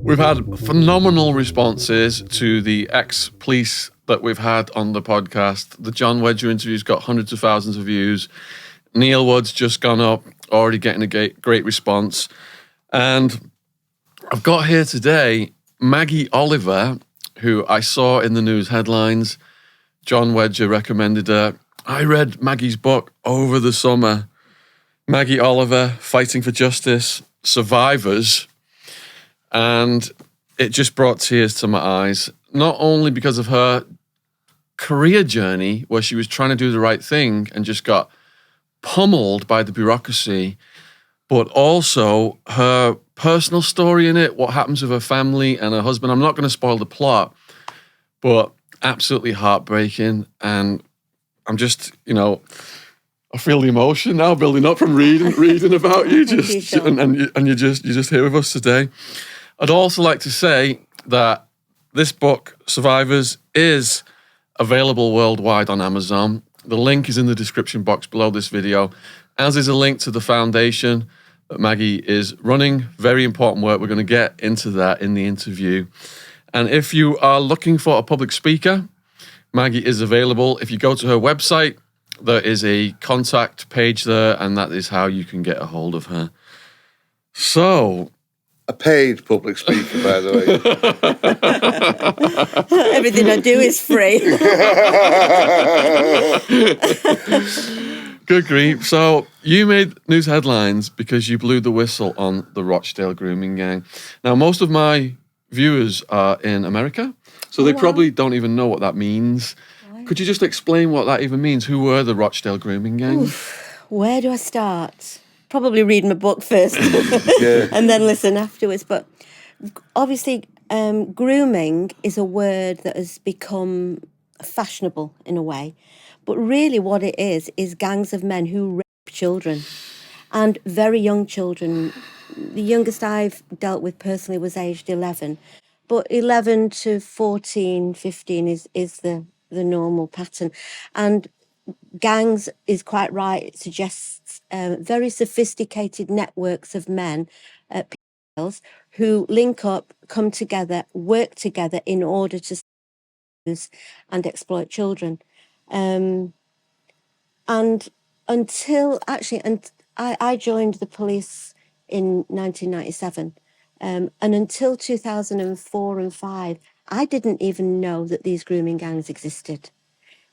We've had phenomenal responses to the ex-police that we've had on the podcast. The John Wedger interview's got hundreds of thousands of views. Neil Wood's just gone up, already getting a great response. And I've got here today Maggie Oliver, who I saw in the news headlines. John Wedger recommended her. I read Maggie's book over the summer. Maggie Oliver, Fighting for Justice, Survivors. And it just brought tears to my eyes, not only because of her career journey where she was trying to do the right thing and just got pummeled by the bureaucracy, but also her personal story in it, what happens with her family and her husband. I'm not going to spoil the plot, but absolutely heartbreaking. And I'm just, I feel the emotion now building up from reading about you, and you're just here with us today. I'd also like to say that this book, Survivors, is available worldwide on Amazon. The link is in the description box below this video, as is a link to the foundation that Maggie is running. Very important work. We're going to get into that in the interview. And if you are looking for a public speaker, Maggie is available. If you go to her website, there is a contact page there, and that is how you can get a hold of her. So... A paid public speaker, by the way. Everything I do is free. Good grief. So you made news headlines because you blew the whistle on the Rochdale grooming gang. Now, most of my viewers are in America, so they probably don't even know what that means. Could you just explain what that even means? Who were the Rochdale grooming gang? Oof, where do I start? Probably read my book first and then listen afterwards. But obviously, grooming is a word that has become fashionable in a way. But really what it is gangs of men who rape children, and very young children. The youngest I've dealt with personally was aged 11. But 11 to 14, 15 is the normal pattern. And gangs is quite right. It suggests very sophisticated networks of men, who link up, come together, work together in order to use and exploit children. And until actually, and I joined the police in 1997, and until 2004 and 5, I didn't even know that these grooming gangs existed.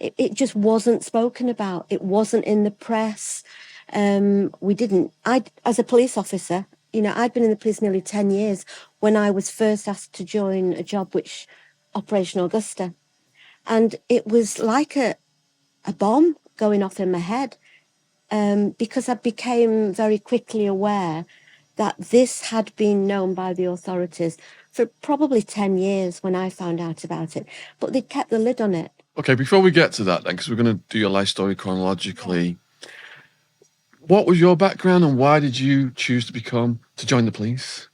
It just wasn't spoken about. It wasn't in the press. As a police officer, I'd been in the police nearly 10 years when I was first asked to join a job, which Operation Augusta. And it was like a bomb going off in my head, because I became very quickly aware that this had been known by the authorities for probably 10 years when I found out about it. But they kept the lid on it. Okay, before we get to that then, because we're going to do your life story chronologically, what was your background and why did you choose to join the police?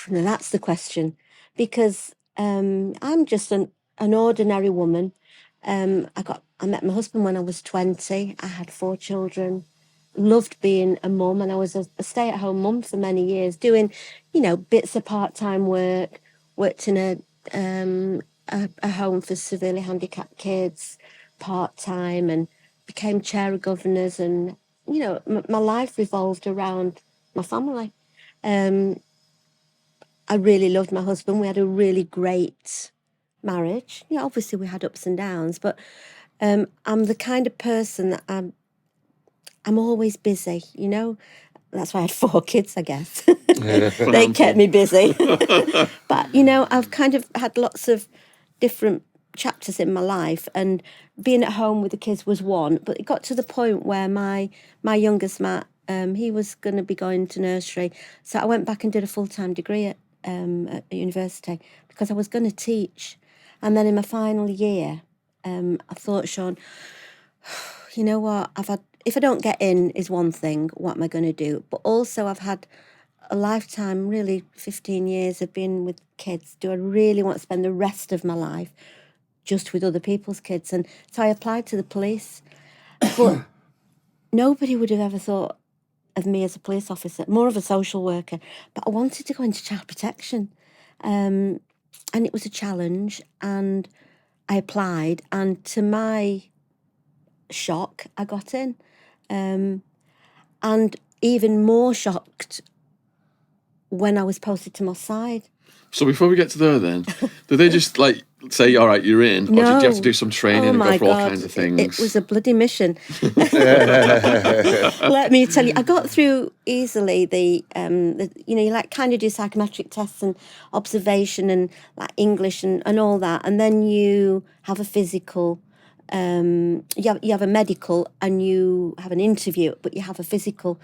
Now that's the question, because I'm just an ordinary woman. I met my husband when I was 20. I had 4 children, loved being a mum, and I was a stay-at-home mum for many years, doing, bits of part-time work, worked in a home for severely handicapped kids part-time, and became chair of governors, and my life revolved around my family. I really loved my husband. We had a really great marriage. Obviously we had ups and downs, but I'm the kind of person that I'm always busy, That's why I had 4 kids, I guess. They kept me busy. But, I've kind of had lots of different chapters in my life, and being at home with the kids was one. But it got to the point where my youngest, Matt, he was going to be going to nursery. So I went back and did a full-time degree at university because I was going to teach. And then in my final year, I thought, Sean, you know what, if I don't get in is one thing, what am I going to do? But also I've had a lifetime, really 15 years of being with kids. Do I really want to spend the rest of my life just with other people's kids? And so I applied to the police, but nobody would have ever thought of me as a police officer, more of a social worker, but I wanted to go into child protection. And it was a challenge, and I applied, and to my shock, I got in. And even more shocked when I was posted to Moss Side. So before we get to there then, did they just like say, all right, you're in? Or did you have to do some training and go through all kinds of things? It was a bloody mission. Let me tell you, I got through easily the you like kind of do psychometric tests and observation and like English and all that. And then you have a physical, you have a medical, and you have an interview, but you have a physical.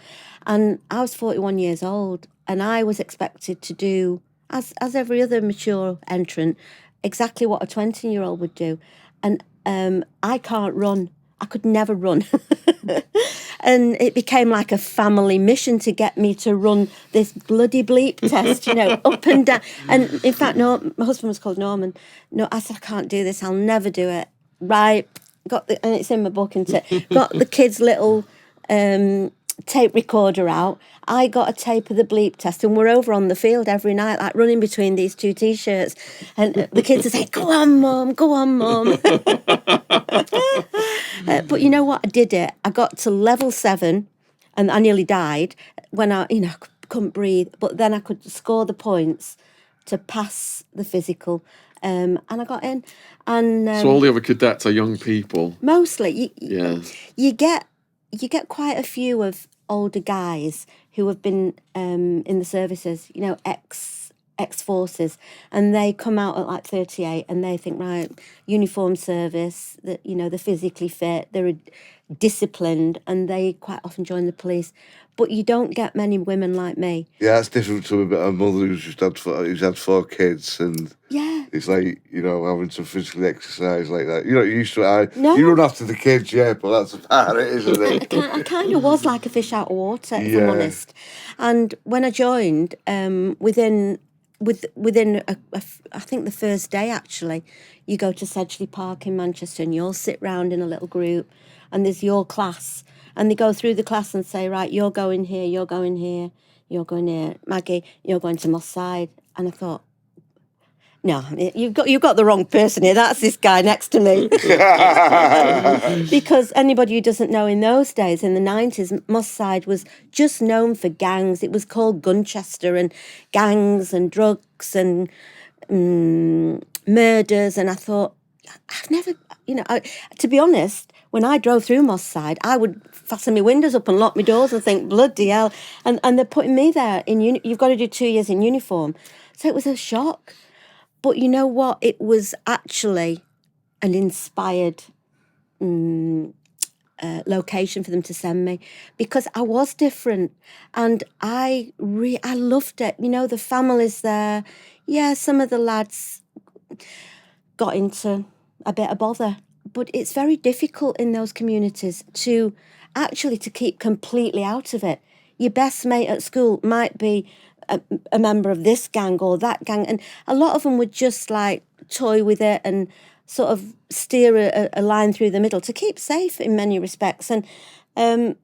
And I was 41 years old, and I was expected to do, as every other mature entrant, exactly what a 20-year-old would do. And I can't run. I could never run. And it became like a family mission to get me to run this bloody bleep test, up and down. And in fact, no, my husband was called Norman. No, I said, I can't do this. I'll never do it. Right. And it's in my book, and got the kids' little tape recorder out. I got a tape of the bleep test, and we're over on the field every night, like running between these two T-shirts, and the kids would say, go on, Mum. But you know what? I did it. I got to level 7, and I nearly died when I couldn't breathe, but then I could score the points to pass the physical, and I got in. And so all the other cadets are young people? Mostly. You get quite a few of older guys who have been in the services, ex-forces, and they come out at like 38, and they think, right, uniform service, that they're physically fit, they're disciplined, and they quite often join the police. But you don't get many women like me. Yeah, that's different to a mother who's had 4 kids, and it's like having some physical exercise like that. You used to. You run after the kids, but that's about it, isn't it? I kind of was like a fish out of water, if I'm honest. And when I joined, within I think the first day actually, you go to Sedgley Park in Manchester, and you all sit round in a little group, and there's your class, and they go through the class and say, right, you're going here, you're going here, you're going here, Maggie, you're going to Moss Side. And I thought, no, you've got the wrong person here. That's this guy next to me. Because anybody who doesn't know, in those days, in the 90s, Moss Side was just known for gangs. It was called Gunchester, and gangs and drugs and murders. And I thought, I've never, to be honest, when I drove through Moss Side, I would fasten my windows up and lock my doors and think, bloody hell. And they're putting me there you've got to do 2 years in uniform. So it was a shock. But you know what? It was actually an inspired location for them to send me, because I was different, and I loved it. The families there. Yeah, some of the lads got into a bit of bother, but it's very difficult in those communities to keep completely out of it. Your best mate at school might be a member of this gang or that gang, and a lot of them would just like toy with it and sort of steer a line through the middle to keep safe in many respects. And but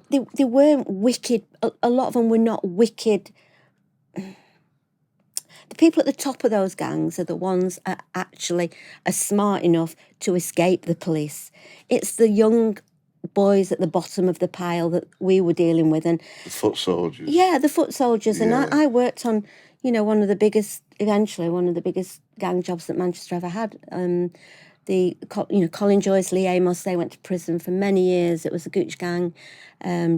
they weren't wicked. A lot of them were not wicked. The people at the top of those gangs are the ones that actually are smart enough to escape the police. It's the young boys at the bottom of the pile that we were dealing with. And the foot soldiers. Yeah, the foot soldiers. And I worked on, one of the biggest gang jobs that Manchester ever had. Colin Joyce, Liaison, they went to prison for many years. It was a Gooch gang,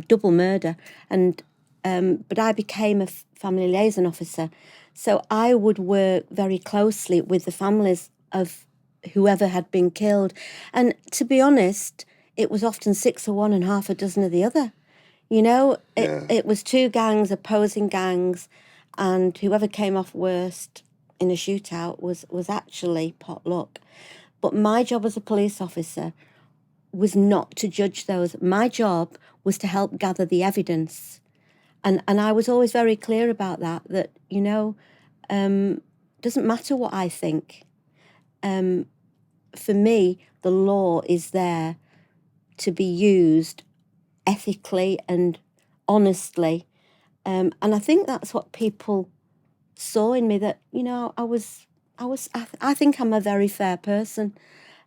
double murder. And but I became a family liaison officer. So I would work very closely with the families of whoever had been killed. And to be honest, it was often 6 of one and half a dozen of the other. It was 2 gangs, opposing gangs, and whoever came off worst in a shootout was actually pot luck. But my job as a police officer was not to judge those. My job was to help gather the evidence. And I was always very clear about that doesn't matter what I think. For me, the law is there to be used ethically and honestly. And I think that's what people saw in me, that, I think I'm a very fair person.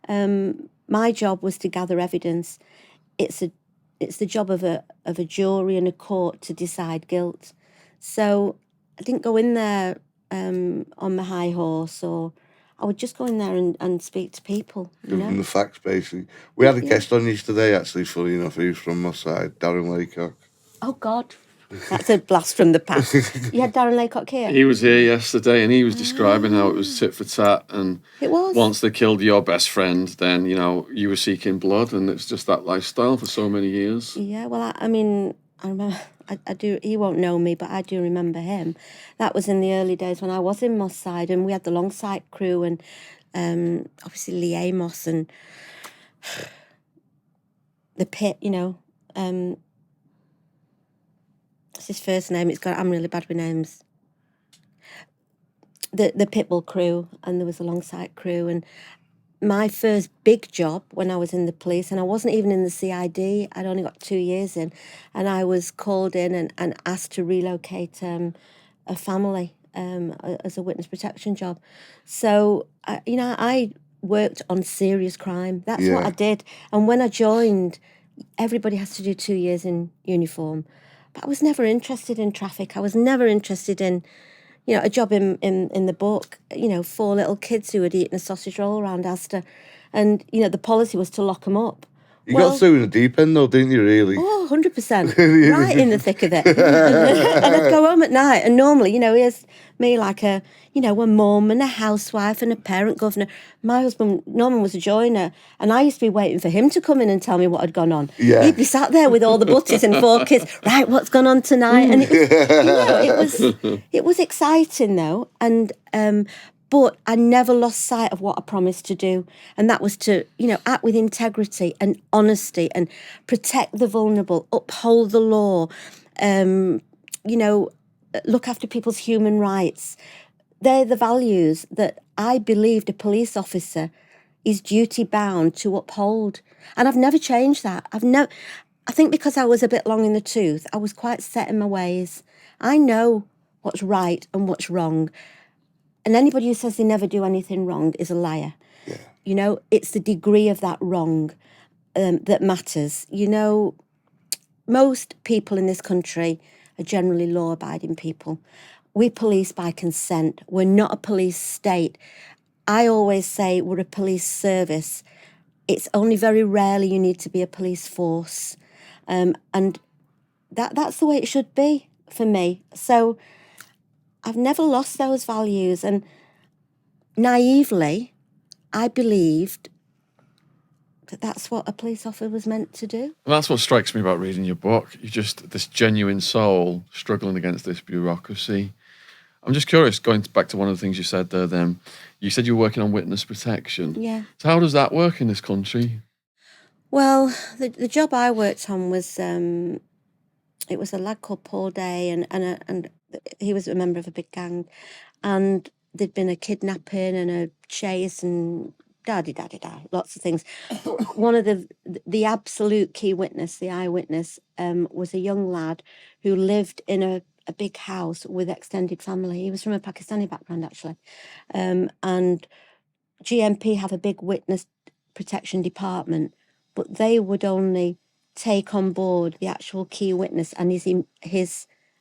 My job was to gather evidence. It's the job of a jury and a court to decide guilt. So I didn't go in there on my high horse, or I would just go in there and speak to people. Give them the facts, basically. We had a guest on yesterday, actually, funny enough. He was from my side, Darren Laycock. Oh, God. That's a blast from the past. You had Darren Laycock here? He was here yesterday, and he was describing how it was tit for tat, and it was. Once they killed your best friend, then, you were seeking blood, and it's just that lifestyle for so many years. Yeah, well, I mean, I remember, I do, he won't know me, but I do remember him. That was in the early days when I was in Moss Side, and we had the Longsight crew, and obviously Liaison and the Pit, what's his first name? I'm really bad with names. The Pitbull crew, and there was a Longsight crew, and my first big job when I was in the police, and I wasn't even in the CID, I'd only got 2 years in, and I was called in and asked to relocate a family as a witness protection job. So, I worked on serious crime. That's what I did. And when I joined, everybody has to do 2 years in uniform. But I was never interested in traffic. I was never interested in, a job in the book, 4 little kids who had eaten a sausage roll around Asda. And, the policy was to lock them up. You got through in the deep end, though, didn't you, really? Oh, 100%. Right in the thick of it. And I'd go home at night, and normally, here's me like a mum and a housewife and a parent governor. My husband, Norman, was a joiner, and I used to be waiting for him to come in and tell me what had gone on. Yeah. He'd be sat there with all the butties and 4 kids. Right, what's gone on tonight? And it was exciting, though. And but I never lost sight of what I promised to do, and that was to, act with integrity and honesty and protect the vulnerable, uphold the law, look after people's human rights. They're the values that I believed a police officer is duty bound to uphold, and I've never changed that. I think because I was a bit long in the tooth, I was quite set in my ways. I know what's right and what's wrong. And anybody who says they never do anything wrong is a liar. Yeah. It's the degree of that wrong that matters. Most people in this country are generally law-abiding people. We police by consent. We're not a police state. I always say we're a police service. It's only very rarely you need to be a police force. And that's the way it should be for me. So I've never lost those values, and naively, I believed that that's what a police officer was meant to do. Well, that's what strikes me about reading your book. You're just this genuine soul struggling against this bureaucracy. I'm just curious, going back to one of the things you said there then, you said you were working on witness protection. Yeah. So how does that work in this country? Well, the job I worked on was, it was a lad called Paul Day, and he was a member of a big gang, and there'd been a kidnapping and a chase and lots of things. But one of the absolute key witness, the eyewitness, was a young lad who lived in a big house with extended family. He was from a Pakistani background, actually. And GMP have a big witness protection department, but they would only take on board the actual key witness and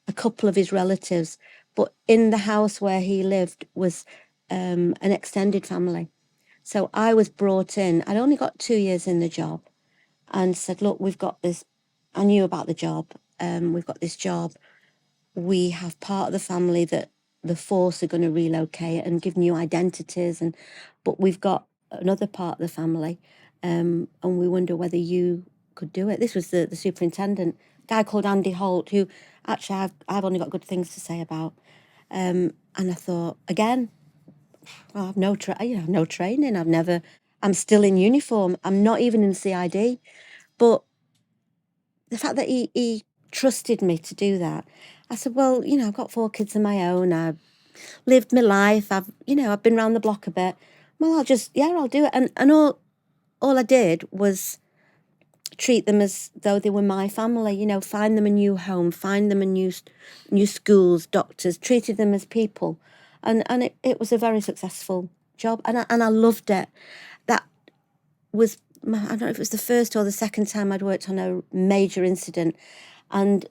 a couple of his relatives. But in the house where he lived was an extended family. So I was brought in. I'd only got 2 years in the job, and said, look, we've got this. I knew about the job. We've got this job. We have part of the family that the force are going to relocate and give new identities, but we've got another part of the family, and we wonder whether you could do it. This was the superintendent, a guy called Andy Holt, who actually I've only got good things to say about. And I thought, again, well, I've no training. I'm still in uniform. I'm not even in CID. But the fact that he trusted me to do that, I said, well, I've got 4 kids of my own. I've lived my life. I've been around the block a bit. Well, I'll do it. And all I did was treat them as though they were my family, find them a new home, find them a new schools, doctors, treated them as people. And it was a very successful job. And I loved it. That was, I don't know if it was the first or the second time I'd worked on a major incident. And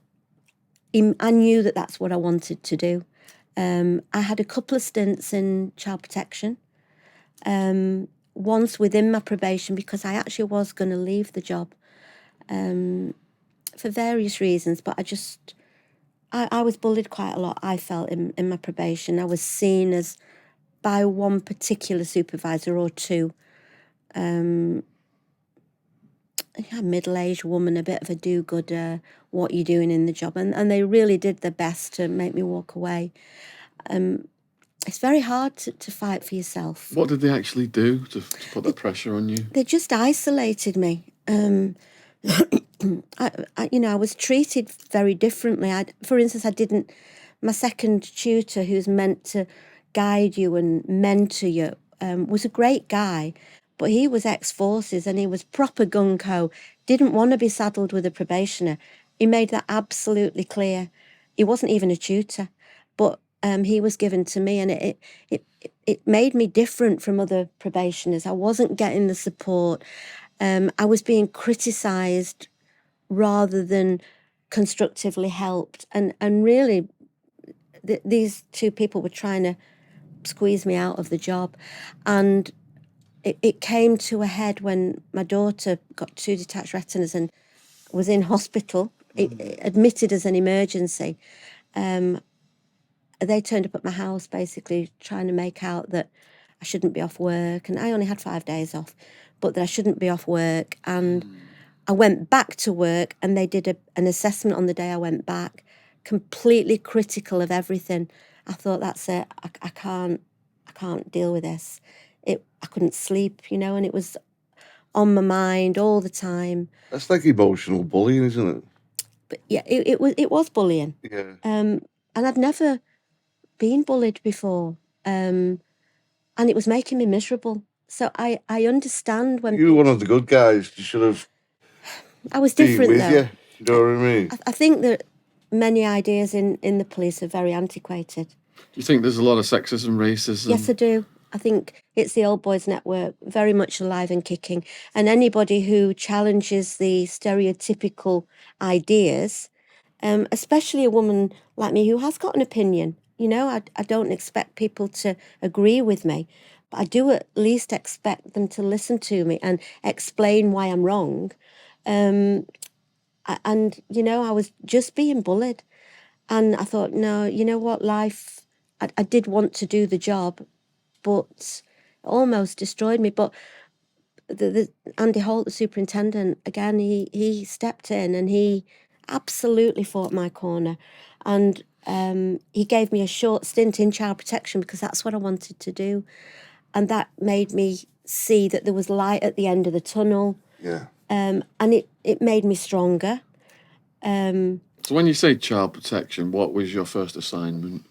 I knew that that's what I wanted to do. I had a couple of stints in child protection. Once within my probation, because I actually was going to leave the job for various reasons, but I was bullied quite a lot, I felt, in my probation. I was seen as, by one particular supervisor or two, a middle-aged woman, a bit of a do-gooder, what you doing in the job? And they really did their best to make me walk away. It's very hard to fight for yourself. What did they actually do to put that pressure on you? They just isolated me. I was treated very differently. For instance, my second tutor, who's meant to guide you and mentor you, was a great guy, but he was ex-forces and he was proper gung-ho, didn't want to be saddled with a probationer. He made that absolutely clear. He wasn't even a tutor, but he was given to me, and it made me different from other probationers. I wasn't getting the support. I was being criticised rather than constructively helped. And really, these two people were trying to squeeze me out of the job. And it came to a head when my daughter got 2 detached retinas and was in hospital, admitted as an emergency. They turned up at my house basically trying to make out that I shouldn't be off work. And I only had 5 days off, but that I shouldn't be off work. And I went back to work, and they did an assessment on the day I went back, completely critical of everything. I thought, that's it. I can't deal with this. I couldn't sleep, and it was on my mind all the time. That's like emotional bullying, isn't it? But yeah, it was bullying. Yeah. And I'd never been bullied before, and it was making me miserable. So I understand when you were one of the good guys. You should have. I was different, though. You know what I mean? I think that many ideas in the police are very antiquated. Do you think there's a lot of sexism, racism? Yes, I do. I think it's the old boys network, very much alive and kicking. And anybody who challenges the stereotypical ideas, especially a woman like me who has got an opinion, I don't expect people to agree with me, but I do at least expect them to listen to me and explain why I'm wrong. I was just being bullied. And I thought, no, you know what, life, I did want to do the job, but it almost destroyed me. But the Andy Holt, the superintendent, again, he stepped in and he absolutely fought my corner. And he gave me a short stint in child protection because that's what I wanted to do. And that made me see that there was light at the end of the tunnel. Yeah. And it made me stronger. So when you say child protection, what was your first assignment?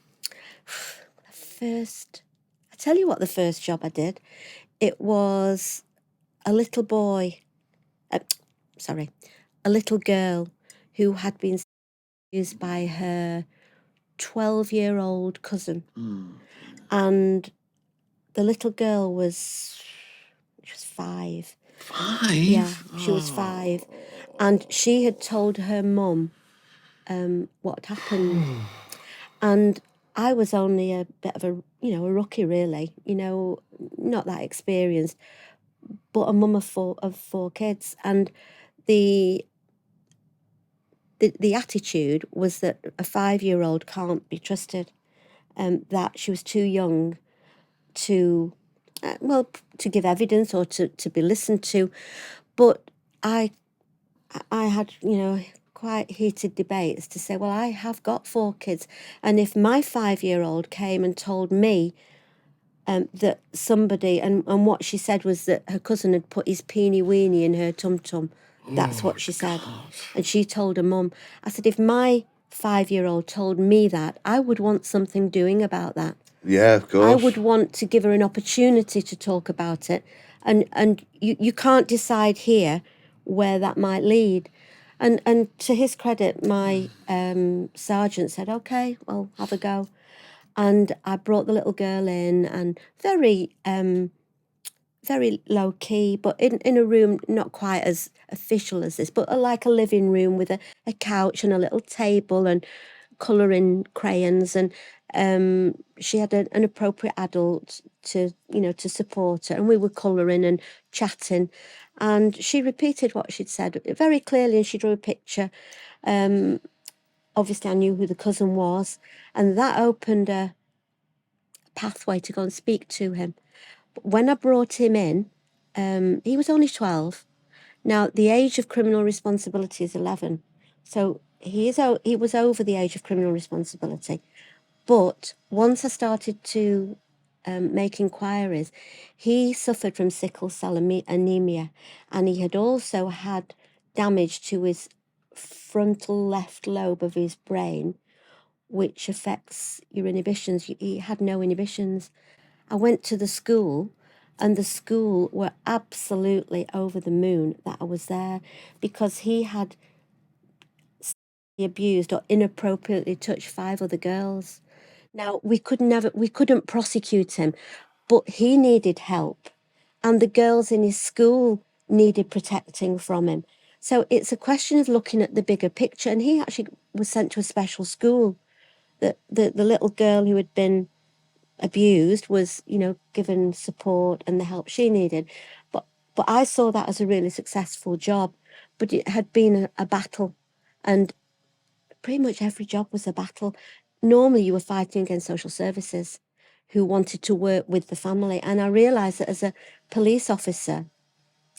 I tell you what, the first job I did, it was a little boy, a little girl who had been used by her 12-year-old cousin. And the little girl was 5. 5? Yeah, she was 5. And she had told her mum what had happened. And I was only a bit of a rookie, really, not that experienced, but a mum of 4 kids. And the attitude was that a 5-year-old can't be trusted, that she was too young to give evidence or to be listened to. But I had, quite heated debates to say, well, I have got 4 kids. And if my 5-year-old came and told me that somebody, and what she said was that her cousin had put his peeny weeny in her tum-tum. That's what she said. And she told her mum. I said, if my 5-year-old told me that, I would want something doing about that. Yeah, of course. I would want to give her an opportunity to talk about it. And you can't decide here where that might lead. And to his credit, my sergeant said, okay, well, have a go. And I brought the little girl in, and very low key, but in a room not quite as official as this, but like a living room with a couch and a little table and colouring crayons. And she had an appropriate adult to support her, and we were colouring and chatting, and she repeated what she'd said very clearly, and she drew a picture. Obviously I knew who the cousin was, and that opened a pathway to go and speak to him. But when I brought him in, he was only 12. Now, the age of criminal responsibility is 11. So he was over the age of criminal responsibility. But once I started to make inquiries, he suffered from sickle cell anemia, and he had also had damage to his frontal left lobe of his brain, which affects your inhibitions. He had no inhibitions. I went to the school, and the school were absolutely over the moon that I was there, because he had abused or inappropriately touched 5 other girls. Now, we couldn't prosecute him, but he needed help, and the girls in his school needed protecting from him. So it's a question of looking at the bigger picture, and he actually was sent to a special school. The little girl who had been abused was, given support and the help she needed. But I saw that as a really successful job, but it had been a battle, and pretty much every job was a battle. Normally you were fighting against social services who wanted to work with the family. And I realised that as a police officer,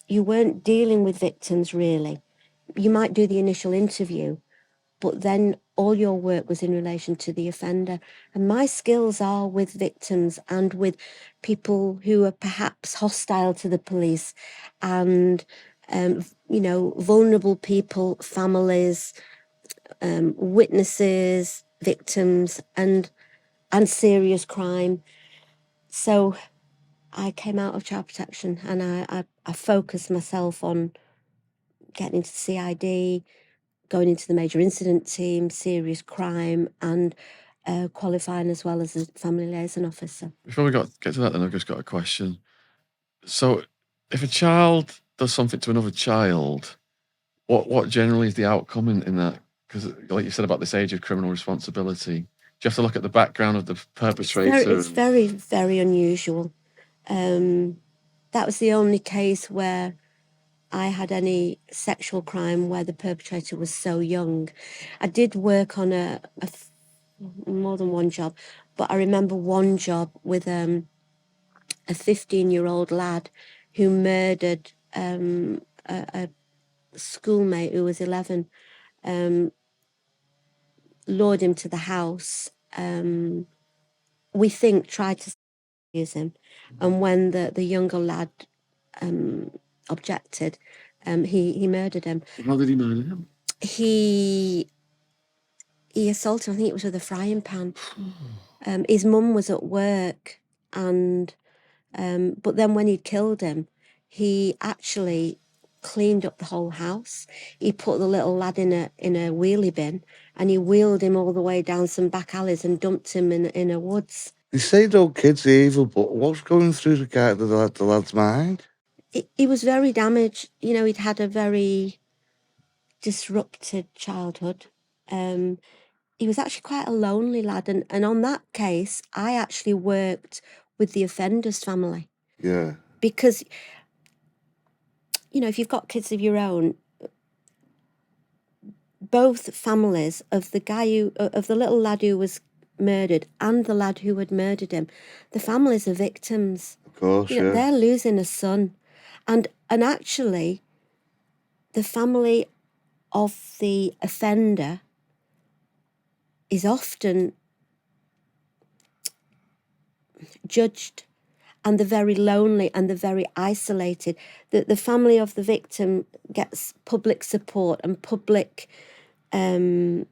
you weren't dealing with victims really. You might do the initial interview, but then all your work was in relation to the offender. And my skills are with victims and with people who are perhaps hostile to the police, and, vulnerable people, families, witnesses, victims, and serious crime. So I came out of child protection, and I focused myself on getting into CID, going into the major incident team, serious crime, and qualifying as well as a family liaison officer. Before we get to that, then I've just got a question. So, if a child does something to another child, what generally is the outcome in that? Because, like you said about this age of criminal responsibility, do you have to look at the background of the perpetrator? It's very, very unusual. That was the only case where I had any sexual crime where the perpetrator was so young. I did work on more than one job, but I remember one job with a 15-year-old lad who murdered a schoolmate who was 11, lured him to the house. We think tried to use him, and when the younger lad objected, he murdered him. How did he murder him? He assaulted him. I think it was with a frying pan. His mum was at work, and but then when he'd killed him, he actually cleaned up the whole house. He put the little lad in a wheelie bin, and he wheeled him all the way down some back alleys and dumped him in a woods. They say no kids are evil, but what's going through the lad's mind? He was very damaged. He'd had a very disrupted childhood. He was actually quite a lonely lad, and on that case, I actually worked with the offender's family. Yeah. Because, if you've got kids of your own, both families of the little lad who was murdered and the lad who had murdered him, the families are victims. Of course, yeah. They're losing a son. And actually, the family of the offender is often judged, and they're very lonely and they're very isolated. The family of the victim gets public support and public permission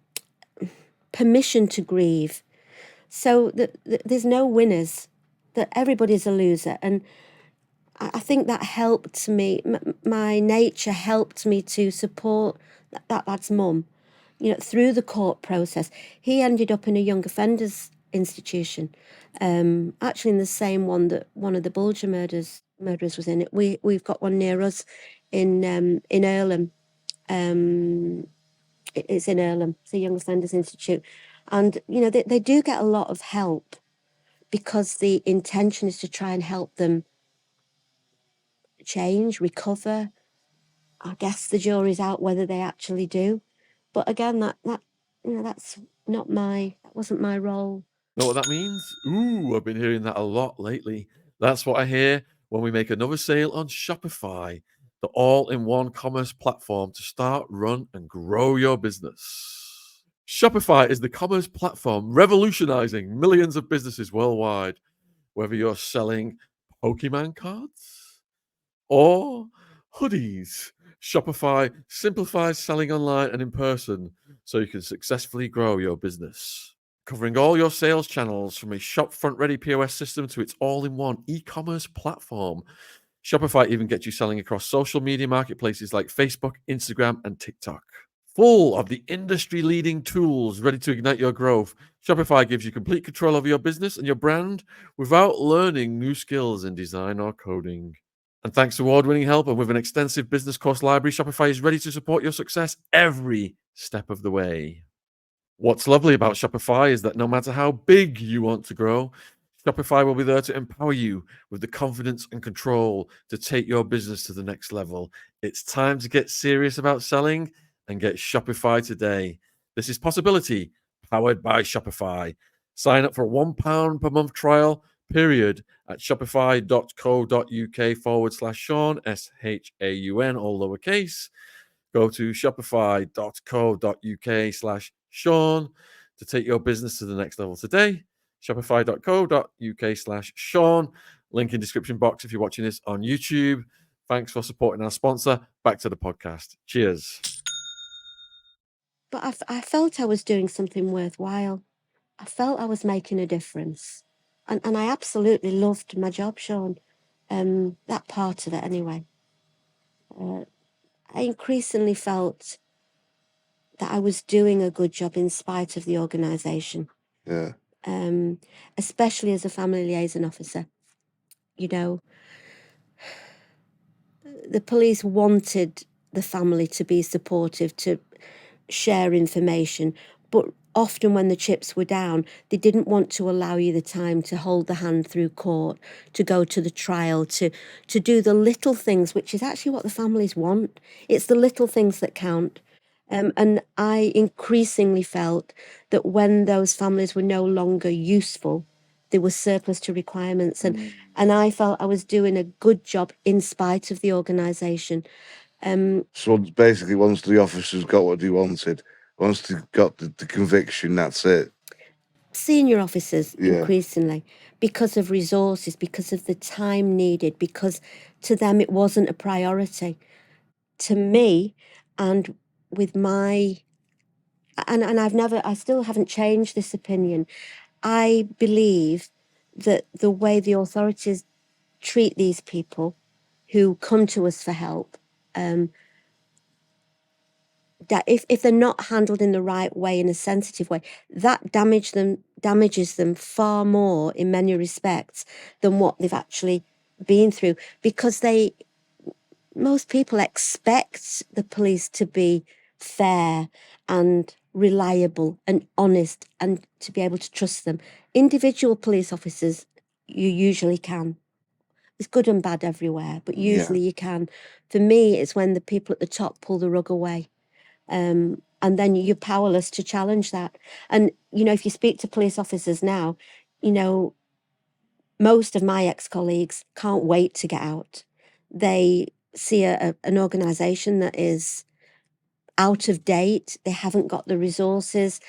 to grieve. So there's no winners, that everybody's a loser. And I think that helped me. My nature helped me to support that lad's mum, through the court process. He ended up in a young offenders institution, actually in the same one that one of the Bulger murderers was in. We've got one near us in Earlham. It's in Earlham. It's a young offenders institute, and they do get a lot of help because the intention is to try and help them change, recover. I guess the jury's out whether they actually do. But again, that wasn't my role. Know what that means? Ooh, I've been hearing that a lot lately. That's what I hear when we make another sale on Shopify, the all-in-one commerce platform to start, run, and grow your business. Shopify is the commerce platform revolutionizing millions of businesses worldwide. Whether you're selling Pokemon cards or hoodies, Shopify simplifies selling online and in person so you can successfully grow your business. Covering all your sales channels from a shop-front-ready POS system to its all-in-one e-commerce platform. Shopify even gets you selling across social media marketplaces like Facebook, Instagram, and TikTok. Full of the industry-leading tools ready to ignite your growth, Shopify gives you complete control over your business and your brand without learning new skills in design or coding. And thanks to award-winning help and with an extensive business course library, Shopify is ready to support your success every step of the way. What's lovely about Shopify is that no matter how big you want to grow, Shopify will be there to empower you with the confidence and control to take your business to the next level. It's time to get serious about selling and get Shopify today. This is Possibility, powered by Shopify. Sign up for a £1 per month trial period at shopify.co.uk/Sean, SHAUN, all lowercase. Go to shopify.co.uk/Sean to take your business to the next level today. Shopify.co.uk/Sean. Link in description box if you're watching this on YouTube. Thanks for supporting our sponsor. Back to the podcast. Cheers. But I felt I was doing something worthwhile. I felt I was making a difference. And I absolutely loved my job, Sean. That part of it, anyway. I increasingly felt that I was doing a good job in spite of the organisation. Yeah. Especially as a family liaison officer. The police wanted the family to be supportive, to share information, but often when the chips were down, they didn't want to allow you the time to hold the hand through court, to go to the trial, to do the little things, which is actually what the families want. It's the little things that count. And I increasingly felt that when those families were no longer useful, there was surplus to requirements. And I felt I was doing a good job in spite of the organisation. So basically, once the officers got what they wanted, once they got the conviction, that's it. Senior officers, increasingly, because of resources, because of the time needed, because to them it wasn't a priority. To me, and with my, and I still haven't changed this opinion. I believe that the way the authorities treat these people who come to us for help, that if they're not handled in the right way, in a sensitive way, that damages them far more in many respects than what they've actually been through, because most people expect the police to be fair and reliable and honest and to be able to trust them. Individual police officers, you usually can. It's good and bad everywhere, but usually you can. For me, it's when the people at the top pull the rug away. And then you're powerless to challenge that. And, if you speak to police officers now, most of my ex-colleagues can't wait to get out. They see an organisation that is out of date. They haven't got the resources.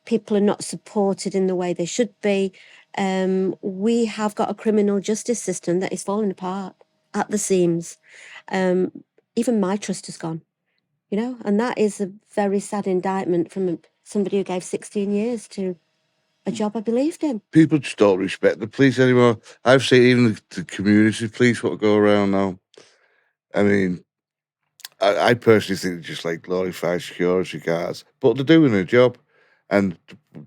People are not supported in the way they should be. We have got a criminal justice system that is falling apart at the seams. Even my trust has gone. And that is a very sad indictment from somebody who gave 16 years to a job I believed in. People just don't respect the police anymore. I've seen even the community police what go around now. I mean, I personally think they're just like glorified security guards, but they're doing their job. And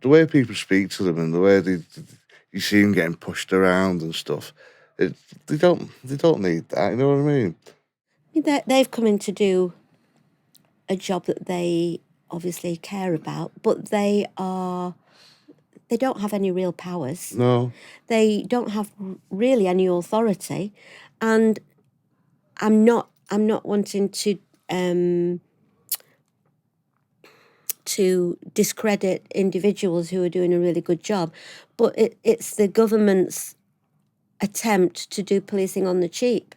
the way people speak to them and the way you see them getting pushed around and stuff, they don't need that. You know what I mean? They've come in to do a job that they obviously care about, but they don't have any real powers. No. They don't have really any authority, and I'm not wanting to discredit individuals who are doing a really good job, but it's the government's attempt to do policing on the cheap.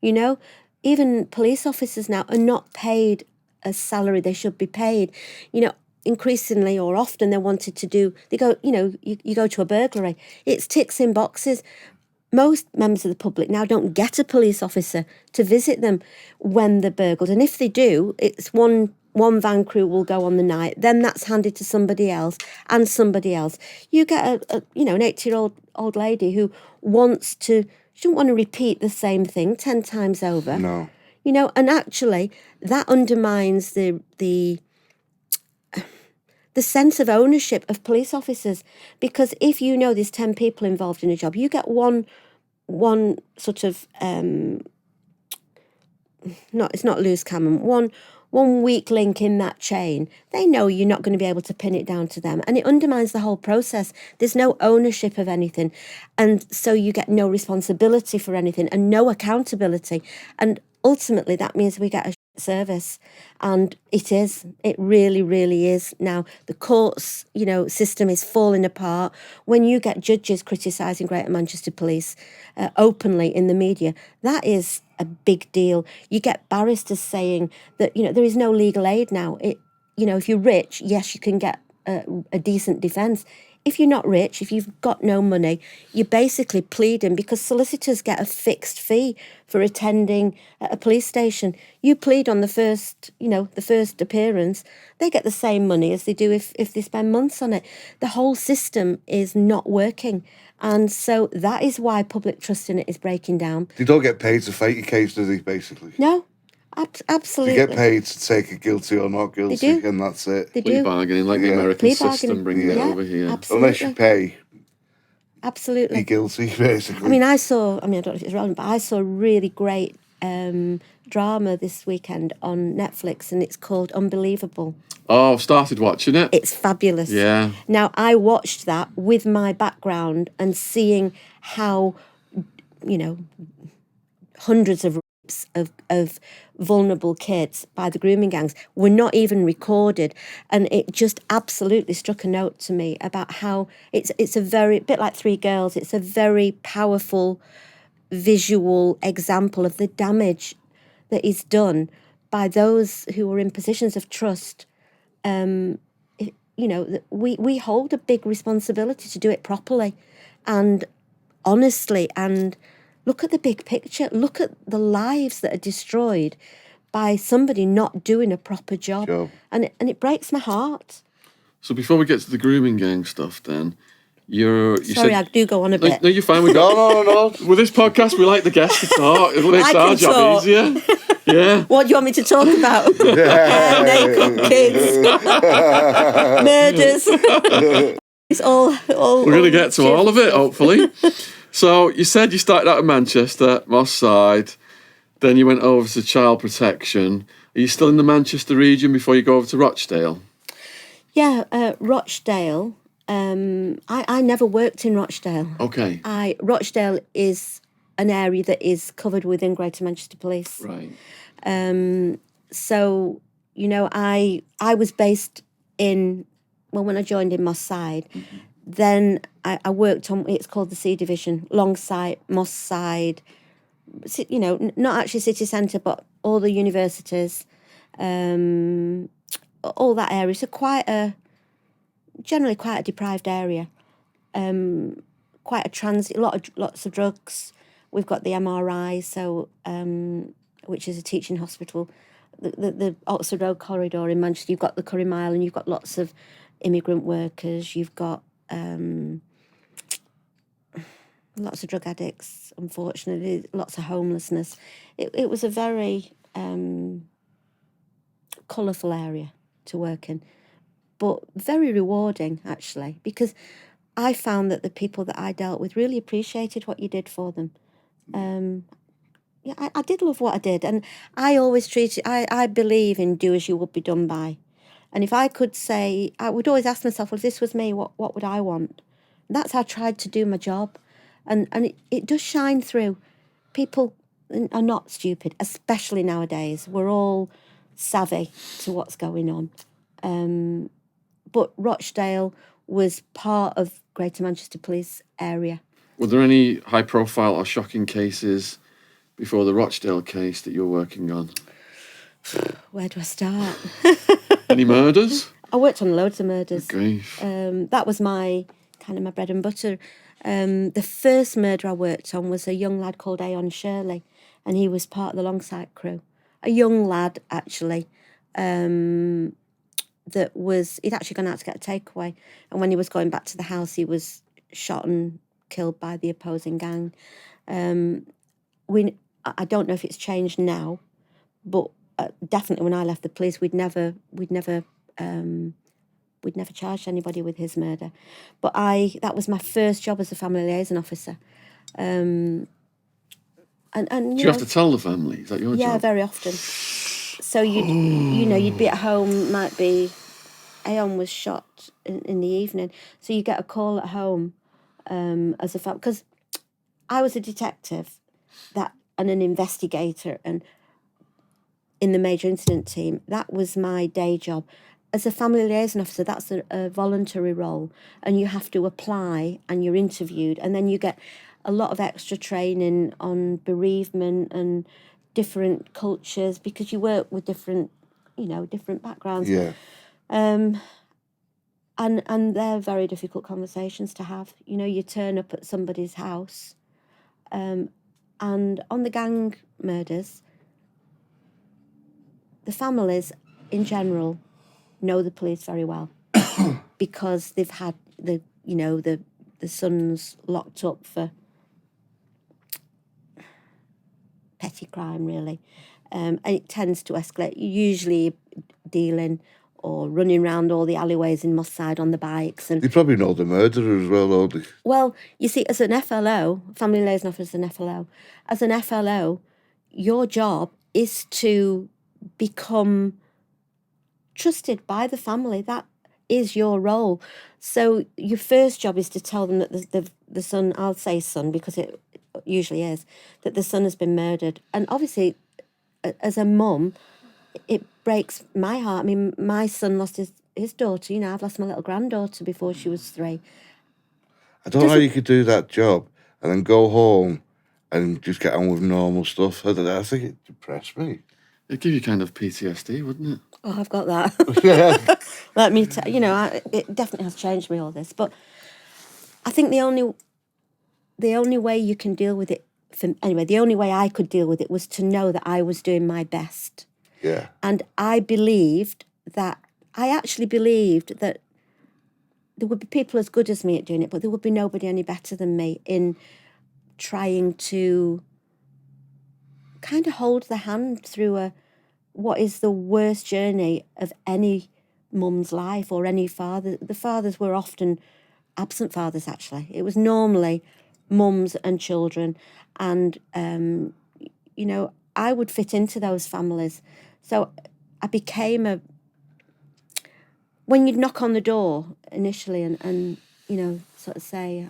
You know, even police officers now are not paid a salary they should be paid. You know, increasingly or often they're wanted to do, you go to a burglary, it's ticks in boxes. Most members of the public now don't get a police officer to visit them when they're burgled. And if they do, it's one van crew will go on the night, then that's handed to somebody else and somebody else. You get an 80-year-old lady who she doesn't want to repeat the same thing 10 times over. No. You know, and actually that undermines the sense of ownership of police officers, because if you know there's 10 people involved in a job, you get one sort of it's not loose cannon, one weak link in that chain. They know you're not going to be able to pin it down to them, and it undermines the whole process. There's no ownership of anything, and so you get no responsibility for anything and no accountability, and ultimately that means we get a service. And it really, really is. Now the courts, system is falling apart. When you get judges criticising Greater Manchester Police openly in the media, that is a big deal. You get barristers saying that there is no legal aid now. If you're rich, yes, you can get a decent defence. If you're not rich, if you've got no money, you're basically pleading, because solicitors get a fixed fee for attending a police station. You plead on the first appearance, they get the same money as they do if they spend months on it. The whole system is not working. And so that is why public trust in it is breaking down. They don't get paid to fight your case, do they, basically? No. Absolutely. You get paid to take it guilty or not guilty, and that's it. Plea bargaining, like the American system, bringing it over here. Absolutely. Unless you pay. Absolutely. You're guilty, basically. I don't know if it's relevant, but I saw a really great drama this weekend on Netflix, and it's called Unbelievable. Oh, I've started watching it. It's fabulous. Yeah. Now, I watched that with my background and seeing how, hundreds of rapes of vulnerable kids by the grooming gangs were not even recorded, and it just absolutely struck a note to me about how it's a very bit like Three Girls. It's a very powerful visual example of the damage that is done by those who are in positions of trust. We hold a big responsibility to do it properly and honestly, and look at the big picture. Look at the lives that are destroyed by somebody not doing a proper job. And it breaks my heart. So before we get to the grooming gang stuff, then Sorry, I do go on a bit. No, you're fine. No. With this podcast, we like the guests to talk. It makes our job easier. Yeah. What do you want me to talk about? Naked kids, murders. It's all. We're going to get to all of it, hopefully. So you said you started out in Manchester, Moss Side, then you went over to Child Protection. Are you still in the Manchester region before you go over to Rochdale? Yeah, Rochdale. I never worked in Rochdale. Okay. Rochdale is an area that is covered within Greater Manchester Police. Right. So, I was based in, when I joined in Moss Side, then I worked on, it's called the C Division, Longside, Moss Side, not actually city centre, but all the universities, all that area. So generally quite a deprived area, quite a transit, lots of drugs. We've got the MRI, so which is a teaching hospital. The Oxford Road corridor in Manchester, you've got the Curry Mile, and you've got lots of immigrant workers. You've got lots of drug addicts, unfortunately, lots of homelessness. It was a very colourful area to work in, but very rewarding, actually, because I found that the people that I dealt with really appreciated what you did for them. I did love what I did, and I always treated, I believe in do as you would be done by. And if I could say, I would always ask myself, well, if this was me, what would I want? And that's how I tried to do my job. And it does shine through. People are not stupid, especially nowadays. We're all savvy to what's going on. But Rochdale was part of Greater Manchester Police area. Were there any high-profile or shocking cases before the Rochdale case that you're working on? Where do I start? Any murders? I worked on loads of murders. Grief. That was my bread and butter. The first murder I worked on was a young lad called Aon Shirley, and he was part of the Longsight crew. A young lad, actually, he'd actually gone out to get a takeaway, and when he was going back to the house, he was shot and killed by the opposing gang. I don't know if it's changed now, but definitely when I left the police, we'd never charged anybody with his murder. But that was my first job as a family liaison officer. And Do you have to tell the family? Is that your job? Yeah, very often. So you'd be at home, might be Aon was shot in the evening. So you get a call at home as a family, because I was a detective and an investigator, and in the major incident team, that was my day job. As a family liaison officer, that's a voluntary role, and you have to apply and you're interviewed, and then you get a lot of extra training on bereavement and different cultures, because you work with different backgrounds. Yeah. And they're very difficult conversations to have. You turn up at somebody's house, and on the gang murders, the families in general know the police very well because they've had the sons locked up for petty crime, really, and it tends to escalate. Usually dealing or running around all the alleyways in Moss Side on the bikes. And they probably know the murderer as well, don't they? Well, you see, as an FLO, family liaison officer, as an FLO, your job is to become trusted by the family. That is your role. So your first job is to tell them that the son, I'll say son because it usually is, that the son has been murdered. And obviously, as a mum, it breaks my heart. I mean, my son lost his daughter. I've lost my little granddaughter before she was 3. I don't know how you could do that job and then go home and just get on with normal stuff. I think it depressed me. It'd give you kind of PTSD, wouldn't it? Oh, I've got that. Let me tell it definitely has changed me, all this. But I think the only way you can deal with it, the only way I could deal with it was to know that I was doing my best. Yeah. And I actually believed that there would be people as good as me at doing it, but there would be nobody any better than me in trying to kind of hold the hand through what is the worst journey of any mum's life or any father. The fathers were often absent fathers, actually. It was normally mums and children. And, I would fit into those families. So I became when you'd knock on the door initially and sort of say,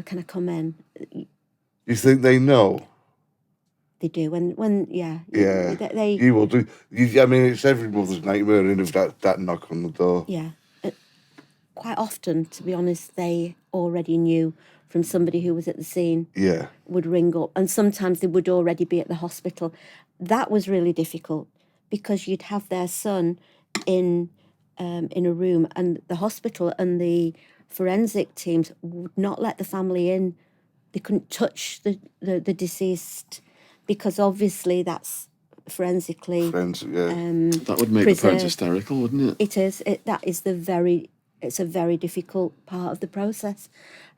can I come in? You think they know? They do. Yeah. They you will do. It's every mother's nightmare, of that knock on the door. Yeah. Quite often, to be honest, they already knew from somebody who was at the scene. Yeah. Would ring up, and sometimes they would already be at the hospital. That was really difficult because you'd have their son in a room, and the hospital and the forensic teams would not let the family in. They couldn't touch the deceased because obviously that's forensically. Yeah. That would make the parents hysterical, wouldn't it? It is. That is the very It's a very difficult part of the process.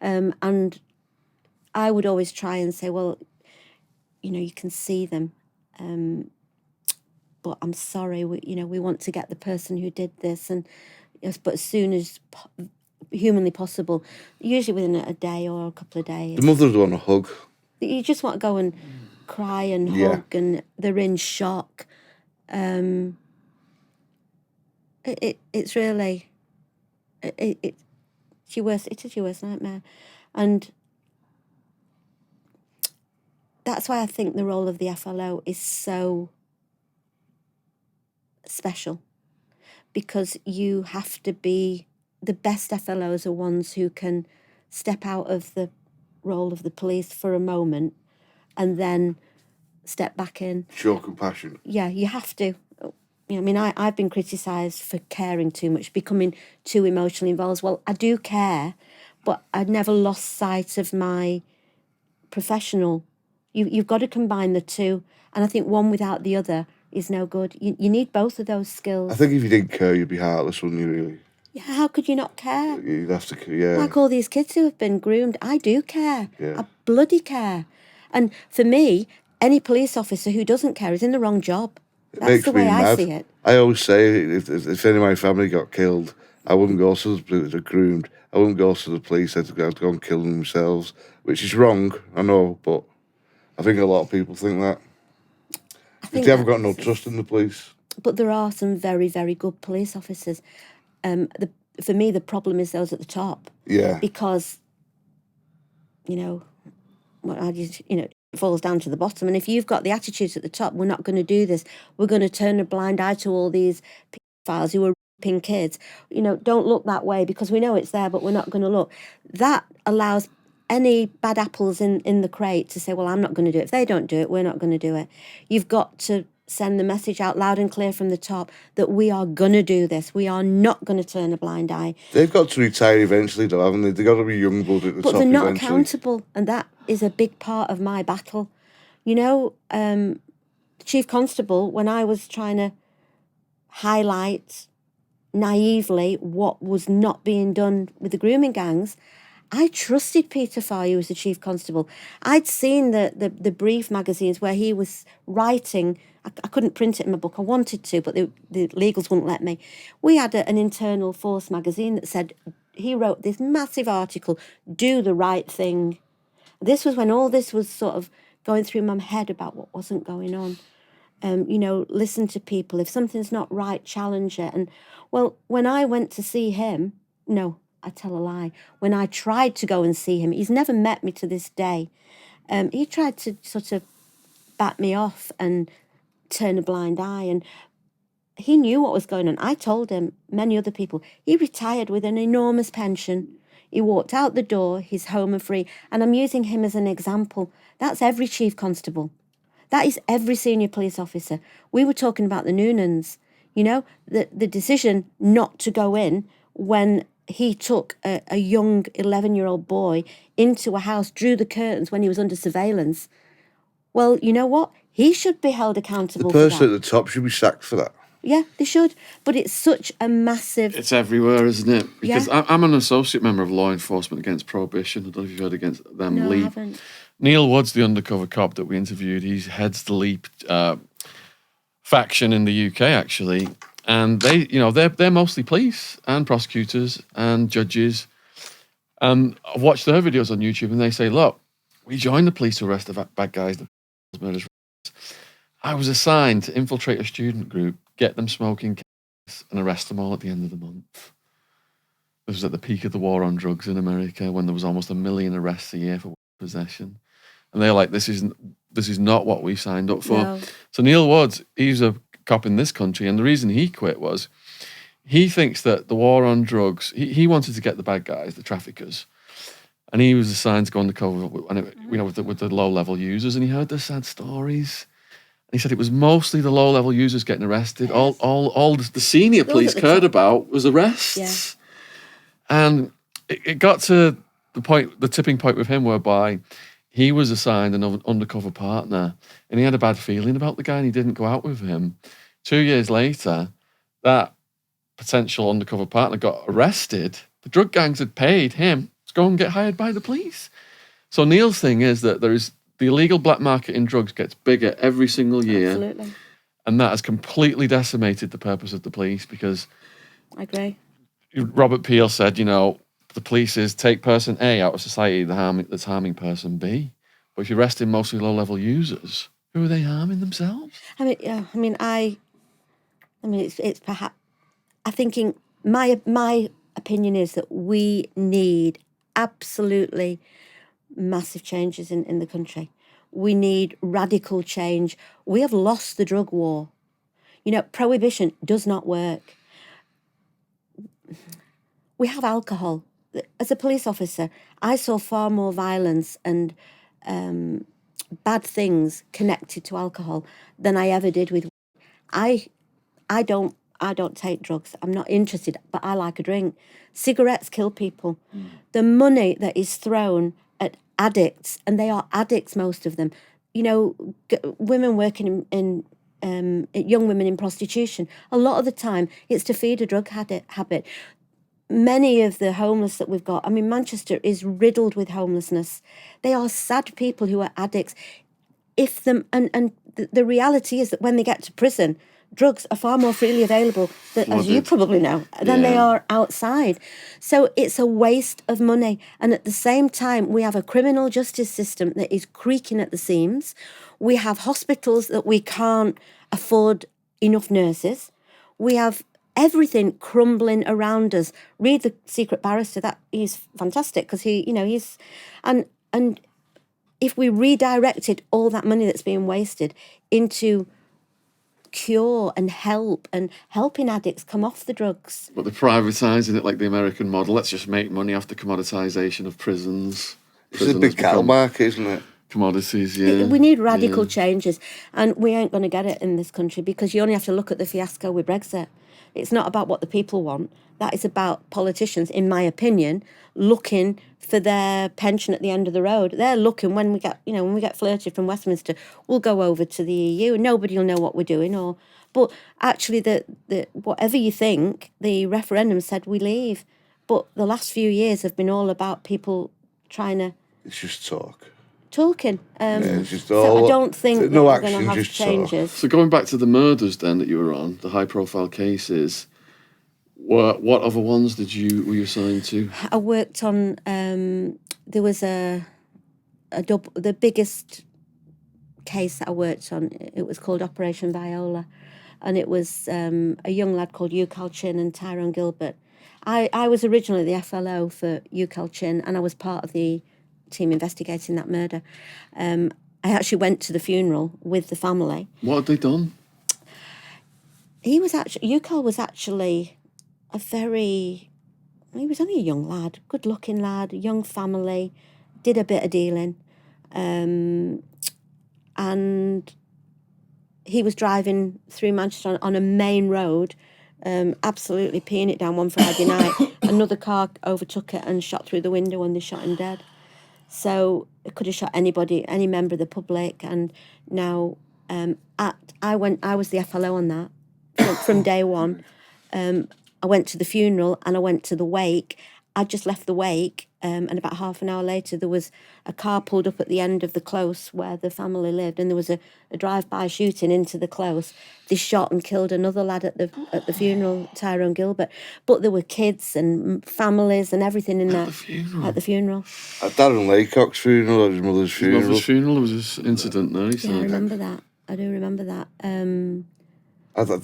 And I would always try and say, well, you can see them. But I'm sorry, we want to get the person who did this. And yes, but as soon as humanly possible, usually within a day or a couple of days. The mothers want a hug. You just want to go and cry and hug, and they're in shock. It's really, it's your worst nightmare. And that's why I think the role of the FLO is so special, because you have to be, the best FLOs are ones who can step out of the role of the police for a moment and then step back in. Show compassion. Yeah, you have to. I've been criticised for caring too much, becoming too emotionally involved. Well, I do care, but I've never lost sight of my professional. You've got to combine the two, and I think one without the other is no good. You need both of those skills. I think if you didn't care, you'd be heartless, wouldn't you, really? Yeah, how could you not care? You'd have to, yeah. Like all these kids who have been groomed, I do care. Yeah. I bloody care. And for me, any police officer who doesn't care is in the wrong job. That's the way I see it. I always say, if any of my family got killed, I wouldn't go to the groomed. I wouldn't go to the police. I'd go and kill them themselves, which is wrong, I know, but I think a lot of people think that. They haven't got no trust in the police. But there are some very, very good police officers. For me, the problem is those at the top. Yeah. Because, it falls down to the bottom. And if you've got the attitudes at the top, we're not going to do this. We're going to turn a blind eye to all these pedophiles who are raping kids. Don't look that way because we know it's there, but we're not going to look. That allows any bad apples in the crate to say, well, I'm not going to do it. If they don't do it, we're not going to do it. You've got to send the message out loud and clear from the top that we are going to do this. We are not going to turn a blind eye. They've got to retire eventually, though, haven't they? They've got to be young blood at the top eventually. But they're not accountable, and that is a big part of my battle. Chief Constable, when I was trying to highlight naively what was not being done with the grooming gangs, I trusted Peter Farr, who was the Chief Constable. I'd seen the brief magazines where he was writing. I couldn't print it in my book. I wanted to, but the legals wouldn't let me. We had an internal force magazine that said, he wrote this massive article, do the right thing. This was when all this was sort of going through my head about what wasn't going on. Listen to people. If something's not right, challenge it. And, well, when I went to see him, no, I tell a lie. When I tried to go and see him, he's never met me to this day. He tried to sort of bat me off and turn a blind eye. And he knew what was going on. I told him, many other people, he retired with an enormous pension. He walked out the door, he's home and free. And I'm using him as an example. That's every Chief Constable. That is every senior police officer. We were talking about the Noonans, the decision not to go in when he took a young 11-year-old boy into a house, drew the curtains when he was under surveillance. Well, you know what? He should be held accountable for that. The person at the top should be sacked for that. Yeah, they should. But it's such a massive... It's everywhere, isn't it? Because I'm an associate member of Law Enforcement Against Prohibition. I don't know if you've heard against them. No, I haven't. Neil Wood's the undercover cop that we interviewed. He heads the LEAP faction in the UK, actually. And they're mostly police and prosecutors and judges. And I've watched their videos on YouTube, and they say, look, we joined the police to arrest the bad guys, the murderers. I was assigned to infiltrate a student group, get them smoking and arrest them all at the end of the month. This was at the peak of the war on drugs in America, when there was almost 1 million arrests a year for possession. And they're like, this is not what we signed up for. No. So Neil Woods, he's a cop in this country, and the reason he quit was he thinks that the war on drugs, he wanted to get the bad guys, the traffickers, and he was assigned to go undercover with the low-level users, and he heard the sad stories. And he said it was mostly the low-level users getting arrested. Yes. All the senior police cared about was arrests. Yeah. And it got to the tipping point with him, whereby he was assigned an undercover partner, and he had a bad feeling about the guy, and he didn't go out with him. 2 years later, that potential undercover partner got arrested, the drug gangs had paid him to go and get hired by the police. So Neil's thing is that there is the illegal black market in drugs gets bigger every single year. Absolutely. And that has completely decimated the purpose of the police because I agree. Robert Peel said, the police is take person A out of society that's harming person B. But if you're arresting mostly low-level users, who are they harming themselves? It's perhaps. I think my opinion is that we need absolutely massive changes in the country. We need radical change. We have lost the drug war. Prohibition does not work. We have alcohol. As a police officer, I saw far more violence and bad things connected to alcohol than I ever did with. I don't take drugs. I'm not interested, but I like a drink. Cigarettes kill people. The money that is thrown at addicts, and they are addicts, most of them. Women working in young women in prostitution. A lot of the time, it's to feed a drug habit. Many of the homeless that we've got, Manchester is riddled with homelessness. They are sad people who are addicts. The reality is that when they get to prison, drugs are far more freely available, as you probably know, than they are outside. So it's a waste of money. And at the same time, we have a criminal justice system that is creaking at the seams. We have hospitals that we can't afford enough nurses. We have everything crumbling around us. Read The Secret Barrister. That is fantastic because he's and if we redirected all that money that's being wasted into cure and help and helping addicts come off the drugs. But they're privatising it like the American model. Let's just make money off the commoditisation of prisons. It's a big cattle market, isn't it? Commodities, yeah. We need radical changes, and we ain't going to get it in this country because you only have to look at the fiasco with Brexit. It's not about what the people want. That is about politicians, in my opinion, looking for their pension at the end of the road. They're looking when we get flirted from Westminster, we'll go over to the EU. Nobody will know what we're doing. But actually, the whatever you think, the referendum said we leave. But the last few years have been all about people trying to. It's just talk. Talking. It's just so I don't think no we're action, going to have just changes. So going back to the murders then that you were on, the high-profile cases, what other ones were you assigned to? I worked on. There was the biggest case that I worked on. It was called Operation Viola, and it was a young lad called UK Chin and Tyrone Gilbert. I was originally the FLO for UK Chin, and I was part of the team investigating that murder. I actually went to the funeral with the family. What had they done? He was actually he was only a young lad, good-looking lad, young family, did a bit of dealing. And he was driving through Manchester on a main road, absolutely peeing it down one Friday night. Another car overtook it and shot through the window and they shot him dead. So it could have shot anybody, any member of the public. And now I was the FLO on that from day one. I went to the funeral and I went to the wake. I just left the wake, and about half an hour later, there was a car pulled up at the end of the close where the family lived, and there was a drive-by shooting into the close. They shot and killed another lad at the funeral, Tyrone Gilbert. But there were kids and families and everything in that at the funeral. At Darren Laycock's funeral, at his mother's funeral. His mother's funeral, there was this incident there. Yeah, I remember that. I do remember that.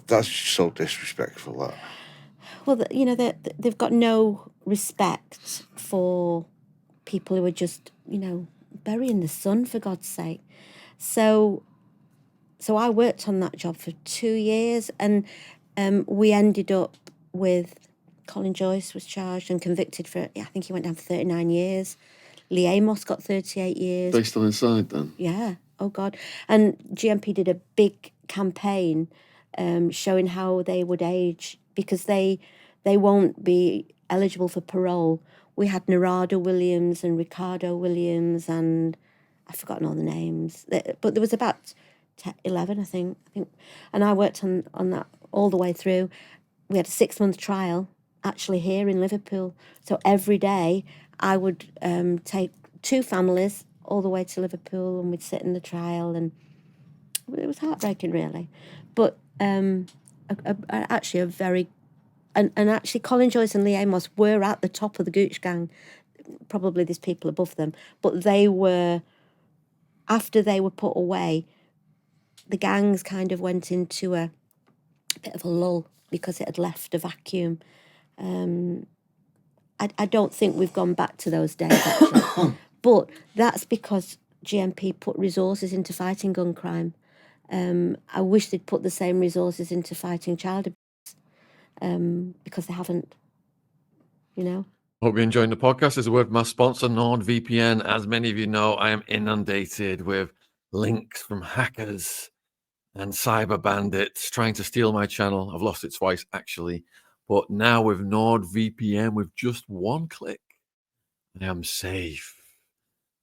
That's so disrespectful, that. Well, they've got no respect for people who are just, burying the sun, for God's sake. So I worked on that job for 2 years, and we ended up with Colin Joyce was charged and convicted for, I think he went down for 39 years. Liaison got 38 years. They still inside then? Yeah. Oh, God. And GMP did a big campaign showing how they would age, because they won't be eligible for parole. We had Narada Williams and Ricardo Williams, and I've forgotten all the names. But there was about 11, I think. And I worked on that all the way through. we had a 6-month trial actually here in Liverpool. So every day I would take 2 families all the way to Liverpool, and we'd sit in the trial, and it was heartbreaking, really. But actually a very... And actually Colin Joyce and Liaison were at the top of the Gooch gang. Probably there's people above them, but they were, after they were put away, the gangs kind of went into a bit of a lull because it had left a vacuum. I don't think we've gone back to those days, actually. But that's because GMP put resources into fighting gun crime. I wish they'd put the same resources into fighting child abuse, because they haven't, you know. Hope you're enjoying the podcast. As a word from my sponsor, NordVPN. As many of you know, I am inundated with links from hackers and cyber bandits trying to steal my channel. I've lost it twice, actually. But now with NordVPN, with just one click, I am safe.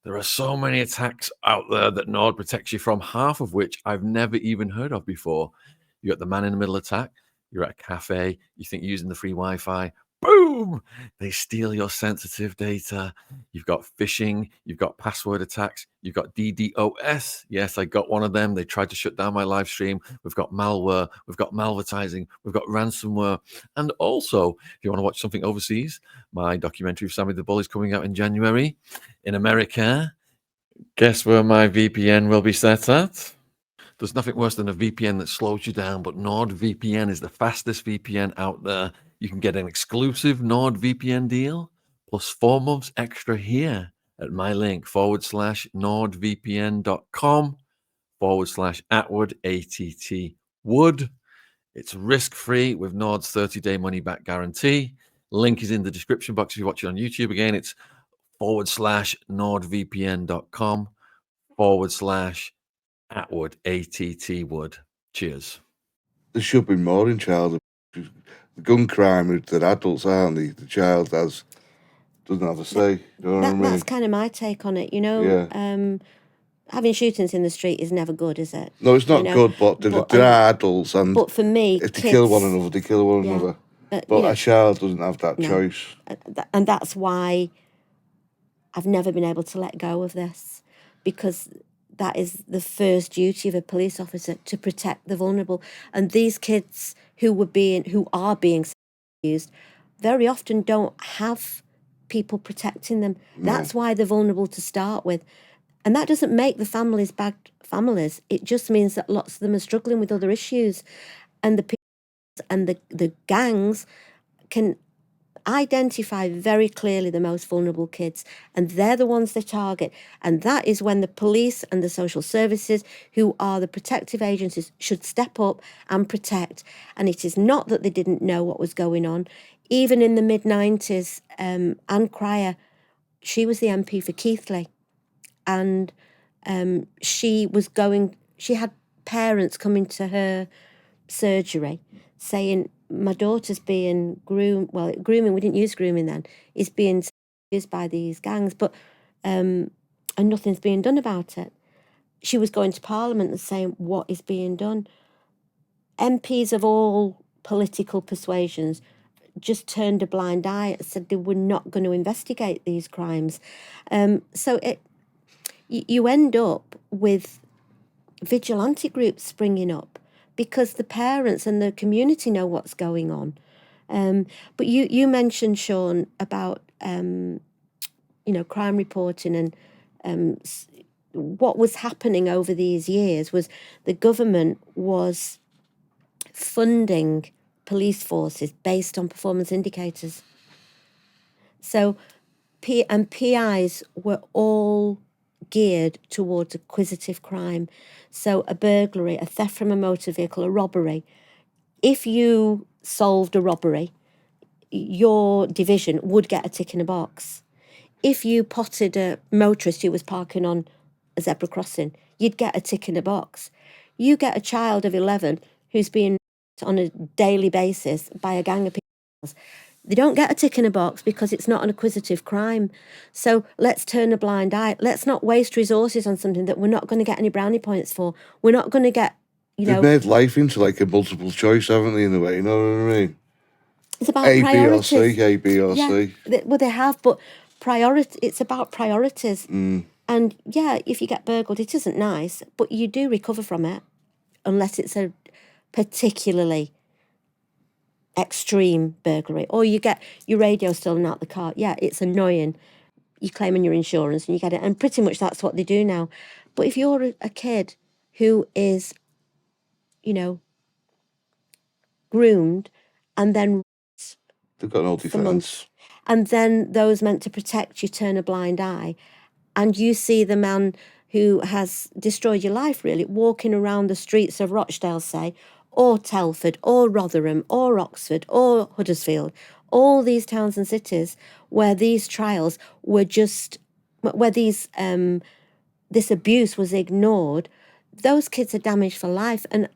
There are so many attacks out there that Nord protects you from, half of which I've never even heard of before. You got the man in the middle attack. You're at a cafe. You think you're using the free Wi-Fi. Boom! They steal your sensitive data. You've got phishing. You've got password attacks. You've got DDoS. Yes, I got one of them. They tried to shut down my live stream. We've got malware. We've got malvertising. We've got ransomware. And also, if you want to watch something overseas, my documentary of Sammy the Bull is coming out in January. In America, guess where my VPN will be set at? There's nothing worse than a VPN that slows you down, but NordVPN is the fastest VPN out there. You can get an exclusive NordVPN deal plus 4 months extra here at my link /nordvpn.com/Atwood, ATT Wood. It's risk-free with Nord's 30-day money-back guarantee. Link is in the description box if you watch it on YouTube. Again, it's /nordvpn.com/Atwood, ATT Wood. Cheers. There should be more in child abuse. The gun crime, they're adults, aren't they? The child doesn't have a say. You know what I mean? That's kind of my take on it, you know. Yeah. Having shootings in the street is never good, is it? No, it's not good, but there are adults, and but for me, if they kill one another, they kill one another. But a child doesn't have that choice. And that's why I've never been able to let go of this, because that is the first duty of a police officer, to protect the vulnerable. And these kids who are being abused very often don't have people protecting them. No. That's why they're vulnerable to start with. And that doesn't make the families bad families. It just means that lots of them are struggling with other issues. And the gangs can identify very clearly the most vulnerable kids, and they're the ones they target. And that is when the police and the social services, who are the protective agencies, should step up and protect. And it is not that they didn't know what was going on. Even in the mid-90s, Anne Cryer, she was the MP for Keighley, and she had parents coming to her surgery saying, my daughter's being groomed. Well, grooming, we didn't use grooming then, is being used by these gangs, but and nothing's being done about it. She was going to Parliament and saying, what is being done? MPs of all political persuasions just turned a blind eye and said they were not going to investigate these crimes. So you end up with vigilante groups springing up, because the parents and the community know what's going on. But you mentioned, Sean, about crime reporting, and what was happening over these years was the government was funding police forces based on performance indicators. So PIs were all geared towards acquisitive crime. So a burglary, a theft from a motor vehicle, a robbery. If you solved a robbery, your division would get a tick in a box. If you potted a motorist who was parking on a zebra crossing, you'd get a tick in a box. You get a child of 11 who's being on a daily basis by a gang of people. They don't get a tick in a box because it's not an acquisitive crime. So let's turn a blind eye. Let's not waste resources on something that we're not going to get any brownie points for. We're not going to get, They've made life into like a multiple choice, haven't they, in a way, you know what I mean? It's about priorities. A, B or C. Well, they have, but it's about priorities. And if you get burgled, it isn't nice, but you do recover from it, unless it's a particularly extreme burglary, or you get your radio stolen out the car. Yeah, it's annoying. You claim on your insurance and you get it, and pretty much that's what they do now. But if you're a kid who is, groomed and then they've got no defence, and then those meant to protect you turn a blind eye, and you see the man who has destroyed your life, really, walking around the streets of Rochdale, say, or Telford, or Rotherham, or Oxford, or Huddersfield, all these towns and cities where these trials were where this abuse was ignored, those kids are damaged for life. And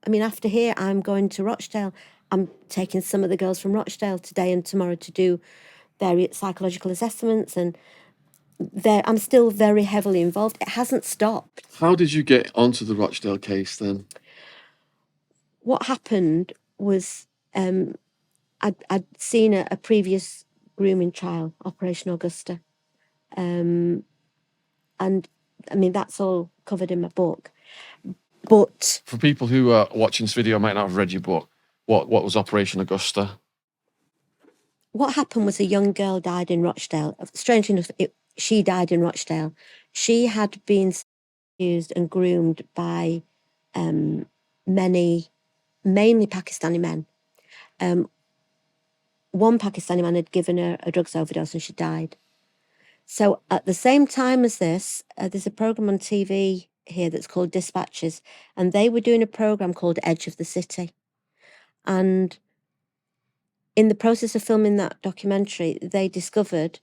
after here, I'm going to Rochdale. I'm taking some of the girls from Rochdale today and tomorrow to do their psychological assessments, and I'm still very heavily involved. It hasn't stopped. How did you get onto the Rochdale case then? What happened was I'd seen a previous grooming trial, Operation Augusta, and that's all covered in my book. But for people who are watching this video might not have read your book, what was Operation Augusta? What happened was a young girl died in Rochdale. Strangely enough, she died in Rochdale. She had been used and groomed by mainly Pakistani men. One Pakistani man had given her a drugs overdose and she died. So at the same time as this, there's a program on TV here that's called Dispatches, and they were doing a program called Edge of the City. And in the process of filming that documentary, they discovered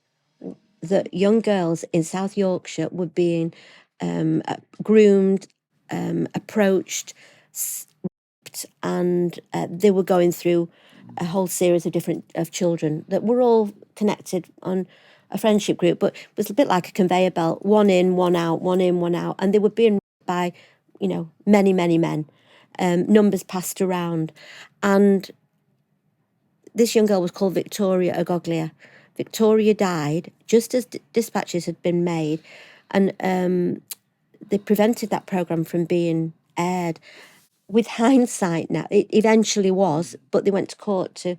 that young girls in South Yorkshire were being groomed, approached, and they were going through a whole series of children that were all connected on a friendship group, but it was a bit like a conveyor belt, one in, one out, one in, one out, and they were being by, many, many men. Numbers passed around, and this young girl was called Victoria Agoglia. Victoria died just as dispatches had been made, and they prevented that program from being aired. With hindsight now, it eventually was, but they went to court to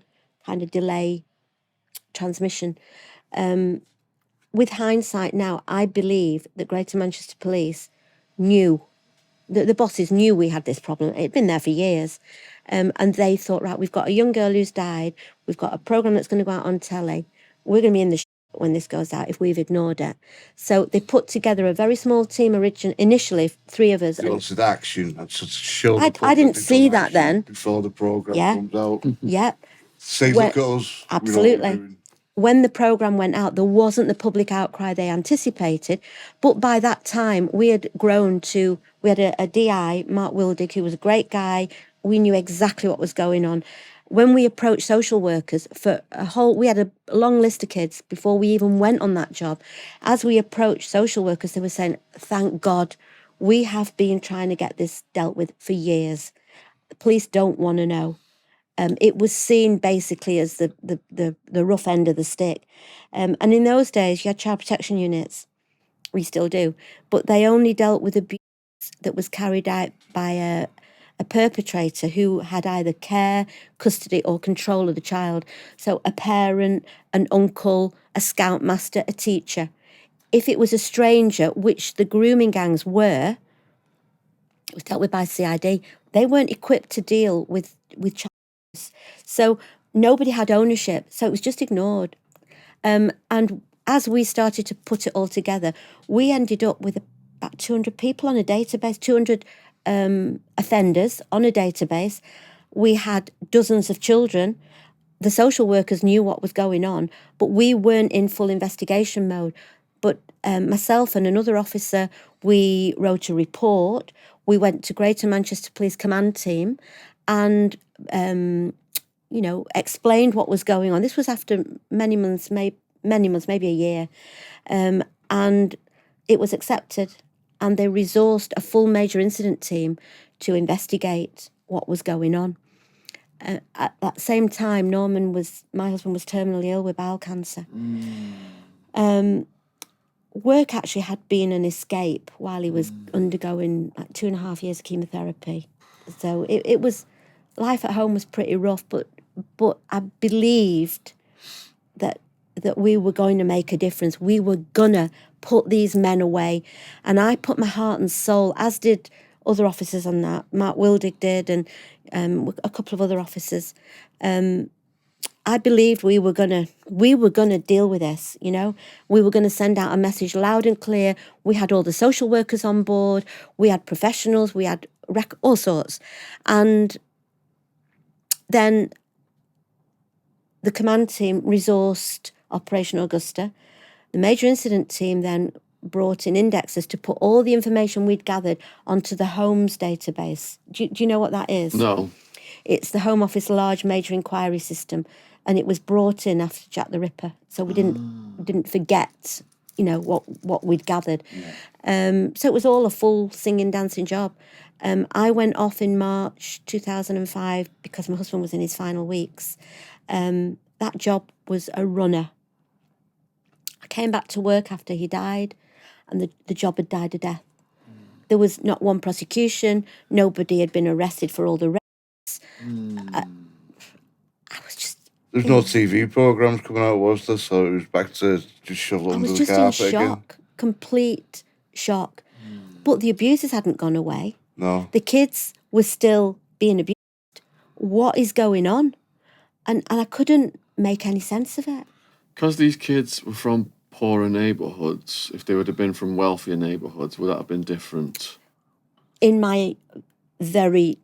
kind of delay transmission. With hindsight now, I believe that Greater Manchester Police knew, the bosses knew we had this problem. It had been there for years. And they thought, right, we've got a young girl who's died. We've got a program that's going to go out on telly. We're going to be in the when this goes out if we've ignored it. So they put together a very small team initially, 3 of us. They wanted action. I didn't see that then. Before the program comes out. Yeah. Say, look at us. Absolutely. When the program went out, there wasn't the public outcry they anticipated. But by that time, we had grown to, we had a DI, Mark Wildig, who was a great guy. We knew exactly what was going on. When we approached social workers we had a long list of kids before we even went on that job. As we approached social workers, they were saying, thank God, we have been trying to get this dealt with for years. The police don't want to know. It was seen basically as the rough end of the stick. And in those days, you had child protection units. We still do. But they only dealt with abuse that was carried out by a perpetrator who had either care, custody or control of the child. So a parent, an uncle, a scoutmaster, a teacher. If it was a stranger, which the grooming gangs were, it was dealt with by CID. They weren't equipped to deal with child abuse. So nobody had ownership. So it was just ignored. And as we started to put it all together, we ended up with about 200 people on a database, 200 offenders on a database. We had dozens of children. The social workers knew what was going on, but we weren't in full investigation mode. But myself and another officer, we wrote a report. We went to Greater Manchester Police Command Team and, explained what was going on. This was after many months, maybe a year. And it was accepted. And they resourced a full major incident team to investigate what was going on. At that same time, my husband was terminally ill with bowel cancer. Work actually had been an escape while he was undergoing like 2.5 years of chemotherapy. So it was, life at home was pretty rough, but I believed that we were going to make a difference. We were gonna put these men away. And I put my heart and soul, as did other officers on that. Mark Wildig did, and a couple of other officers. I believed we were gonna deal with this, you know. We were gonna send out a message loud and clear. We had all the social workers on board, we had professionals, we had all sorts. And then the command team resourced Operation Augusta. The major incident team then brought in indexers to put all the information we'd gathered onto the Homes database. Do you know what that is? No. It's the Home Office large major inquiry system, and it was brought in after Jack the Ripper, so we didn't forget, you know, what we'd gathered. So it was all a full singing, dancing job. I went off in March 2005 because my husband was in his final weeks. That job was a runner. I came back to work after he died, and the job had died a death. There was not one prosecution. Nobody had been arrested for all the rapes. I was just... There's no TV programmes coming out, was there? So it was back to just shovel under the carpet again. I was just in shock, complete shock. But the abusers hadn't gone away. No. The kids were still being abused. What is going on? And I couldn't make any sense of it. Because these kids were from poorer neighbourhoods, if they would have been from wealthier neighbourhoods, would that have been different? In my very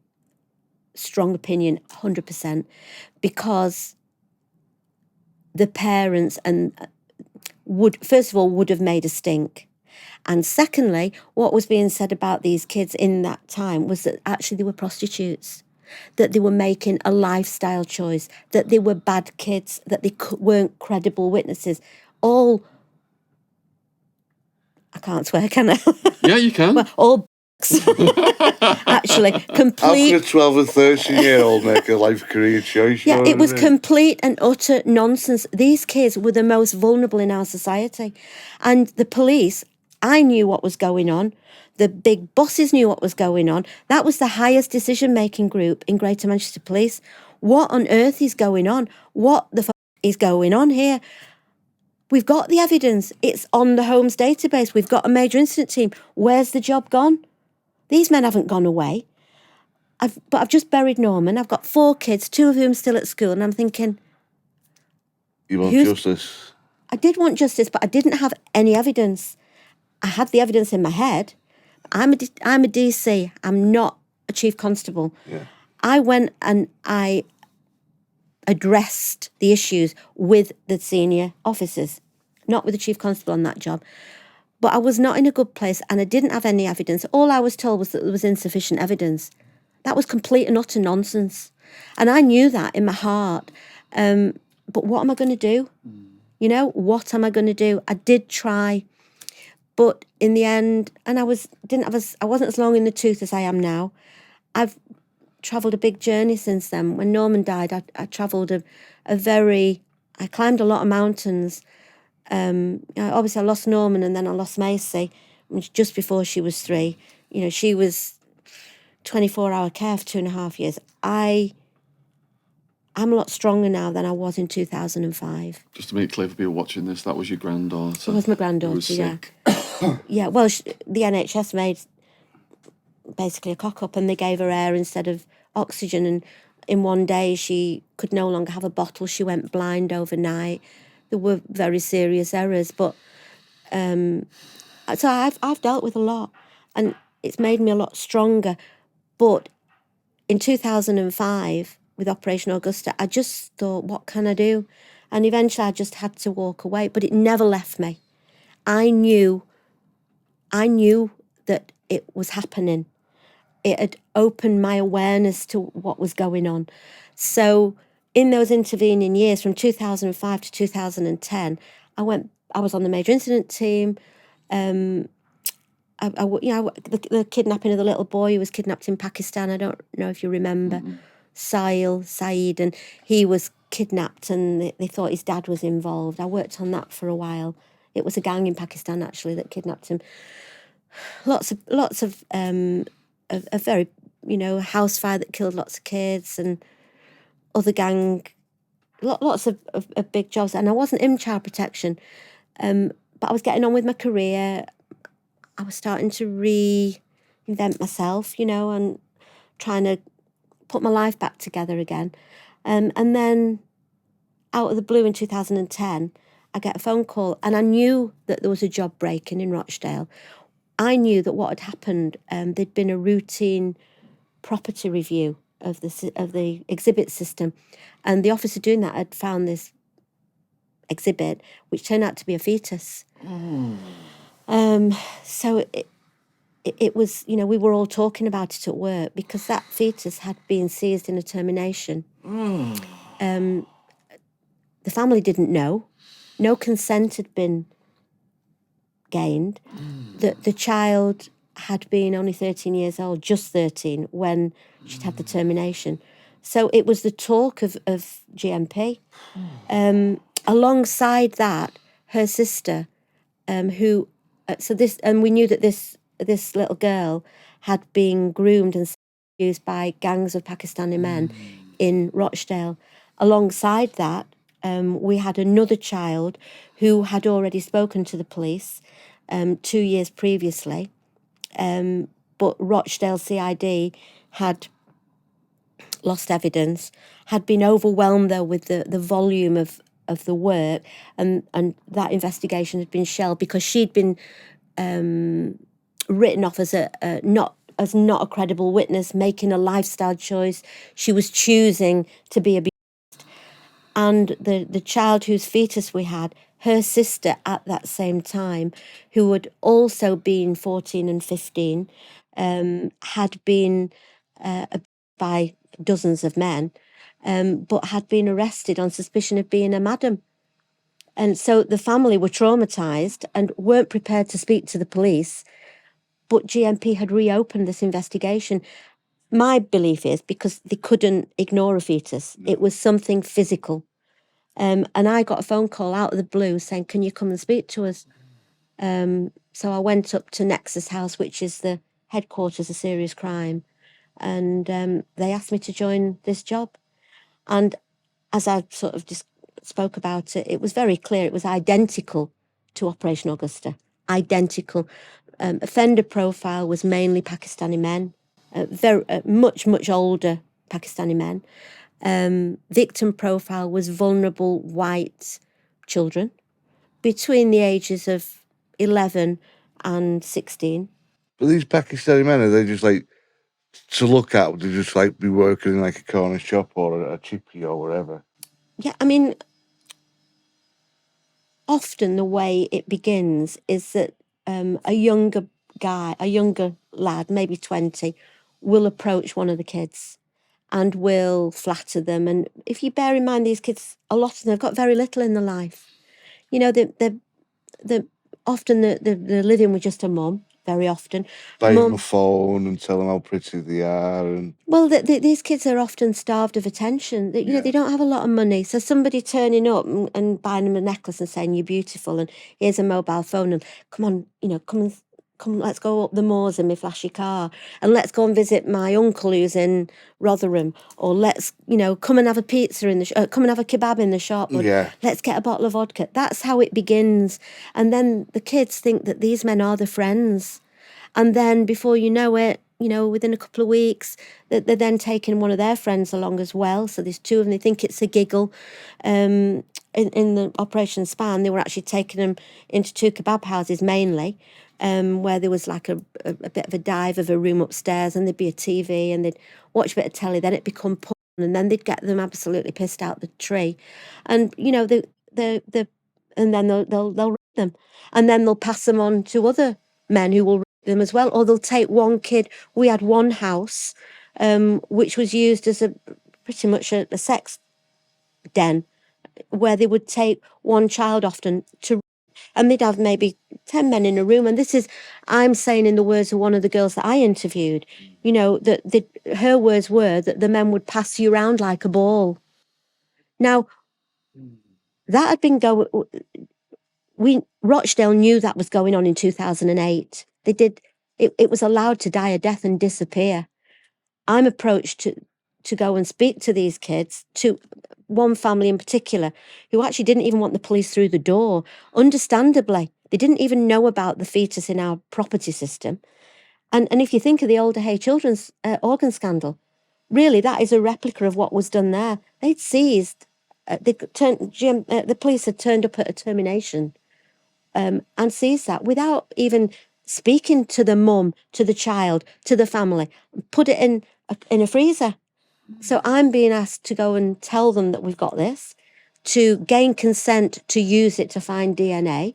strong opinion, 100%, because the parents would have made a stink. And secondly, what was being said about these kids in that time was that actually they were prostitutes, that they were making a lifestyle choice, that they were bad kids, that they weren't credible witnesses. All, I can't swear, can I? Yeah, you can. Well, all actually, complete... How could a 12 and 13-year-old make a life career choice? Yeah, it was complete and utter nonsense. These kids were the most vulnerable in our society. And the police, I knew what was going on. The big bosses knew what was going on. That was the highest decision-making group in Greater Manchester Police. What on earth is going on? What the fuck is going on here? We've got the evidence. It's on the Homes database. We've got a major incident team. Where's the job gone? These men haven't gone away. But I've just buried Norman. I've got 4 kids, 2 of whom still at school, and I'm thinking... You want justice? I did want justice, but I didn't have any evidence. I had the evidence in my head. I'm a DC. I'm not a chief constable. Yeah. I went and I addressed the issues with the senior officers, not with the chief constable on that job. But I was not in a good place, and I didn't have any evidence. All I was told was that there was insufficient evidence. That was complete and utter nonsense. And I knew that in my heart. But what am I going to do? You know, what am I going to do? I did try. But in the end, and I wasn't as long in the tooth as I am now. I've travelled a big journey since then. When Norman died, I travelled I climbed a lot of mountains. Obviously I lost Norman, and then I lost Macy just before she was 3. You know, she was 24-hour care for 2.5 years. I'm a lot stronger now than I was in 2005. Just to make it clear for people watching this, that was your granddaughter. It was my granddaughter, yeah. Yeah, well, the NHS made basically a cock-up, and they gave her air instead of oxygen, and in one day she could no longer have a bottle. She went blind overnight. There were very serious errors, but so I've dealt with a lot, and it's made me a lot stronger. But in 2005, with Operation Augusta, I just thought, what can I do? And eventually I just had to walk away, but it never left me. I knew that it was happening. It had opened my awareness to what was going on. So in those intervening years, from 2005 to 2010, I was on the major incident team. The kidnapping of the little boy who was kidnapped in Pakistan. I don't know if you remember. Saeed, and he was kidnapped, and they thought his dad was involved. I worked on that for a while. It was a gang in Pakistan actually that kidnapped him. Lots of a very, house fire that killed lots of kids, and other gang, lots of big jobs. And I wasn't in child protection, but I was getting on with my career. I was starting to reinvent myself, and trying to put my life back together again. And then out of the blue in 2010, I get a phone call, and I knew that there was a job breaking in Rochdale. I knew that what had happened, there'd been a routine property review of the exhibit system, and the officer doing that had found this exhibit, which turned out to be a fetus. So it was, we were all talking about it at work, because that fetus had been seized in a termination. The family didn't know. No consent had been gained. The child had been only 13 years old, just 13, when she'd had the termination. So it was the talk of GMP. Alongside that, her sister, and we knew that this little girl had been groomed and used by gangs of Pakistani men in Rochdale. Alongside that, we had another child who had already spoken to the police 2 years previously, but Rochdale CID had lost evidence, had been overwhelmed though with the volume of the work, and that investigation had been shelved because she'd been written off as not a credible witness, making a lifestyle choice. She was choosing to be abused. And the child whose fetus we had, her sister at that same time, who had also been 14 and 15, had been abused by dozens of men, but had been arrested on suspicion of being a madam. And so the family were traumatised and weren't prepared to speak to the police, but GMP had reopened this investigation. My belief is because they couldn't ignore a fetus. It was something physical. And I got a phone call out of the blue saying, can you come and speak to us? So I went up to Nexus House, which is the headquarters of serious crime, and they asked me to join this job. And as I sort of just spoke about it, it was very clear it was identical to Operation Augusta. Identical. Offender profile was mainly Pakistani men, very much older Pakistani men. Victim profile was vulnerable white children between the ages of 11 and 16. But these Pakistani men, are they just like to look at? Would they just like be working in like a corner shop or a chippy or whatever? Yeah, I mean, often the way it begins is that a younger lad, maybe 20, will approach one of the kids and will flatter them. And if you bear in mind, these kids, a lot of them have got very little in their life. They're often they're living with just a mum, very often. Buy them a phone and tell them how pretty they are. And well, these kids are often starved of attention. They don't have a lot of money. So somebody turning up and buying them a necklace and saying, you're beautiful, and here's a mobile phone, and come on, let's go up the moors in my flashy car, and let's go and visit my uncle who's in Rotherham, or let's, come and have a pizza come and have a kebab in the shop, or let's get a bottle of vodka. That's how it begins. And then the kids think that these men are their friends. And then before you know it, within a couple of weeks, they're then taking one of their friends along as well. So there's two of them. They think it's a giggle. In the Operation Span, they were actually taking them into two kebab houses mainly, where there was like a bit of a dive of a room upstairs, and there'd be a TV, and they'd watch a bit of telly. Then it'd become porn, and then they'd get them absolutely pissed out the tree, and and then they'll rape them, and then they'll pass them on to other men who will rape them as well, or they'll take one kid. We had one house, which was used as pretty much a sex den, where they would take one child often to. and they'd have maybe 10 men in a room. And this is, I'm saying in the words of one of the girls that I interviewed, you know, that her words were that the men would pass you around like a ball. Now, that had been going, Rochdale knew that was going on in 2008. They did, it was allowed to die a death and disappear. I'm approached to go and speak to these kids, to one family in particular, who actually didn't even want the police through the door. Understandably, they didn't even know about the fetus in our property system. And if you think of the Older Hay children's organ scandal, really that is a replica of what was done there. They'd seized, the police had turned up at a termination and seized that without even speaking to the mum, to the child, to the family, put it in a freezer. So I'm being asked to go and tell them that we've got this, to gain consent to use it to find DNA,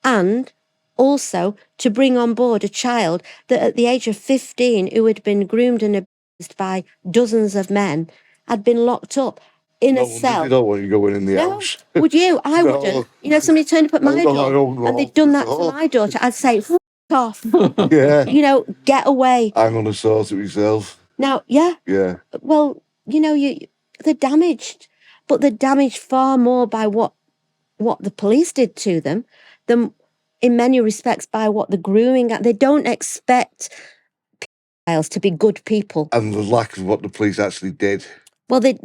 and also to bring on board a child that at the age of 15, who had been groomed and abused by dozens of men, had been locked up in a cell. You don't want you going in the house. Would you? I wouldn't. You know, somebody turned up at my door and they'd done that to my daughter. I'd say, F off. Yeah. You know, get away. I'm going to sort it myself. Now, yeah. Yeah. Well, you know, they're damaged, but they're damaged far more by what the police did to them than, in many respects, by what the grooming. They don't expect pedophiles to be good people. And the lack of what the police actually did. Well, they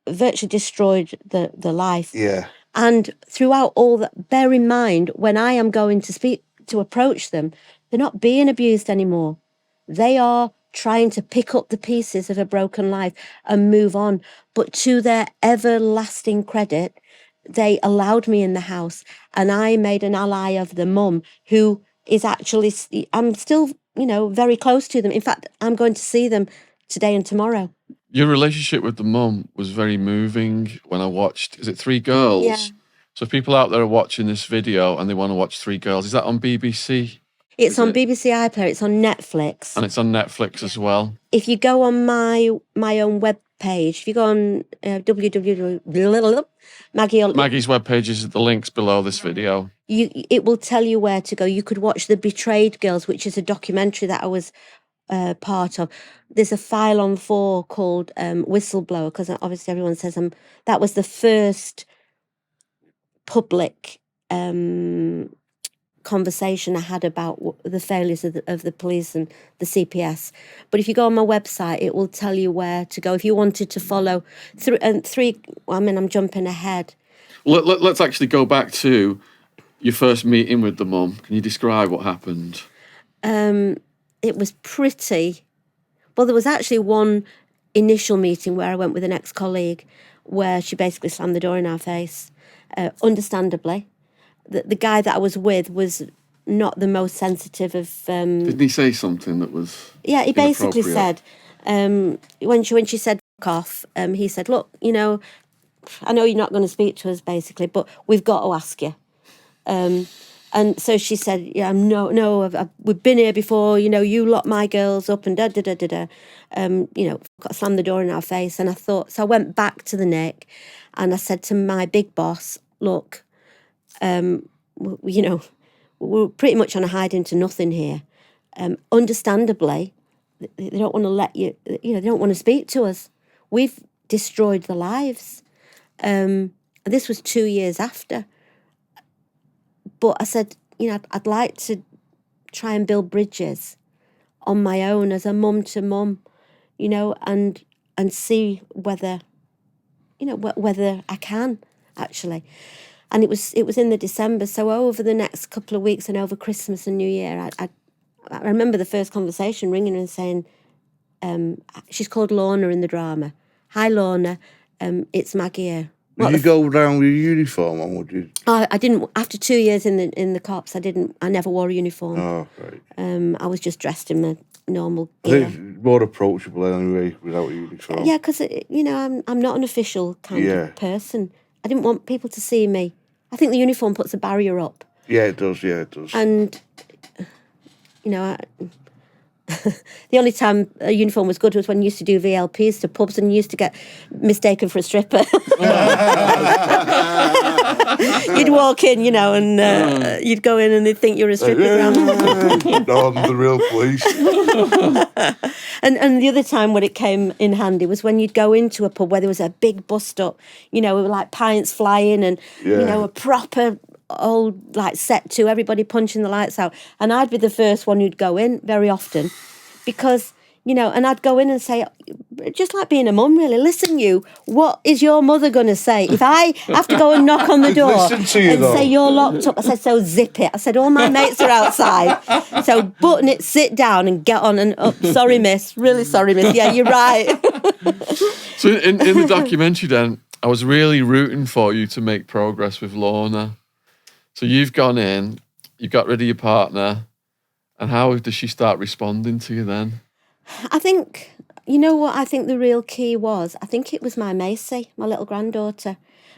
virtually destroyed the life. Yeah. And throughout all that, bear in mind, when I am going to approach them, they're not being abused anymore. They are trying to pick up the pieces of a broken life and move on. But to their everlasting credit, they allowed me in the house, and I made an ally of the mum, who is actually, I'm still, you know, very close to them. In fact, I'm going to see them today and tomorrow. Your relationship with the mum was very moving when I watched, is it Three Girls? Yeah. So if people out there are watching this video and they want to watch Three Girls, is that on BBC? It's on BBC iPlayer, it's on Netflix. And it's on Netflix as well. If you go on my own web page, if you go on Maggie's webpage is the links below this video. It will tell you where to go. You could watch The Betrayed Girls, which is a documentary that I was part of. There's a file on 4 called Whistleblower, because obviously everyone says that was the first public conversation I had about the failures of the police and the CPS. But if you go on my website, it will tell you where to go if you wanted to follow I'm jumping ahead. Let's actually go back to your first meeting with the mum. Can you describe what happened? It was pretty... Well, there was actually one initial meeting where I went with an ex-colleague where she basically slammed the door in our face, understandably. The guy that I was with was not the most sensitive of... Didn't he say something that was... Yeah, he basically said, when she said fuck off, he said, look, you know, I know you're not going to speak to us, basically, but we've got to ask you. And so she said, yeah, we've been here before, you know, you locked my girls up and da-da-da-da-da. You know, slammed the door in our face. And so I went back to the Nick and I said to my big boss, look, you know, we're pretty much on a hide into nothing here. Understandably, they don't want to let you know, they don't want to speak to us. We've destroyed the lives. This was 2 years after. But I said, you know, I'd like to try and build bridges on my own as a mum to mum, you know, and see whether, you know, whether I can actually. And it was in the December. So over the next couple of weeks and over Christmas and New Year, I remember the first conversation ringing her and saying, she's called Lorna in the drama. Hi, Lorna. It's Maggie here. Did you go down with your uniform on? Would you? I didn't. After 2 years in the cops, I never wore a uniform. Oh, right. I was just dressed in my normal gear. I think it's more approachable anyway without a uniform. Yeah, because you know I'm not an official kind of person. I didn't want people to see me. I think the uniform puts a barrier up. Yeah, it does. Yeah, it does. And you know, the only time a uniform was good was when you used to do VLPs to pubs and you used to get mistaken for a stripper. You'd walk in, and you'd go in and they'd think you're a stripper grandma. No, I'm the real police. And the other time when it came in handy was when you'd go into a pub where there was a big bust up, with like pints flying and, a proper old like set to everybody punching the lights out. And I'd be the first one who'd go in very often because, and I'd go in and say, just like being a mum, really, listen, what is your mother going to say? If I have to go and knock on the door and say you're locked up, I said, so zip it. I said, all my mates are outside. So button it, sit down and get on and up. Sorry, miss. Really sorry, miss. Yeah, you're right. So in the documentary then, I was really rooting for you to make progress with Lorna. So you've gone in, you got rid of your partner, and how does she start responding to you then? I think, what I think the real key was? I think it was my Macy, my little granddaughter,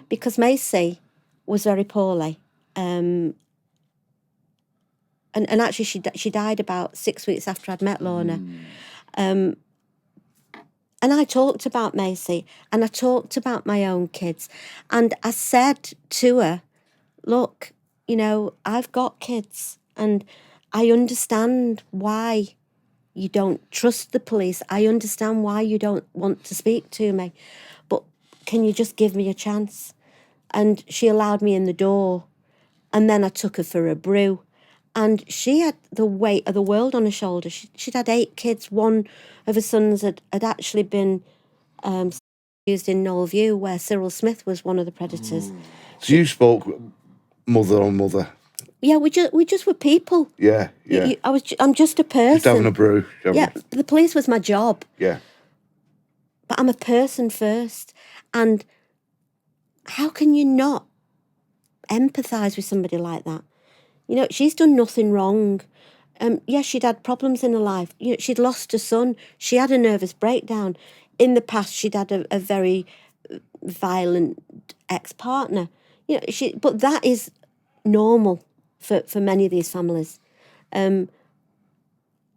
because Macy was very poorly. And actually she died about 6 weeks after I'd met Lorna. And I talked about Macy and I talked about my own kids. And I said to her, look, I've got kids and I understand why you don't trust the police. I understand why you don't want to speak to me. But can you just give me a chance? And she allowed me in the door. And then I took her for a brew. And she had the weight of the world on her shoulders. She'd had 8 kids. One of her sons had actually been used in Knoll View, where Cyril Smith was one of the predators. So you spoke mother on mother? Yeah, we just were people. Yeah. I'm just a person. Just having a brew. Yeah, the police was my job. Yeah. But I'm a person first. And how can you not empathise with somebody like that? She's done nothing wrong. She'd had problems in her life. She'd lost her son. She had a nervous breakdown. In the past, she'd had a very violent ex-partner. But that is normal for many of these families.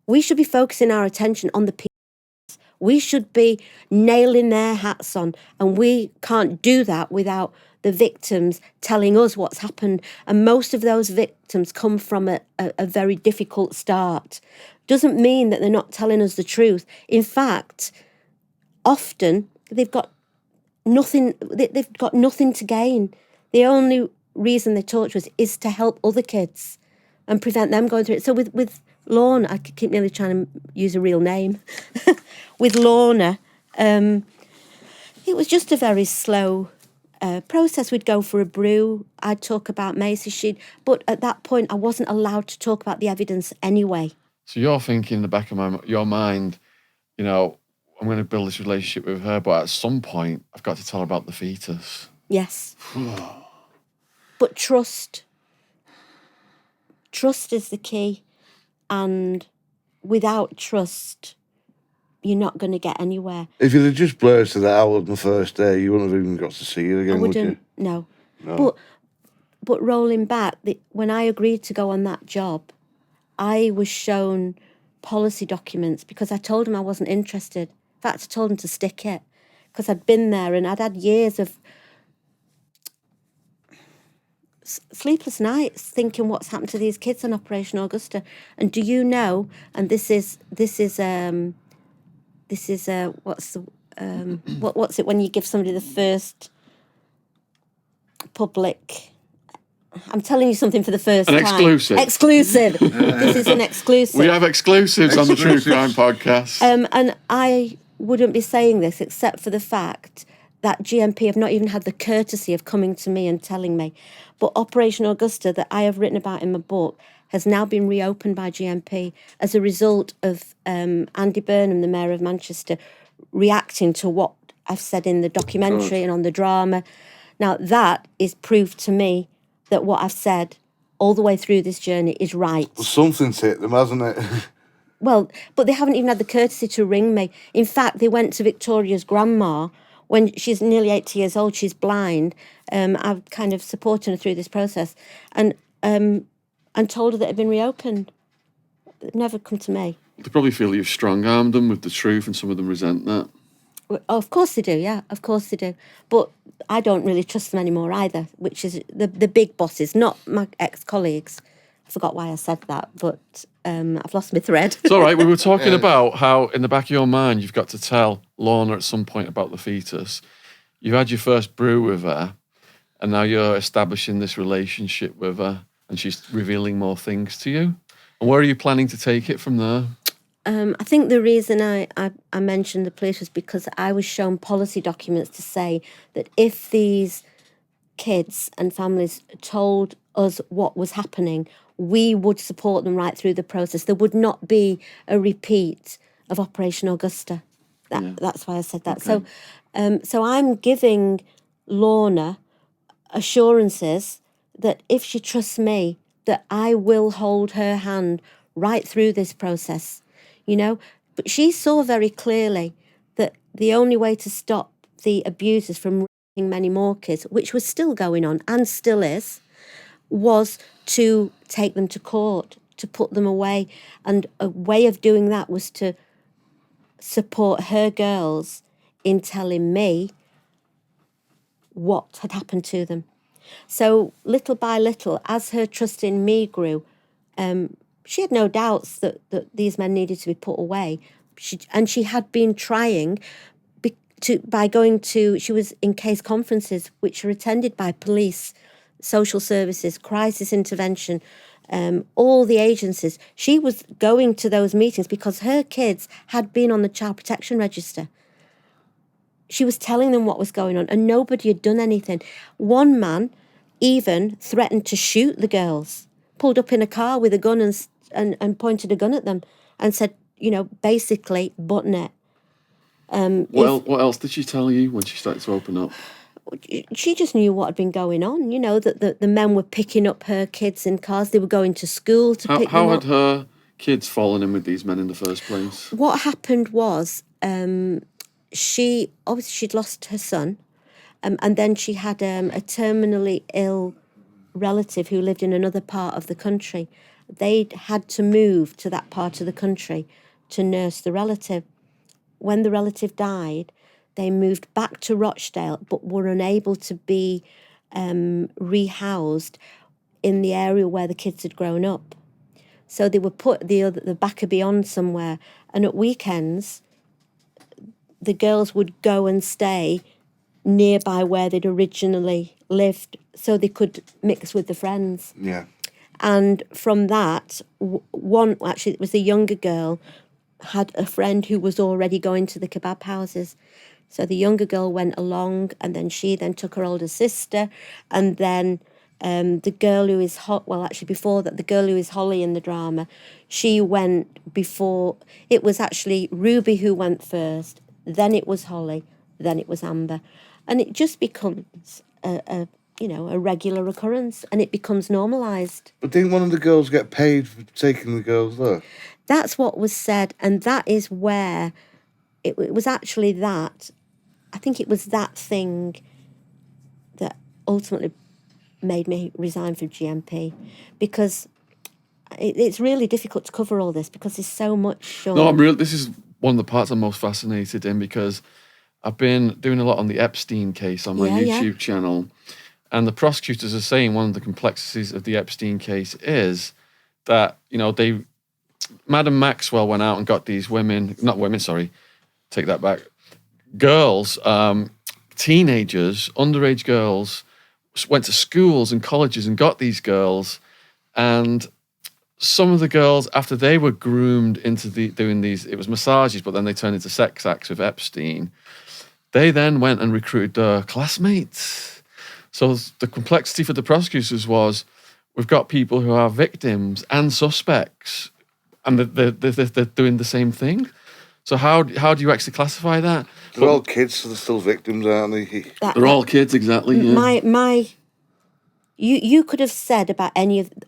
We should be focusing our attention on the people. We should be nailing their hats on, and we can't do that without the victims telling us what's happened. And most of those victims come from a very difficult start. Doesn't mean that they're not telling us the truth. In fact, often they've got nothing to gain. The only reason they talk to us is to help other kids and prevent them going through it. So with Lorna, I keep nearly trying to use a real name. With Lorna, it was just a very slow process. We'd go for a brew. I'd talk about Macy. But at that point, I wasn't allowed to talk about the evidence anyway. So you're thinking in the back of your mind, I'm going to build this relationship with her, but at some point, I've got to tell her about the fetus. Yes. But trust is the key. And without trust, you're not going to get anywhere. If you'd have just blurted that out on the first day, you wouldn't have even got to see her again, would you? No. But rolling back, when I agreed to go on that job, I was shown policy documents because I told him I wasn't interested. In fact, I told him to stick it because I'd been there and I'd had years of sleepless nights thinking what's happened to these kids on Operation Augusta. And do you know, and what's it when you give somebody the first public, I'm telling you something for the first time. Exclusive. This is an exclusive. We have exclusives on the True Crime podcast. And I wouldn't be saying this except for the fact that GMP have not even had the courtesy of coming to me and telling me. But Operation Augusta, that I have written about in my book, has now been reopened by GMP as a result of Andy Burnham, the Mayor of Manchester, reacting to what I've said in the documentary and on the drama. Now, that is proof to me that what I've said all the way through this journey is right. Well, something's hit them, hasn't it? Well, but they haven't even had the courtesy to ring me. In fact, they went to Victoria's grandma when she's nearly 80 years old. She's blind. I've kind of supported her through this process and told her that it had been reopened. They've never come to me. They probably feel you've strong-armed them with the truth and some of them resent that. Of course they do, yeah, of course they do. But I don't really trust them anymore either, which is the big bosses, not my ex-colleagues. I forgot why I said that, but I've lost my thread. It's all right. We were talking about how in the back of your mind you've got to tell Lorna at some point about the fetus. You've had your first brew with her, and now you're establishing this relationship with her, and she's revealing more things to you. And where are you planning to take it from there? I think the reason I mentioned the police was because I was shown policy documents to say that if these kids and families told us what was happening, we would support them right through the process. There would not be a repeat of Operation Augusta. That's why I said that. Okay. So I'm giving Lorna assurances that if she trusts me, that I will hold her hand right through this process. But she saw very clearly that the only way to stop the abusers from raping many more kids, which was still going on and still is, was to take them to court, to put them away. And a way of doing that was to support her girls in telling me what had happened to them. So little by little, as her trust in me grew, she had no doubts that these men needed to be put away. She had been trying by going to, she was in case conferences, which are attended by police, social services, crisis intervention, all the agencies. She was going to those meetings because her kids had been on the child protection register. She was telling them what was going on, and nobody had done anything. One man even threatened to shoot the girls, pulled up in a car with a gun and pointed a gun at them and said, basically, button it. What else did she tell you when she started to open up? She just knew what had been going on, that the men were picking up her kids in cars. They were going to school to pick them up. How had her kids fallen in with these men in the first place? What happened was she'd lost her son, and then she had a terminally ill relative who lived in another part of the country. They'd had to move to that part of the country to nurse the relative. When the relative died, they moved back to Rochdale, but were unable to be rehoused in the area where the kids had grown up. So they were put the back of beyond somewhere, and at weekends, the girls would go and stay nearby where they'd originally lived so they could mix with the friends. Yeah. And from that, actually it was a younger girl, had a friend who was already going to the kebab houses. So the younger girl went along, and then she took her older sister, and then the girl who is before that, the girl who is Holly in the drama, she went before. It was actually Ruby who went first, then it was Holly, then it was Amber, and it just becomes a regular occurrence, and it becomes normalised. But didn't one of the girls get paid for taking the girls there? That's what was said, and that is where it was actually that. I think it was that thing that ultimately made me resign from GMP, because it's really difficult to cover all this because there's so much. Sean. No, this is one of the parts I'm most fascinated in, because I've been doing a lot on the Epstein case on my YouTube channel, and the prosecutors are saying one of the complexities of the Epstein case is that, Madam Maxwell went out and got these girls, teenagers, underage girls, went to schools and colleges and got these girls, and some of the girls, after they were groomed into doing these, it was massages, but then they turned into sex acts with Epstein, they then went and recruited their classmates. So the complexity for the prosecutors was, we've got people who are victims and suspects, and they're doing the same thing. So how do you actually classify that? They're all kids, so they're still victims, aren't they? They're all kids, exactly. Yeah. You could have said about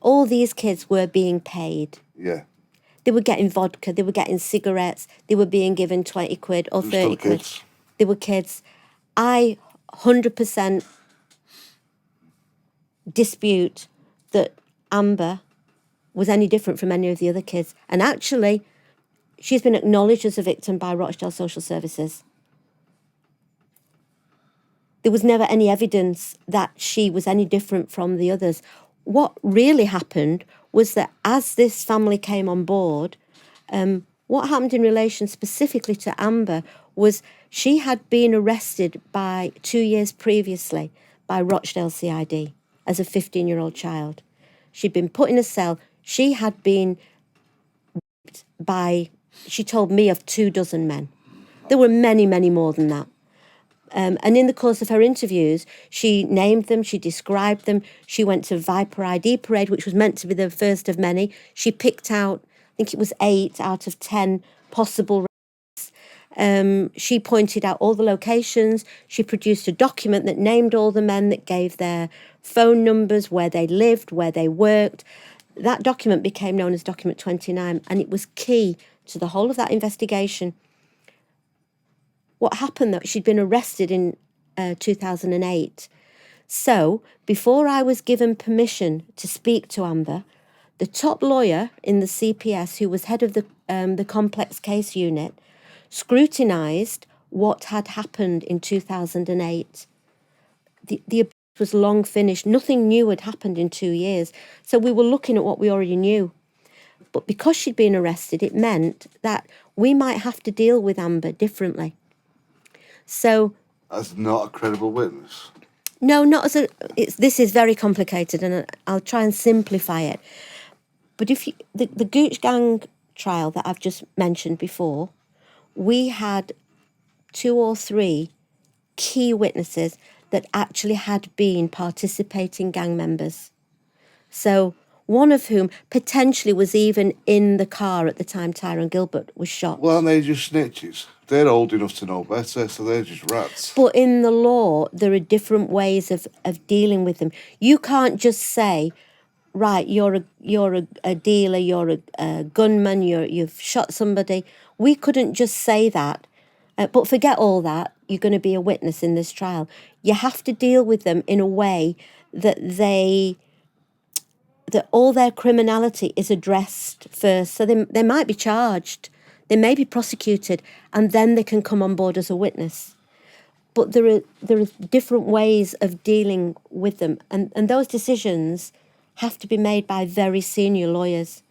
all these kids were being paid. Yeah. They were getting vodka, they were getting cigarettes, they were being given 20 quid or 30 quid. Kids. They were kids. I 100% dispute that Amber was any different from any of the other kids. And actually, she's been acknowledged as a victim by Rochdale Social Services. There was never any evidence that she was any different from the others. What really happened was that as this family came on board, what happened in relation specifically to Amber was she had been arrested 2 years previously by Rochdale CID as a 15-year-old child. She'd been put in a cell. She had been she told me of 24 men. There were many, many more than that. And in the course of her interviews, she named them, she described them. She went to Viper ID Parade, which was meant to be the first of many. She picked out, I think it was 8 out of 10 possible races. She pointed out all the locations. She produced a document that named all the men, that gave their phone numbers, where they lived, where they worked. That document became known as Document 29, and it was key to the whole of that investigation. What happened, though, she'd been arrested in 2008. So before I was given permission to speak to Amber, the top lawyer in the CPS, who was head of the complex case unit, scrutinised what had happened in 2008. The abuse was long finished. Nothing new had happened in 2 years. So we were looking at what we already knew. But because she'd been arrested, it meant that we might have to deal with Amber differently. So, as not a credible witness? No, not as this is very complicated, and I'll try and simplify it. But the Gooch Gang trial that I've just mentioned before, we had 2 or 3 key witnesses that actually had been participating gang members. So one of whom potentially was even in the car at the time Tyrone Gilbert was shot. Well, aren't they just snitches? They're old enough to know better, so they're just rats. But in the law, there are different ways of dealing with them. You can't just say, right, you're a dealer, you're a gunman, you've shot somebody. We couldn't just say that. But forget all that. You're going to be a witness in this trial. You have to deal with them in a way that that all their criminality is addressed first. So they might be charged, they may be prosecuted, and then they can come on board as a witness. But there are different ways of dealing with them, and those decisions have to be made by very senior lawyers.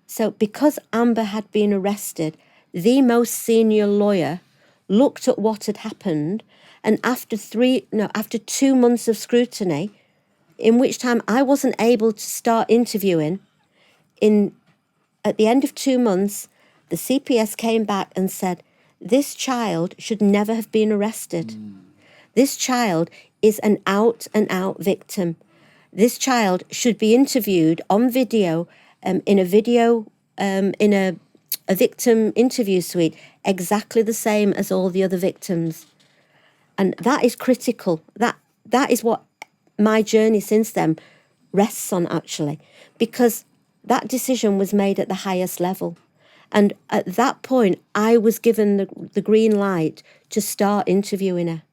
So because Amber had been arrested, the most senior lawyer looked at what had happened, and after 2 months of scrutiny, in which time I wasn't able to start interviewing, at the end of 2 months, the CPS came back and said, this child should never have been arrested. This child is an out-and-out victim. This child should be interviewed on video, in a victim interview suite, exactly the same as all the other victims. And that is critical. That is what my journey since then rests on, actually, because that decision was made at the highest level. And at that point, I was given the green light to start interviewing her.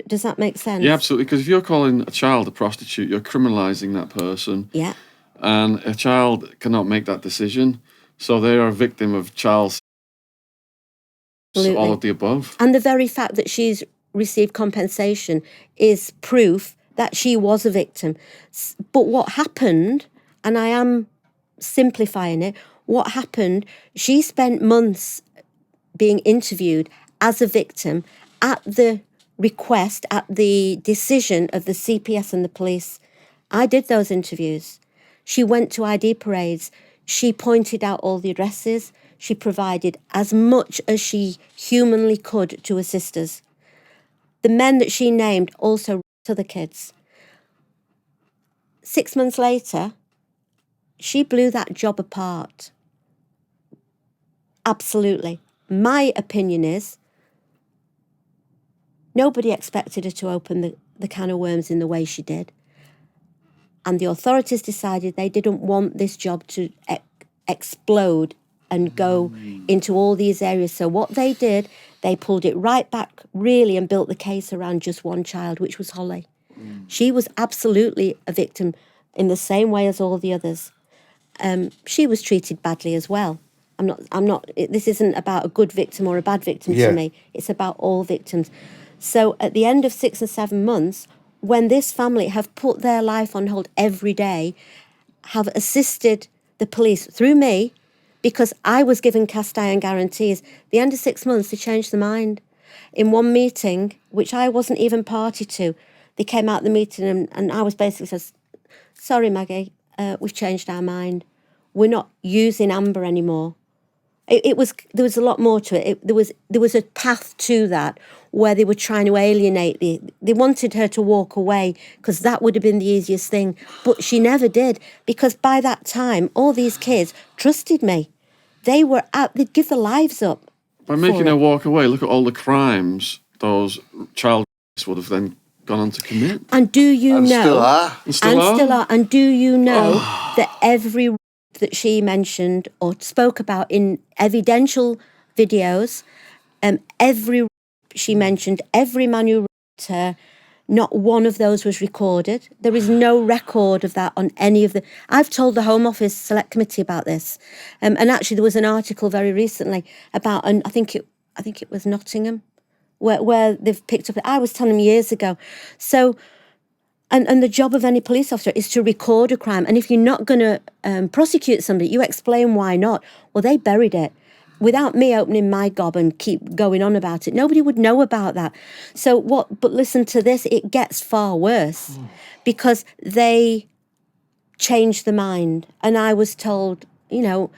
Does that make sense? Yeah, absolutely. Because if you're calling a child a prostitute, you're criminalising that person. Yeah. And a child cannot make that decision. So they are a victim of child all of the above. And the very fact that she's received compensation is proof that she was a victim. But what happened, and I am simplifying it, what happened, she spent months being interviewed as a victim at the request, at the decision of the CPS and the police. I did those interviews. She went to ID parades. She pointed out all the addresses. She provided as much as she humanly could to assist us. The men that she named also wrote other kids. 6 months later, she blew that job apart. Absolutely. My opinion is nobody expected her to open the can of worms in the way she did. And the authorities decided they didn't want this job to explode and go into all these areas. So what they did, they pulled it right back, really, and built the case around just one child, which was Holly. She was absolutely a victim in the same way as all the others. She was treated badly as well. This isn't about a good victim or a bad victim to me. It's about all victims. So at the end of 6 and 7 months, when this family have put their life on hold every day, have assisted the police through me, because I was given cast iron guarantees, the end of 6 months, they changed their mind. In one meeting, which I wasn't even party to, they came out the meeting and I was basically says, sorry, Maggie, we've changed our mind. We're not using amber anymore. There was a lot more to it. There was a path to that where they were trying to alienate they wanted her to walk away because that would have been the easiest thing, but she never did, because by that time all these kids trusted me. They'd give their lives up. By making her walk away, look at all the crimes those child would have then gone on to commit. And do you know? Still are. Still are. And do you know that every that she mentioned or spoke about in evidential videos, every she mentioned, every man who raped her, not one of those was recorded. There is no record of that on any of the... I've told the Home Office Select Committee about this. And actually there was an article very recently about, and I think it was Nottingham, where they've picked up... I was telling them years ago. So... And the job of any police officer is to record a crime. And if you're not going to prosecute somebody, you explain why not. Well, they buried it. Without me opening my gob and keep going on about it, nobody would know about that. But listen to this, it gets far worse because they changed the mind. And I was told, in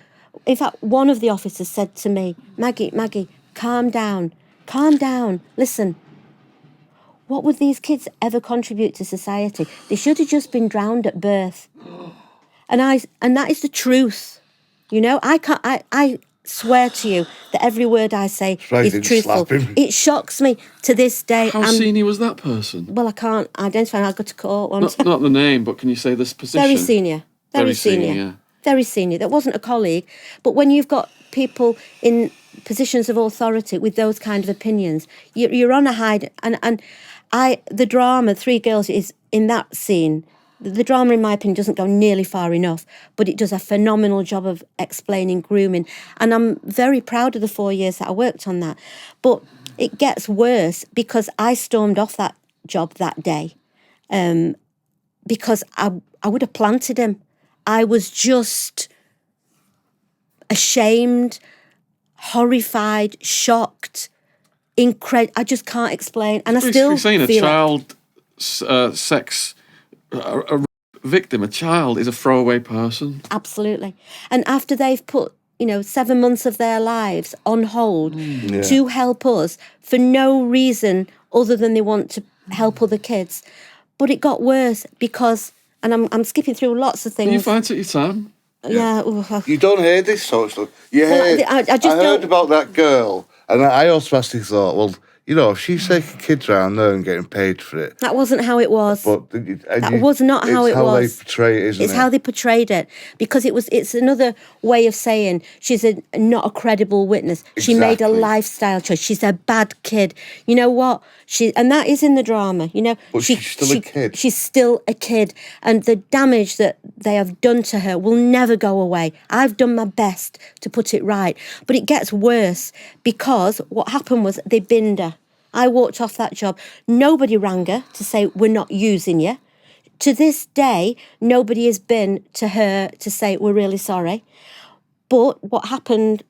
fact, one of the officers said to me, Maggie, calm down, listen. What would these kids ever contribute to society? They should have just been drowned at birth. And that is the truth. I swear to you that every word I say is truthful. It shocks me to this day. How senior was that person? Well, I can't identify. I'll go to court once. Not the name, but can you say this position? Very senior. Very senior. Very senior. That wasn't a colleague. But when you've got people in positions of authority with those kind of opinions, you're on a hide. And the drama, 3 girls, is in that scene. The drama, in my opinion, doesn't go nearly far enough, but it does a phenomenal job of explaining grooming. And I'm very proud of the 4 years that I worked on that. But it gets worse because I stormed off that job that day because I would have planted him. I was just ashamed, horrified, shocked, incredible. I just can't explain. And I still saying feel a child sex a victim, a child, is a throwaway person. Absolutely. And after they've put 7 months of their lives on hold to help us for no reason other than they want to help other kids. But it got worse because, and I'm skipping through lots of things. Can you find it your time? Yeah. You don't hear this sort of stuff. You heard, I heard about that girl, and I automatically thought, well, if she's taking kids around there and getting paid for it. That wasn't how it was. But that was not how it was. It's how they portray it, isn't it? It's how they portrayed it. Because it's another way of saying she's not a credible witness. Exactly. She made a lifestyle choice. She's a bad kid. You know what? And that is in the drama, But she's still a kid. She's still a kid. And the damage that they have done to her will never go away. I've done my best to put it right. But it gets worse because what happened was they binned her. I walked off that job. Nobody rang her to say, we're not using you. To this day, nobody has been to her to say, we're really sorry. But what happened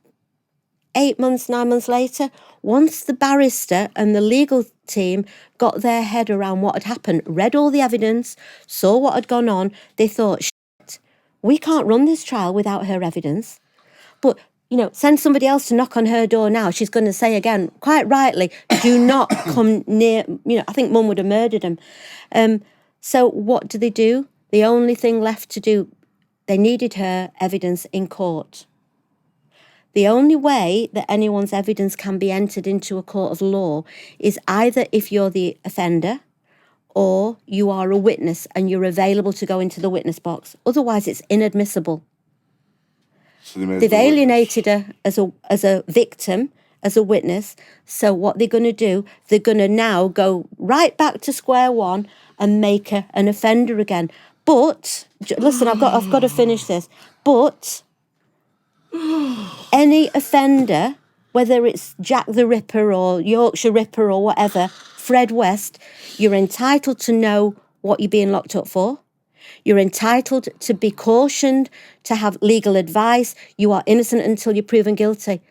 8 months, 9 months later, once the barrister and the legal team got their head around what had happened, read all the evidence, saw what had gone on, they thought, shit, we can't run this trial without her evidence. But send somebody else to knock on her door now. She's going to say again, quite rightly, do not come near, I think Mum would have murdered him. So what do? The only thing left to do, they needed her evidence in court. The only way that anyone's evidence can be entered into a court of law is either if you're the offender or you are a witness and you're available to go into the witness box. Otherwise, it's inadmissible. So they've alienated her as a victim, as a witness. So what they're going to do, they're going to now go right back to square one and make her an offender again. But listen, I've got to finish this. But any offender, whether it's Jack the Ripper or Yorkshire Ripper or whatever, Fred West, you're entitled to know what you're being locked up for. You're entitled to be cautioned, to have legal advice. You are innocent until you're proven guilty.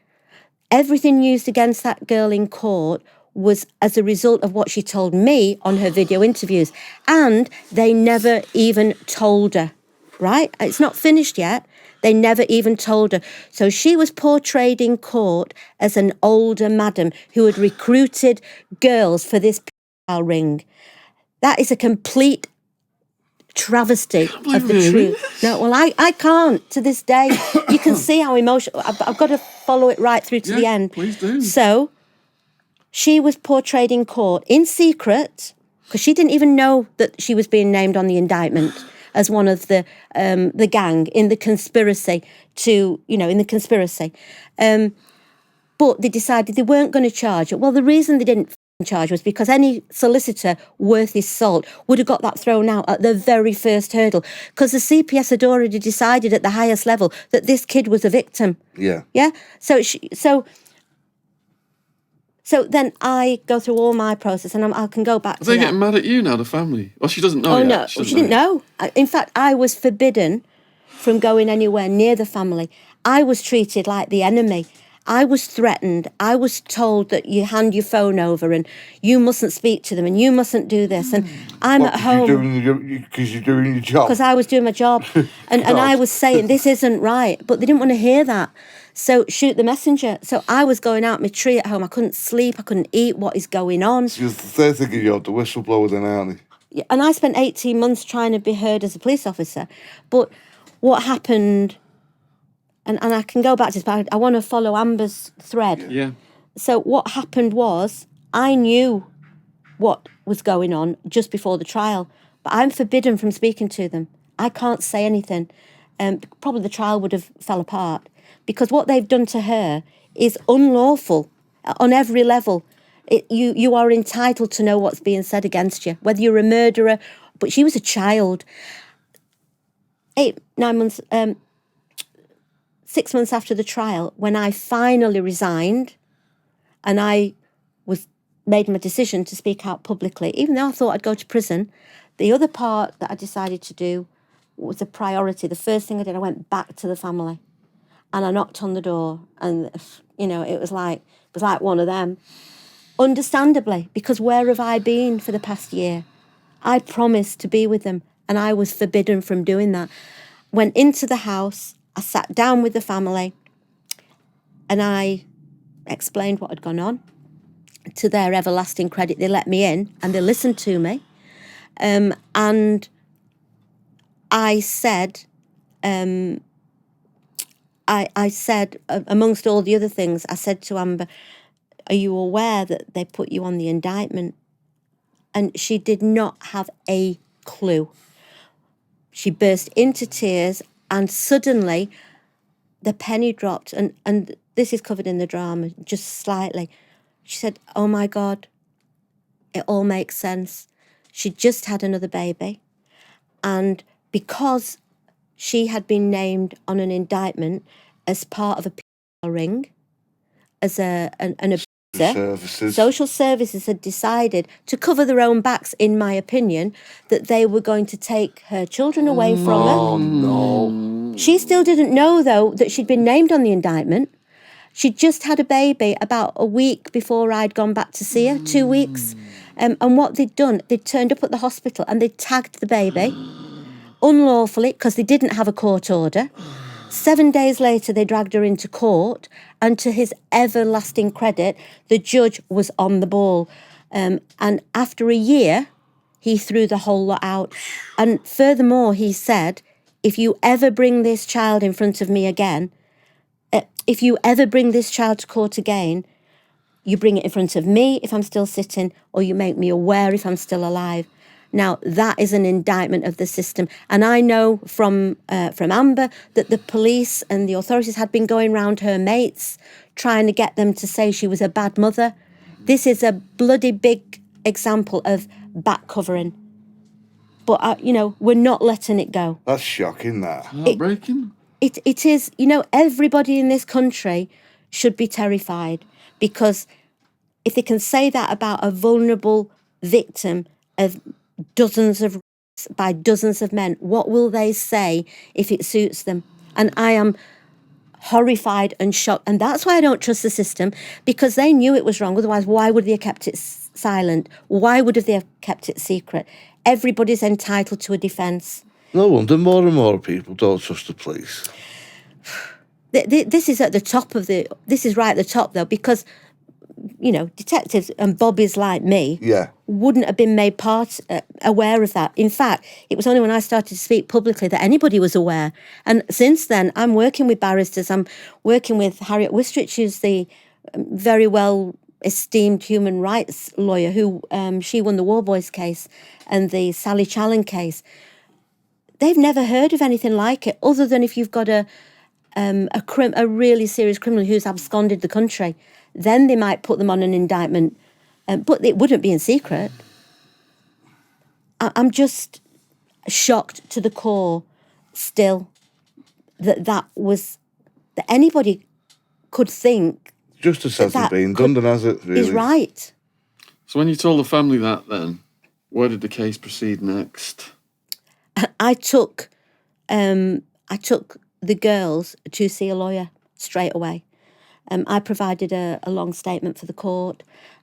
Everything used against that girl in court was as a result of what she told me on her video interviews. And they never even told her, right? It's not finished yet. They never even told her. So she was portrayed in court as an older madam who had recruited girls for this ring. That is a complete travesty of the truth. No, well, I can't to this day. You can see how emotional. I've got to follow it right through to the end. Please do. So she was portrayed in court in secret because she didn't even know that she was being named on the indictment as one of the gang in the conspiracy But they decided they weren't going to charge her. Well, the reason they didn't charge was because any solicitor worth his salt would have got that thrown out at the very first hurdle, because the CPS had already decided at the highest level that this kid was a victim. Yeah. Yeah. So then I go through all my process, and I can go back Are to they that. getting mad at you now, the family? Well, she doesn't know Oh, yet. no, she didn't know. In fact, I was forbidden from going anywhere near the family. I was treated like the enemy. I was threatened. I was told that you hand your phone over and you mustn't speak to them and you mustn't do this. And I'm at home. Because you're doing your job. Because I was doing my job. and I was saying, this isn't right. But they didn't want to hear that. So shoot the messenger. So I was going out my tree at home. I couldn't sleep. I couldn't eat. What is going on? So they're thinking you're the whistleblower then, aren't they? Yeah, and I spent 18 months trying to be heard as a police officer. But what happened... And I can go back to this, but I want to follow Amber's thread. Yeah. So what happened was I knew what was going on just before the trial, but I'm forbidden from speaking to them. I can't say anything. Probably the trial would have fell apart because what they've done to her is unlawful on every level. You are entitled to know what's being said against you, whether you're a murderer, but she was a child. 6 months after the trial, when I finally resigned and I made my decision to speak out publicly, even though I thought I'd go to prison, the other part that I decided to do was a priority. The first thing I did, I went back to the family and I knocked on the door, and it was like one of them. Understandably, because where have I been for the past year? I promised to be with them and I was forbidden from doing that. Went into the house, I sat down with the family and I explained what had gone on. To their everlasting credit, they let me in and they listened to me. And I said, I said, amongst all the other things, I said to Amber, are you aware that they put you on the indictment? And she did not have a clue. She burst into tears. And suddenly, the penny dropped, and this is covered in the drama, just slightly. She said, oh my God, it all makes sense. She just had another baby. And because she had been named on an indictment as part of a ring, as an abuser, social services had decided to cover their own backs, in my opinion, that they were going to take her children away from her. Oh, no. She still didn't know, though, that she'd been named on the indictment. She'd just had a baby about a week before I'd gone back to see her, 2 weeks. And what they'd done, they'd turned up at the hospital and they'd tagged the baby unlawfully because they didn't have a court order. 7 days later, they dragged her into court, and to his everlasting credit, the judge was on the ball. And after a year, he threw the whole lot out. And furthermore, he said, if you ever bring this child in front of me again, if you ever bring this child to court again, you bring it in front of me if I'm still sitting, or you make me aware if I'm still alive. Now, that is an indictment of the system. And I know from Amber that the police and the authorities had been going round her mates, trying to get them to say she was a bad mother. This is a bloody big example of back covering. But, we're not letting it go. That's shocking, that. Heartbreaking. It is, everybody in this country should be terrified, because if they can say that about a vulnerable victim of dozens of rapes by dozens of men, what will they say if it suits them? And I am horrified and shocked. And that's why I don't trust the system, because they knew it was wrong. Otherwise, why would they have kept it silent? Why would they have kept it secret? Everybody's entitled to a defence. No wonder more and more people don't trust the police. This is at the top of this is right at the top, though, because, detectives and bobbies like me wouldn't have been made aware of that. In fact, it was only when I started to speak publicly that anybody was aware. And since then, I'm working with barristers. I'm working with Harriet Wistrich, who's the very well esteemed human rights lawyer who she won the War Boys case and the Sally Challen case. They've never heard of anything like it, other than if you've got a really serious criminal who's absconded the country, then they might put them on an indictment, but it wouldn't be in secret. I'm just shocked to the core still that anybody could think. Justice hasn't been done, has it, really? Is right. So when you told the family that then, where did the case proceed next? I took the girls to see a lawyer straight away. I provided a long statement for the court,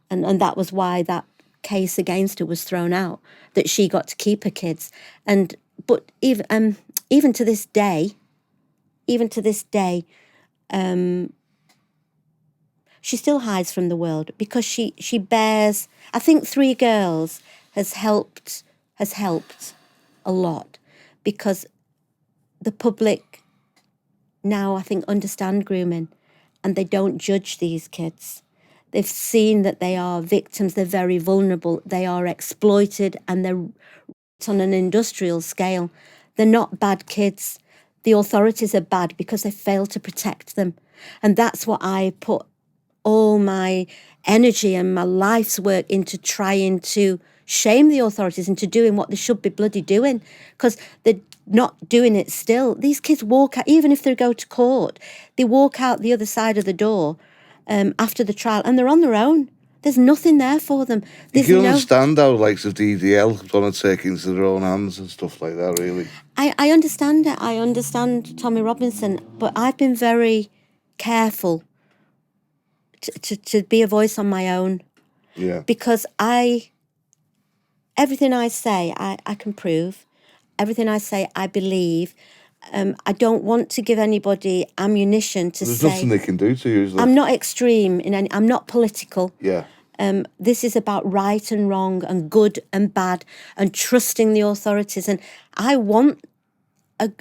and that was why that case against her was thrown out, that she got to keep her kids. But even to this day, she still hides from the world, because she bears. I think 3 girls has helped a lot, because the public now, I think, understand grooming, and they don't judge these kids. They've seen that they are victims, they're very vulnerable, they are exploited, and they're on an industrial scale. They're not bad kids. The authorities are bad because they fail to protect them. And that's what I put all my energy and my life's work into, trying to shame the authorities into doing what they should be bloody doing, because they're not doing it still. These kids walk out, even if they go to court, they walk out the other side of the door after the trial, and they're on their own. There's nothing there for them. There's you can understand how likes of DDL want to take into their own hands and stuff like that, really. I understand it. I understand Tommy Robinson, but I've been very careful to be a voice on my own. Yeah. Because everything I say, I can prove. Everything I say, I believe. I don't want to give anybody ammunition to There's say... There's nothing they can do to you, is there? I'm not extreme I'm not political. Yeah. This is about right and wrong and good and bad and trusting the authorities. And I want a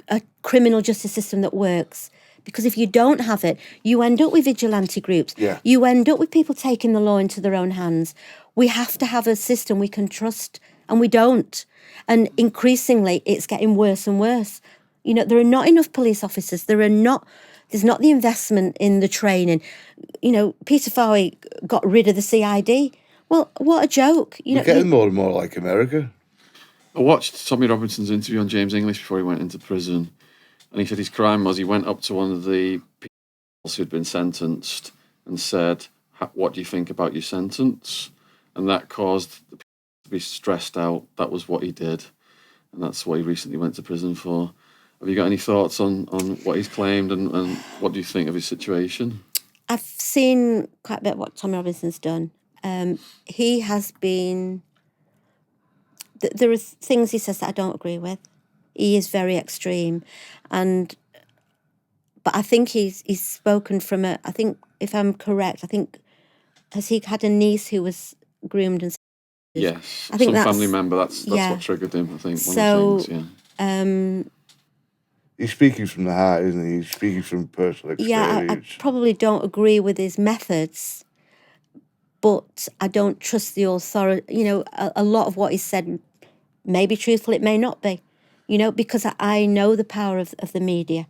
criminal justice system that works. Because if you don't have it, you end up with vigilante groups. Yeah. You end up with people taking the law into their own hands. We have to have a system we can trust, and we don't. And increasingly, it's getting worse and worse. There are not enough police officers. There's not the investment in the training. Peter Fowey got rid of the CID. Well, what a joke. We're getting more and more like America. I watched Tommy Robinson's interview on James English before he went into prison, and he said his crime was he went up to one of the people who'd been sentenced and said, "What do you think about your sentence?" And that caused the people to be stressed out. That was what he did, and that's what he recently went to prison for. Have you got any thoughts on what he's claimed, and what do you think of his situation? I've seen quite a bit of what Tommy Robinson's done. He has been... There are things he says that I don't agree with. He is very extreme. But I think he's spoken from I think, if I'm correct, has he had a niece who was groomed and... Yes, I think some family member, that's what triggered him, I think, one of the things, yeah. He's speaking from the heart, isn't he? He's speaking from personal experience. Yeah, I probably don't agree with his methods, but I don't trust the authority. A lot of what he said may be truthful, it may not be, because I know the power of the media,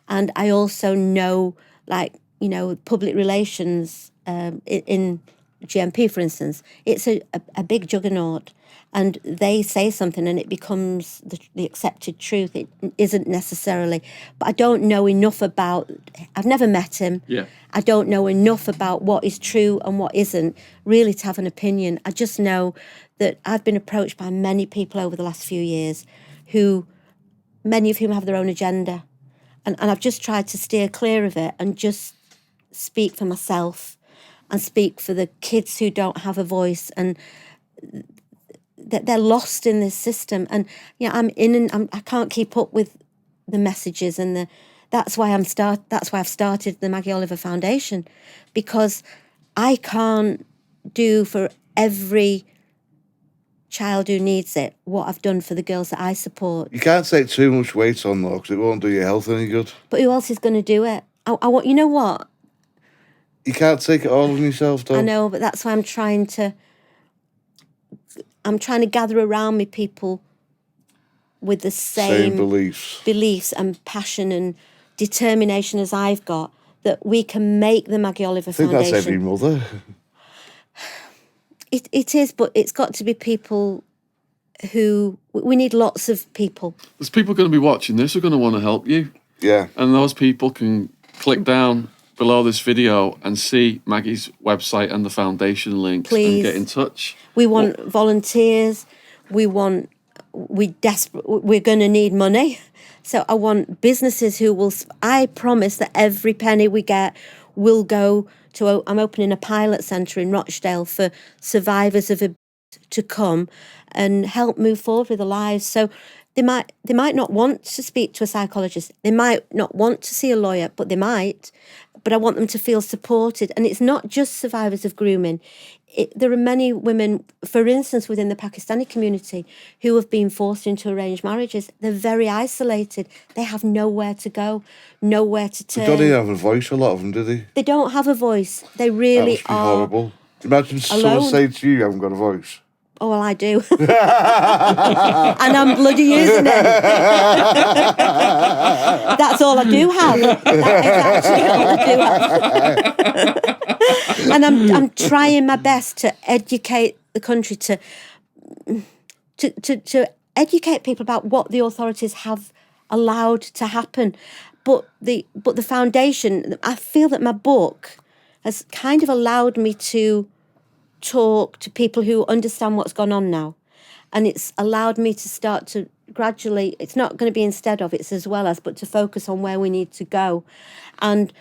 and I also know, public relations in GMP, for instance, it's a big juggernaut, and they say something and it becomes the accepted truth. It isn't necessarily, but I don't know enough about, I've never met him. Yeah. I don't know enough about what is true and what isn't, really to have an opinion. I just know that I've been approached by many people over the last few years many of whom have their own agenda. And I've just tried to steer clear of it and just speak for myself and speak for the kids who don't have a voice, and that they're lost in this system. And I can't keep up with the messages, and that's why I've started the Maggie Oliver Foundation, because I can't do for every child who needs it what I've done for the girls that I support. You can't take too much weight on, though, because it won't do your health any good. But who else is going to do it? I want, you know what? You can't take it all on yourself, though. I know, but that's why I'm trying to gather around me people with the same beliefs and passion and determination as I've got, that we can make the Maggie Oliver Foundation. I think that's every mother. It is, but it's got to be people who... We need lots of people. There's people going to be watching this who are going to want to help you. Yeah. And those people can click down below this video and see Maggie's website and the foundation links. Please. And get in touch. We want volunteers. We're going to need money. So I want businesses who will... I promise that every penny we get will go to... I'm opening a pilot centre in Rochdale for survivors of abuse to come and help move forward with their lives. So they might not want to speak to a psychologist. They might not want to see a lawyer, but they might. But I want them to feel supported. And it's not just survivors of grooming. There are many women, for instance, within the Pakistani community, who have been forced into arranged marriages. They're very isolated. They have nowhere to go, nowhere to turn. They don't even have a voice, a lot of them, do they? They don't have a voice. They really that must be are horrible. Imagine someone saying to you haven't got a voice. Oh, well, I do. And I'm bloody using it. That's all I do have. That is actually all I do have. And I'm trying my best to educate the country, to educate people about what the authorities have allowed to happen. But the foundation, I feel that my book has kind of allowed me to talk to people who understand what's gone on now. And it's allowed me to start to gradually, it's not going to be instead of, it's as well as, but to focus on where we need to go. And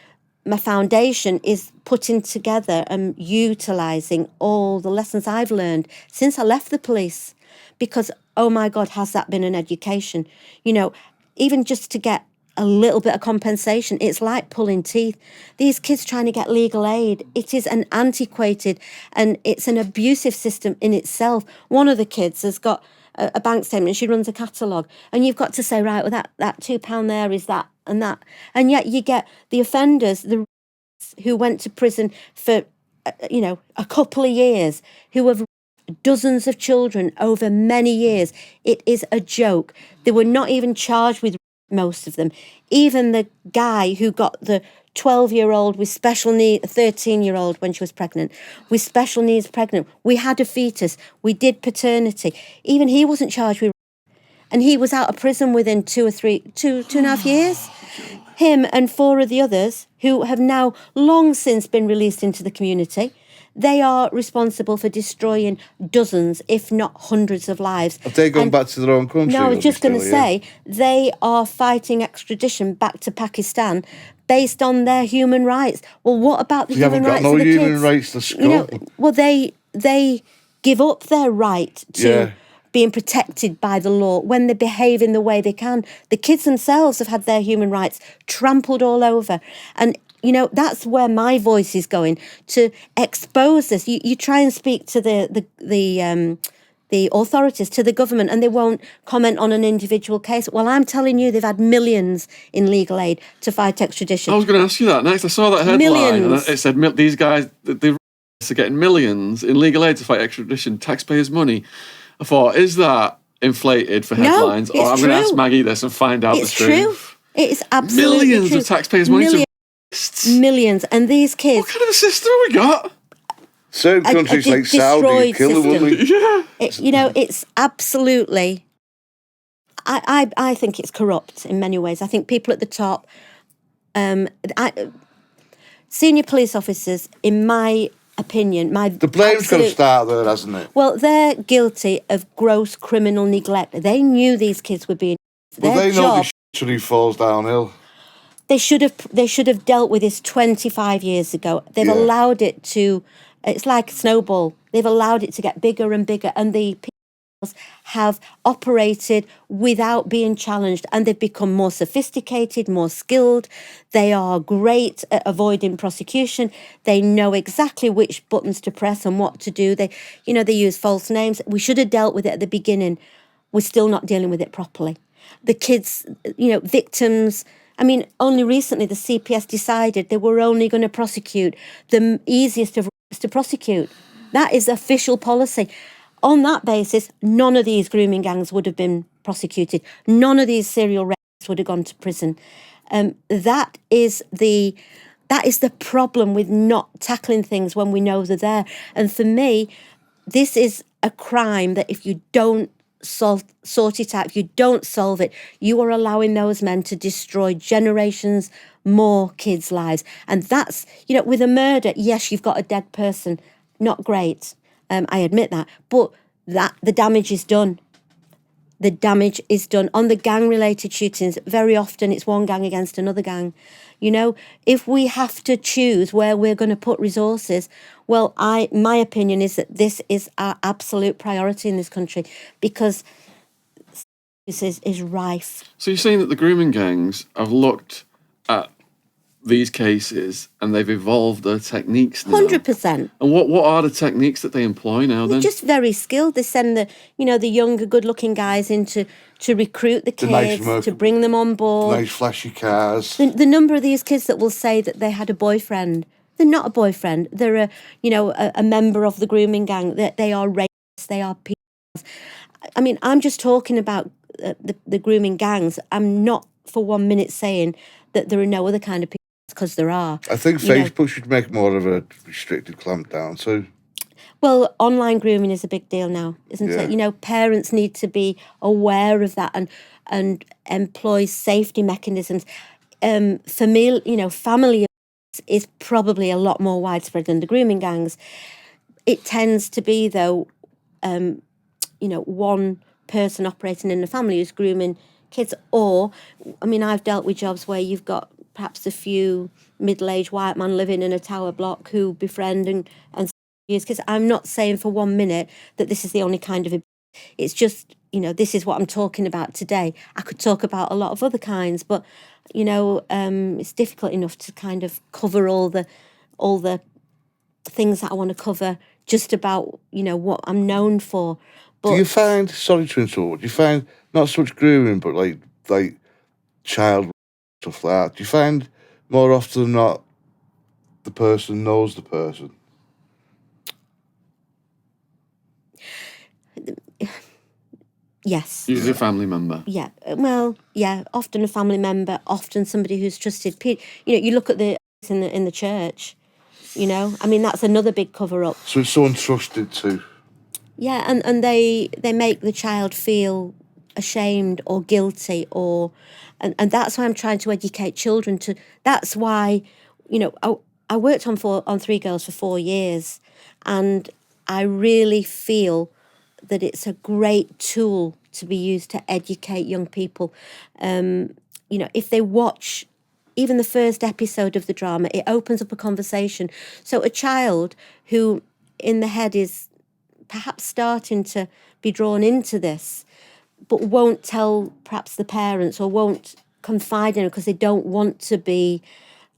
my foundation is putting together and utilising all the lessons I've learned since I left the police. Because, oh my God, has that been an education? You know, even just to get a little bit of compensation, it's like pulling teeth. These kids trying to get legal aid, it is an antiquated and it's an abusive system in itself. One of the kids has got a bank statement, she runs a catalogue, and you've got to say, right, well, that £2 there is that and that. And yet you get the offenders, who went to prison for, a couple of years, who have dozens of children over many years. It is a joke. They were not even charged with most of them. Even the guy who got the 12-year-old with special needs, 13-year-old when she was pregnant, with special needs pregnant. We had a fetus. We did paternity. Even he wasn't charged with, and he was out of prison within 2.5 years. Him and 4 of the others who have now long since been released into the community. They are responsible for destroying dozens, if not hundreds of lives. Have they gone back to their own country? No, I was just going to say, they are fighting extradition back to Pakistan based on their human rights. Well, what about the human rights of the kids? They haven't got no human rights to school. Well, they give up their right to being protected by the law when they behave in the way they can. The kids themselves have had their human rights trampled all over. And that's where my voice is going, to expose this. You try and speak to the authorities, to the government, and they won't comment on an individual case. Well, I'm telling you, they've had millions in legal aid to fight extradition. I was going to ask you that next. I saw that headline. Millions. And it said these guys, they're getting millions in legal aid to fight extradition, taxpayers' money. I thought, is that inflated for headlines? No, or I'm going to ask Maggie this and find out the truth. It's true. It is absolutely millions true. Of taxpayers' money. Millions. And these kids... What kind of a system have we got? Certain countries like Saudi kill them, wouldn't they? It's absolutely. I think it's corrupt in many ways. I think people at the top, senior police officers, in my opinion, the blame's got to start there, hasn't it? Well, they're guilty of gross criminal neglect. They knew these kids were being. Well, they know this shit falls downhill. They should have dealt with this 25 years ago. They've allowed it to. It's like a snowball. They've allowed it to get bigger and bigger, and the people have operated without being challenged, and they've become more sophisticated, more skilled. They are great at avoiding prosecution. They know exactly which buttons to press and what to do. They use false names. We should have dealt with it at the beginning. We're still not dealing with it properly. The kids, victims. I mean, only recently the CPS decided they were only going to prosecute the easiest of to prosecute. That is official policy. On that basis, none of these grooming gangs would have been prosecuted. None of these serial rapists would have gone to prison. That is the problem with not tackling things when we know they're there. And for me, this is a crime that if you don't sort it out, if you don't solve it, you are allowing those men to destroy generations more kids' lives. And that's, with a murder, yes, you've got a dead person, not great. I admit that, but the damage is done. The damage is done. On the gang-related shootings, very often it's one gang against another gang. If we have to choose where we're going to put resources, well, my opinion is that this is our absolute priority in this country, because this is rife. So you're saying that the grooming gangs have looked at these cases and they've evolved their techniques now? 100%. And what are the techniques that they employ now then? They're just very skilled. They send the younger, good-looking guys in to recruit the kids, to bring them on board. Nice flashy cars. The number of these kids that will say that they had a boyfriend, they're not a boyfriend. They're a member of the grooming gang. They are rapists. They are pedophiles. I mean, I'm just talking about the grooming gangs. I'm not for 1 minute saying that there are no other kind of people, because there are. I think Facebook should make more of a restricted clampdown too. Well, online grooming is a big deal now, isn't it? Parents need to be aware of that and employ safety mechanisms. Family is probably a lot more widespread than the grooming gangs. It tends to be, though, one person operating in the family who's grooming kids. Or, I mean, I've dealt with jobs where you've got perhaps a few middle-aged white men living in a tower block who befriend and use kids. I'm not saying for 1 minute that this is the only kind of abuse. It's just, this is what I'm talking about today. I could talk about a lot of other kinds, but, it's difficult enough to kind of cover all the things that I want to cover just about, what I'm known for. But do you find, sorry to interrupt, do you find not so much grooming, but like child stuff like that, do you find more often than not the person knows the person? Yes. Usually a family member. Yeah. Well, yeah, often a family member, often somebody who's trusted. You look at the in the church, I mean, that's another big cover-up. So it's so untrusted too. Yeah, and they make the child feel ashamed or guilty, and that's why I'm trying to educate children to. That's why, I worked on 3 girls for 4 years, and I really feel that it's a great tool to be used to educate young people. If they watch even the first episode of the drama, it opens up a conversation. So a child who in the head is perhaps starting to be drawn into this, but won't tell perhaps the parents or won't confide in it because they don't want to be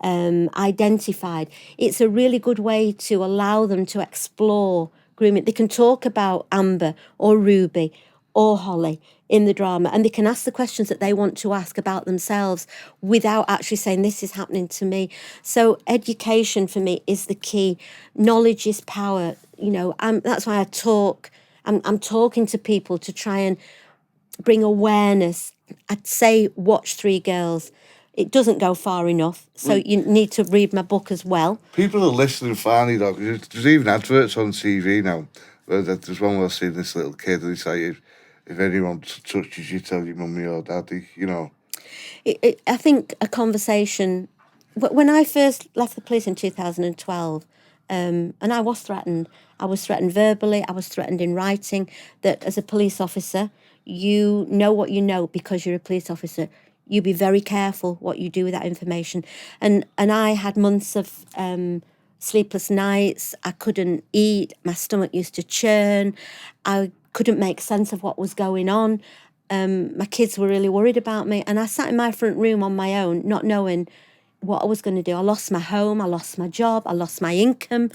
identified. It's a really good way to allow them to explore grooming. They can talk about Amber or Ruby or Holly in the drama, and they can ask the questions that they want to ask about themselves without actually saying, this is happening to me. So education for me is the key. Knowledge is power. That's why I talk. I'm talking to people to try and bring awareness. I'd say watch 3 girls. it doesn't go far enough. So you need to read my book as well. People are listening finally, though. There's even adverts on TV now. There's one where I've seen this little kid, and it's like, if anyone touches you, tell your mummy or daddy, you know. I think a conversation... When I first left the police in 2012, and I was threatened verbally, I was threatened in writing, that as a police officer, you know what you know because you're a police officer. You be very careful what you do with that information. And I had months of sleepless nights. I couldn't eat. My stomach used to churn. I couldn't make sense of what was going on. My kids were really worried about me. And I sat in my front room on my own, not knowing what I was going to do. I lost my home. I lost my job. I lost my income.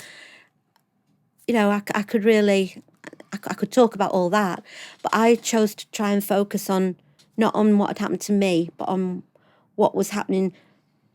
You know, I could talk about all that. But I chose to try and focus on, not on what had happened to me, but on what was happening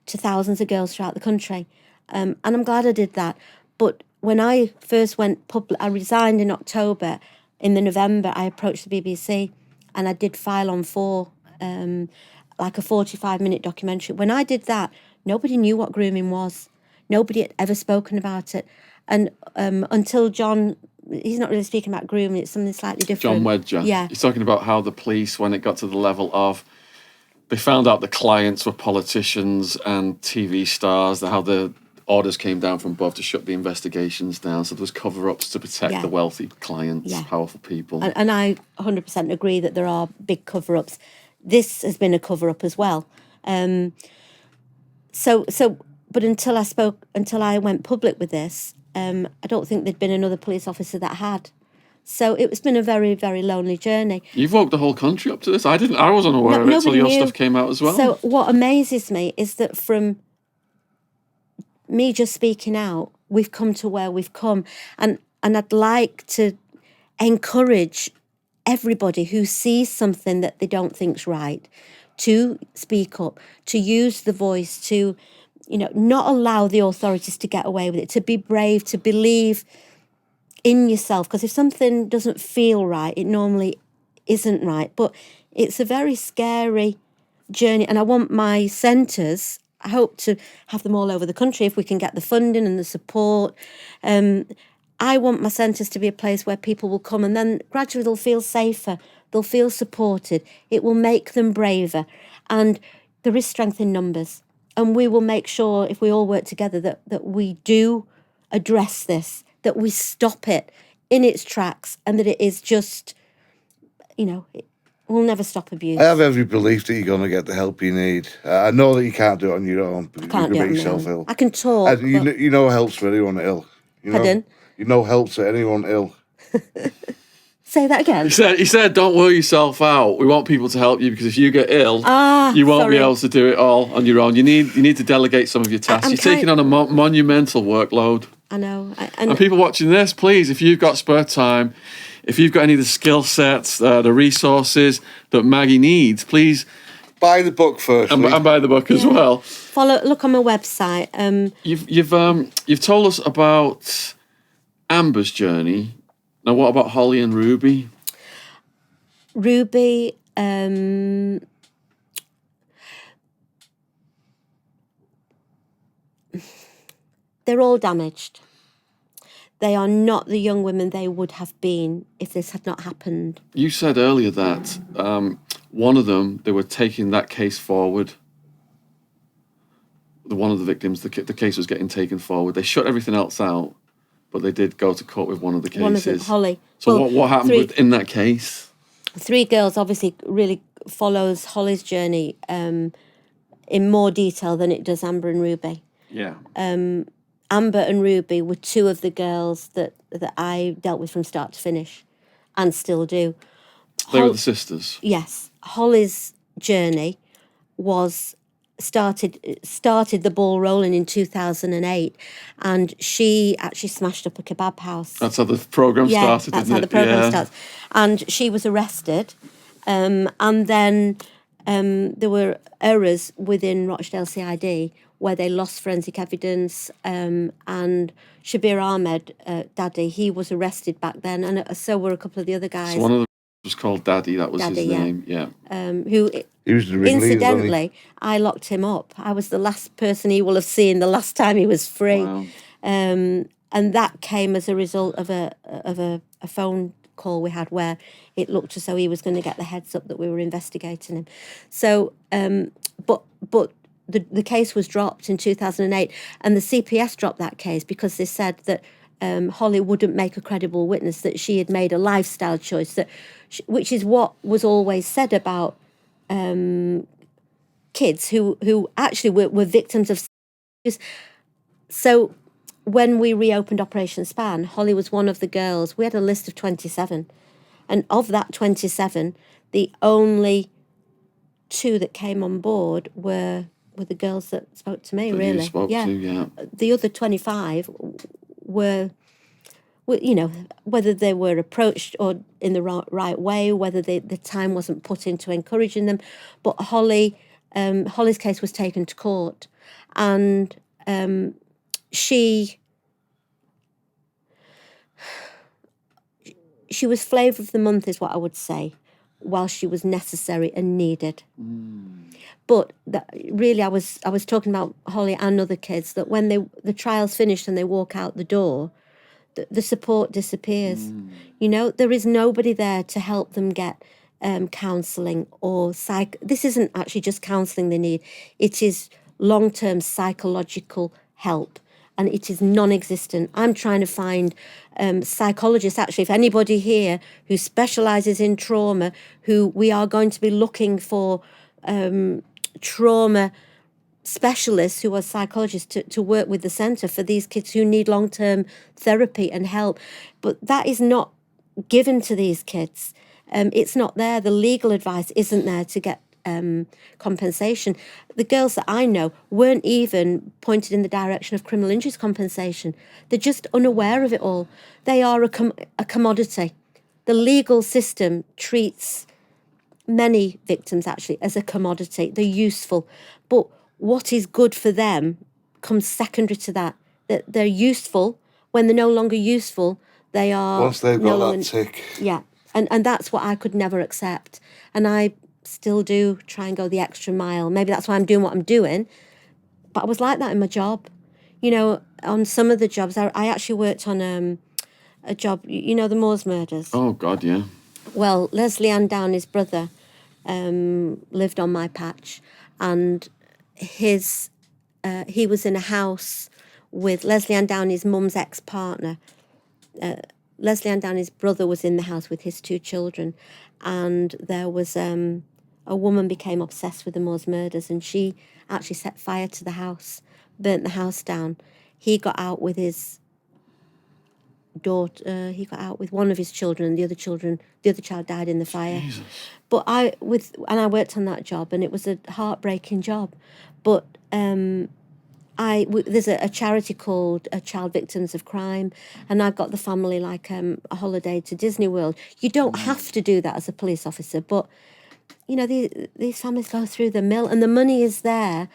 to thousands of girls throughout the country. And I'm glad I did that. But when I first went public, I resigned in October. In the November, I approached the BBC and I did File on 4, like a 45-minute documentary. When I did that, nobody knew what grooming was. Nobody had ever spoken about it. And until John... He's not really speaking about grooming, it's something slightly different. John Wedger. Yeah. He's talking about how the police, when it got to the level of, they found out the clients were politicians and TV stars, how the orders came down from above to shut the investigations down. So there was cover-ups to protect the wealthy clients, powerful people. And I 100% agree that there are big cover-ups. This has been a cover-up as well. But until I went public with this, I don't think there'd been another police officer that had. So it's been a very, very lonely journey. You've walked the whole country up to this. I wasn't aware of it until your stuff came out as well. So what amazes me is that from me just speaking out, we've come to where we've come. And I'd like to encourage everybody who sees something that they don't think's right to speak up, to use the voice, to... not allow the authorities to get away with it, to be brave, to believe in yourself. Because if something doesn't feel right, it normally isn't right. But it's a very scary journey. And I want my centres, I hope to have them all over the country if we can get the funding and the support. I want my centres to be a place where people will come and then gradually they'll feel safer, they'll feel supported. It will make them braver. And there is strength in numbers. And we will make sure, if we all work together, that we do address this, that we stop it in its tracks, and that it is just, we'll never stop abuse. I have every belief that you're going to get the help you need. I know that you can't do it on your own, but you can make yourself ill. I can talk. And you know helps for anyone ill. Pardon? You know helps for anyone ill. Say that again. He said, don't wear yourself out. We want people to help you because if you get ill, you won't be able to do it all on your own. You need to delegate some of your tasks. You're taking on a monumental workload. I know. And people watching this, please, if you've got spare time, if you've got any of the skill sets, the resources that Maggie needs, please buy the book first. And buy the book as well. Look on my website. You've told us about Amber's journey. Now, what about Holly and Ruby? Ruby, they're all damaged. They are not the young women they would have been if this had not happened. You said earlier that one of them, they were taking that case forward. One of the victims, the case was getting taken forward. They shut everything else out. But they did go to court with one of the cases. One of them, Holly. So what happened in that case? 3 girls obviously really follows Holly's journey in more detail than it does Amber and Ruby. Yeah. Amber and Ruby were 2 of the girls that I dealt with from start to finish and still do. They were the sisters? Yes. Holly's journey was... started the ball rolling in 2008, and she actually smashed up a kebab house. That's how the program started. That's how the program starts. And she was arrested, and then there were errors within Rochdale CID where they lost forensic evidence. And Shabir Ahmed, Daddy, he was arrested back then, and so were a couple of the other guys. So one of them was called Daddy. That was his name. Yeah. Who He was the ringleader, incidentally, I locked him up. I was the last person he will have seen the last time he was free. Wow. And that came as a result of a phone call we had where it looked as though he was going to get the heads up that we were investigating him. So, but the case was dropped in 2008, and the CPS dropped that case because they said that Holly wouldn't make a credible witness, that she had made a lifestyle choice, which is what was always said about kids who actually were victims of. So when we reopened Operation Span, Holly was one of the girls. We had a list of 27, and of that 27, the only 2 that came on board were the girls that spoke to me. That really, you spoke to, yeah. The other 25 were, you know, whether they were approached or in the right way, whether the time wasn't put into encouraging them. But Holly's case was taken to court, and she was flavour of the month, is what I would say, while she was necessary and needed. But really, I was talking about Holly and other kids, that when the trial's finished and they walk out the door, the support disappears. You know, there is nobody there to help them get counselling or This isn't actually just counselling they need. It is long-term psychological help, and it is non-existent. I'm trying to find psychologists, actually, if anybody here who specialises in trauma, who we are going to be looking for trauma specialists who are psychologists to work with the centre for these kids who need long-term therapy and help. But that is not given to these kids. It's not there. The legal advice isn't there to get compensation. The girls that I know weren't even pointed in the direction of criminal injuries compensation. They're just unaware of it all. They are a commodity. The legal system treats many victims actually as a commodity. They're useful, but what is good for them comes secondary to that. That they're useful. When they're no longer useful, they are once they've got that tick. Yeah, and that's what I could never accept, and I still do try and go the extra mile. Maybe that's why I'm doing what I'm doing, but I was like that in my job. You know, on some of the jobs, I actually worked on a job. You know, the Moors murders. Oh God, yeah. Well, Leslie Ann Downey's brother lived on my patch, and he was in a house with Leslie Ann Downey's mum's ex-partner. Leslie Ann Downey's brother was in the house with his 2 children, and there was a woman became obsessed with the Moors murders, and she actually set fire to the house, burnt the house down. He got out with his daughter. He got out with one of his children, and the other child died in the fire. Jesus. But I worked on that job, and it was a heartbreaking job. But there's a charity called Child Victims of Crime, and I've got the family like a holiday to Disney World. You don't have to do that as a police officer, but you know, these families go through the mill, and the money is there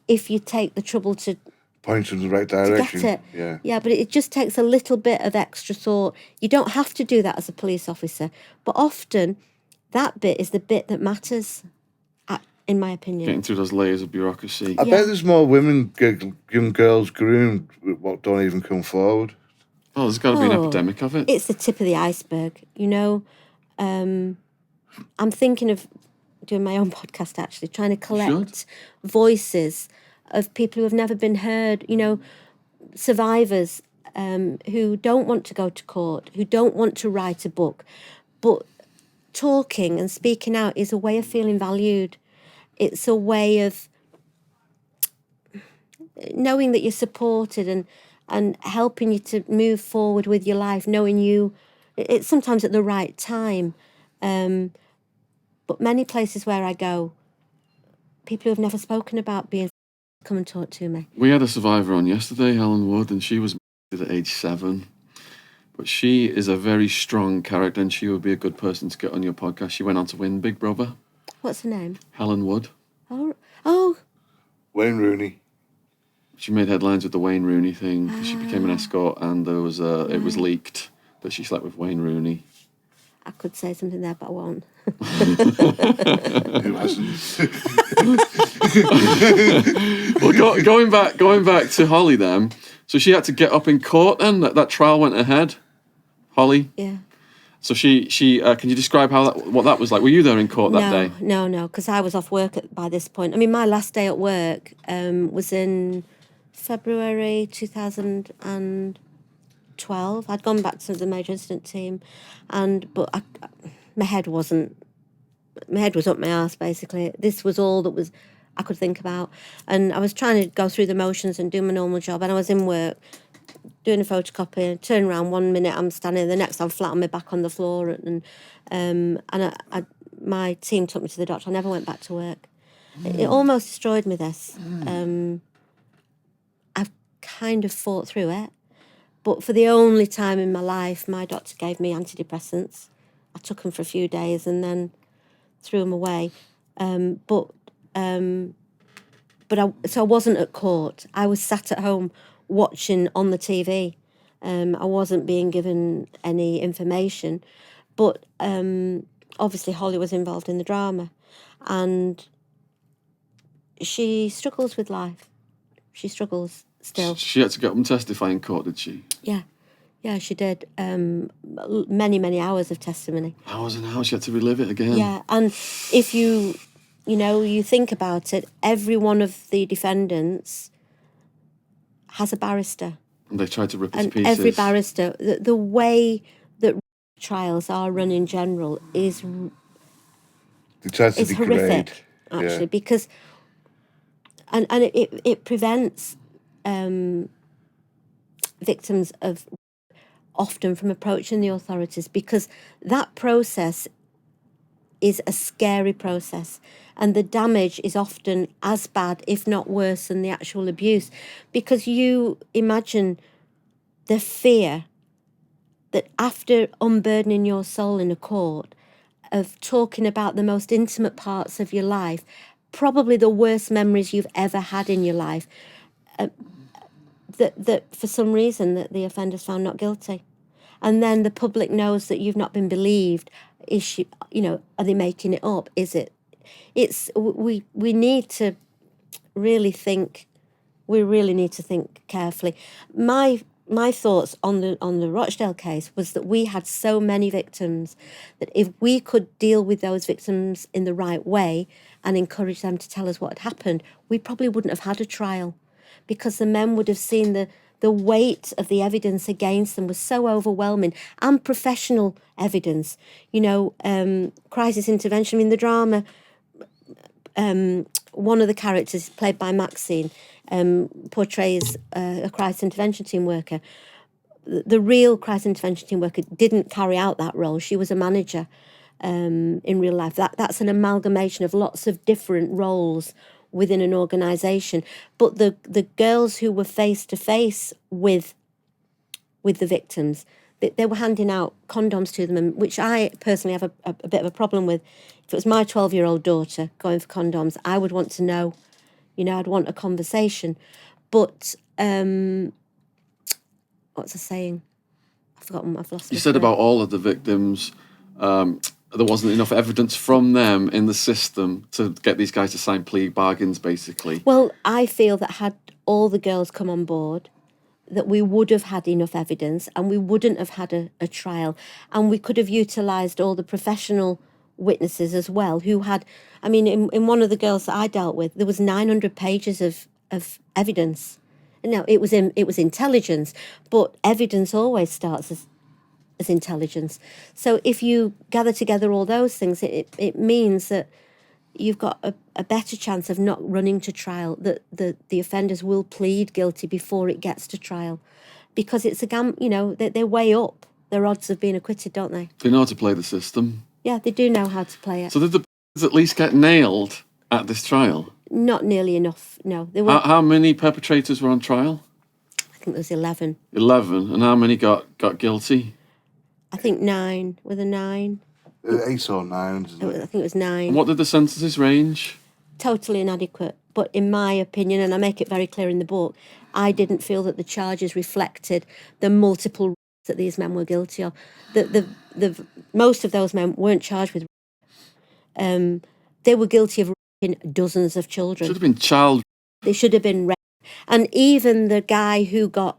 if you take the trouble to point in the right direction. To get it. Yeah, but it just takes a little bit of extra thought. You don't have to do that as a police officer, but often that bit is the bit that matters, in my opinion. Getting through those layers of bureaucracy. I bet there's more young girls groomed what don't even come forward. Oh, there's got to be an epidemic of it. It's the tip of the iceberg, you know. I'm thinking of doing my own podcast, actually, trying to collect voices of people who have never been heard, you know, survivors who don't want to go to court, who don't want to write a book, but talking and speaking out is a way of feeling valued. It's a way of knowing that you're supported and helping you to move forward with your life, knowing it's sometimes at the right time. But many places where I go, people who have never spoken about being come and talk to me. We had a survivor on yesterday, Helen Wood, and she was at age 7. But she is a very strong character, and she would be a good person to get on your podcast. She went on to win Big Brother. What's her name? Helen Wood. Oh. Wayne Rooney. She made headlines with the Wayne Rooney thing. She became an escort, and there was it was leaked that she slept with Wayne Rooney. I could say something there, but I won't. Who hasn't? Well, going back to Holly then. So she had to get up in court then? That trial went ahead? Holly? Yeah. So she can you describe what that was like? Were you there in court that day? No, because I was off work by this point. I mean, my last day at work was in February 2012. I'd gone back to the major incident team, but my head was up my arse, basically. This was all that I could think about. And I was trying to go through the motions and do my normal job, and I was in work doing a photocopy, turn around 1 minute I'm standing, the next I'm flat on my back on the floor, and my team took me to the doctor. I never went back to work. It almost destroyed me, this. I've kind of fought through it, but for the only time in my life, my doctor gave me antidepressants. I took them for a few days and then threw them away. So I wasn't at court. I was sat at home watching on the TV. I wasn't being given any information, but obviously Holly was involved in the drama, and she struggles with life. She struggles still. She had to get up and testify in court, did she? Yeah, she did. Many hours of testimony. Hours and hours. She had to relive it again. Yeah, and if you think about it, every one of the defendants has a barrister. And they tried to rip it to And pieces. every barrister, the way that trials are run in general is horrific, actually, because and it prevents victims of often from approaching the authorities, because that process is a scary process, and the damage is often as bad, if not worse, than the actual abuse, because you imagine the fear that after unburdening your soul in a court, of talking about the most intimate parts of your life, probably the worst memories you've ever had in your life, that for some reason that the offender's found not guilty, and then the public knows that you've not been believed. Are they making it up? Is it? We need to really think. We really need to think carefully. My thoughts on the Rochdale case was that we had so many victims that if we could deal with those victims in the right way and encourage them to tell us what had happened, we probably wouldn't have had a trial, because the men would have seen the weight of the evidence against them was so overwhelming, and professional evidence, crisis intervention. I mean, the drama, one of the characters played by Maxine portrays a crisis intervention team worker. The real crisis intervention team worker didn't carry out that role. She was a manager in real life. That's an amalgamation of lots of different roles within an organisation. But the girls who were face to face with the victims, they were handing out condoms to them, which I personally have a bit of a problem with. If it was my 12-year-old daughter going for condoms, I would want to know. I'd want a conversation. But what's I saying? I've forgotten. I've lost. You said about all of the victims, there wasn't enough evidence from them in the system to get these guys to sign plea bargains, basically. Well, I feel that had all the girls come on board, that we would have had enough evidence, and we wouldn't have had a trial, and we could have utilised all the professional witnesses as well, who had, I mean, in one of the girls that I dealt with, there was 900 pages of evidence. Now, it was intelligence, but evidence always starts as intelligence. So if you gather together all those things, it means that you've got a better chance of not running to trial, that the offenders will plead guilty before it gets to trial, because it's they weigh up their odds of being acquitted, don't they? They know how to play the system. Yeah, they do know how to play it. So did the at least get nailed at this trial? Not nearly enough, no. There were, how many perpetrators were on trial? I think there was 11. 11, and how many got guilty? I think 9, with a 9. 8 or 9. I think it was 9. And what did the sentences range? Totally inadequate. But in my opinion, and I make it very clear in the book, I didn't feel that the charges reflected the multiple that these men were guilty of. The most of those men weren't charged with. They were guilty of raping dozens of children. Should have been child. They should have been raped. And even the guy who got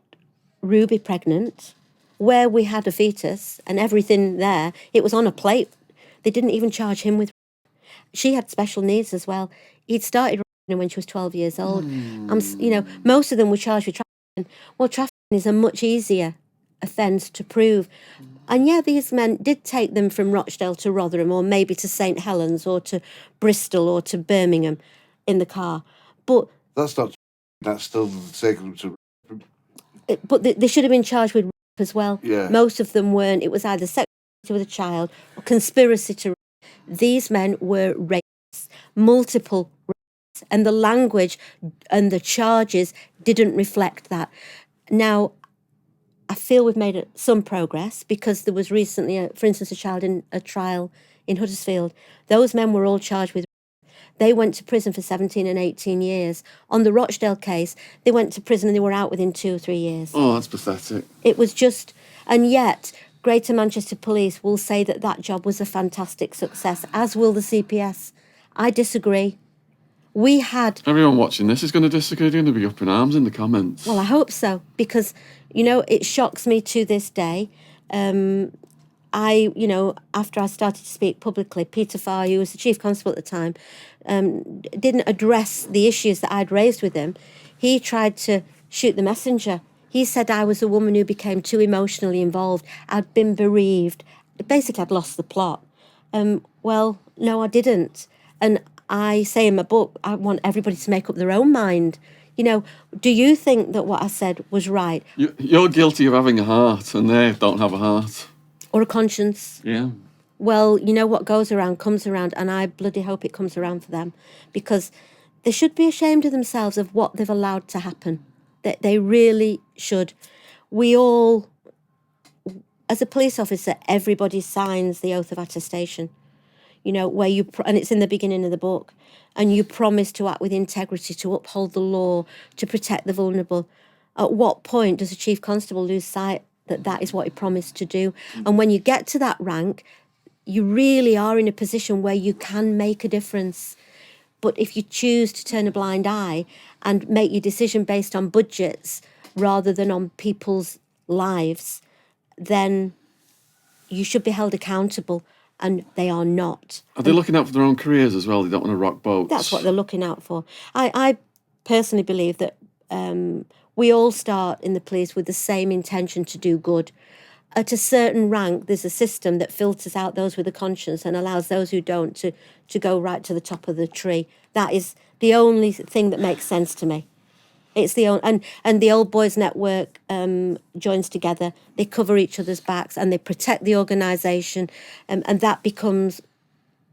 Ruby pregnant, where we had a fetus and everything there, it was on a plate. They didn't even charge him with. She had special needs as well. He'd started raping when she was 12 years old. Most of them were charged with trafficking. Well, trafficking is a much easier offence to prove. And yeah, these men did take them from Rochdale to Rotherham, or maybe to St Helens, or to Bristol, or to Birmingham in the car. But that's still taken them to. But they should have been charged with rape as well. Yeah. Most of them weren't. It was either sex with a child or conspiracy to rape. These men were rapists, multiple rapes, and the language and the charges didn't reflect that. Now, I feel we've made some progress, because there was recently, for instance, a child in a trial in Huddersfield. Those men were all charged with rape. They went to prison for 17 and 18 years. On the Rochdale case, they went to prison and they were out within 2 or 3 years. Oh, that's pathetic. It was just, and yet Greater Manchester Police will say that job was a fantastic success, as will the CPS. I disagree. We had... Everyone watching this is going to disagree. They're going to be up in arms in the comments. Well, I hope so, because, it shocks me to this day. After I started to speak publicly, Peter Farr, who was the Chief Constable at the time, didn't address the issues that I'd raised with him. He tried to shoot the messenger. He said I was a woman who became too emotionally involved. I'd been bereaved. Basically, I'd lost the plot. Well, no, I didn't. And I say in my book, I want everybody to make up their own mind. Do you think that what I said was right? You're guilty of having a heart, and they don't have a heart. Or a conscience. Yeah. Well, what goes around comes around, and I bloody hope it comes around for them, because they should be ashamed of themselves of what they've allowed to happen. That they really should. We all, as a police officer, everybody signs the oath of attestation, where and it's in the beginning of the book, and you promise to act with integrity, to uphold the law, to protect the vulnerable. At what point does a chief constable lose sight that is what he promised to do? And when you get to that rank, you really are in a position where you can make a difference. But if you choose to turn a blind eye and make your decision based on budgets rather than on people's lives, then you should be held accountable, and they are not. Are they looking out for their own careers as well? They don't want to rock boats. That's what they're looking out for. I personally believe that we all start in the police with the same intention to do good. At a certain rank, there's a system that filters out those with a conscience and allows those who don't to go right to the top of the tree. That is the only thing that makes sense to me. It's the only, and the Old Boys Network joins together. They cover each other's backs and they protect the organisation, and that becomes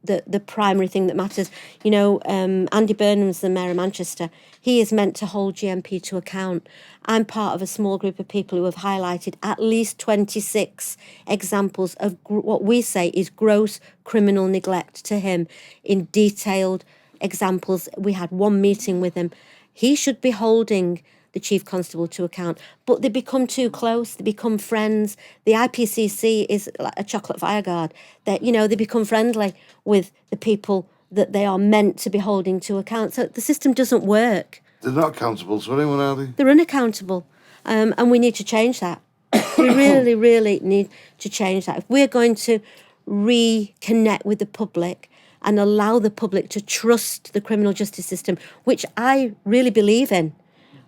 the primary thing that matters. Andy Burnham's the Mayor of Manchester. He is meant to hold GMP to account. I'm part of a small group of people who have highlighted at least 26 examples of what we say is gross criminal neglect to him in detailed examples. We had one meeting with him. He should be holding the chief constable to account, but they become too close. They become friends. The IPCC is like a chocolate fireguard. They become friendly with the people that they are meant to be holding to account. So the system doesn't work. They're not accountable to anyone, are they? They're unaccountable, and we need to change that. We really, really need to change that. If we're going to reconnect with the public and allow the public to trust the criminal justice system, which I really believe in,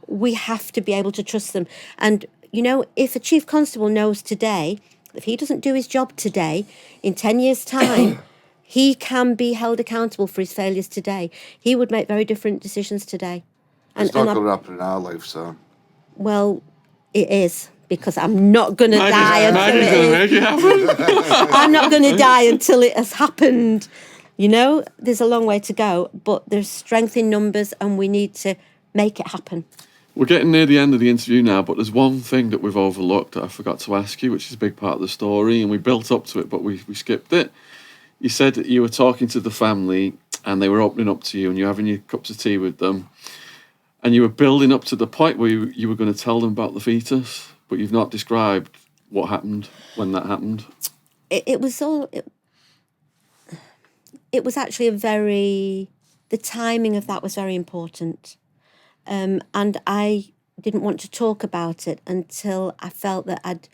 we have to be able to trust them. And, if a chief constable knows today, if he doesn't do his job today, in 10 years' time, he can be held accountable for his failures today. He would make very different decisions today. It's not going to happen in our lifetime. Well, it is, because I'm not going to die until Maggie's going to make it happen. I'm not going to die until it has happened. There's a long way to go, but there's strength in numbers, and we need to make it happen. We're getting near the end of the interview now, but there's one thing that we've overlooked that I forgot to ask you, which is a big part of the story, and we built up to it, but we skipped it. You said that you were talking to the family, and they were opening up to you, and you're having your cups of tea with them, and you were building up to the point where you were going to tell them about the fetus, but you've not described what happened when that happened? It was all... It was actually the timing of that was very important. And I didn't want to talk about it until I felt that I'd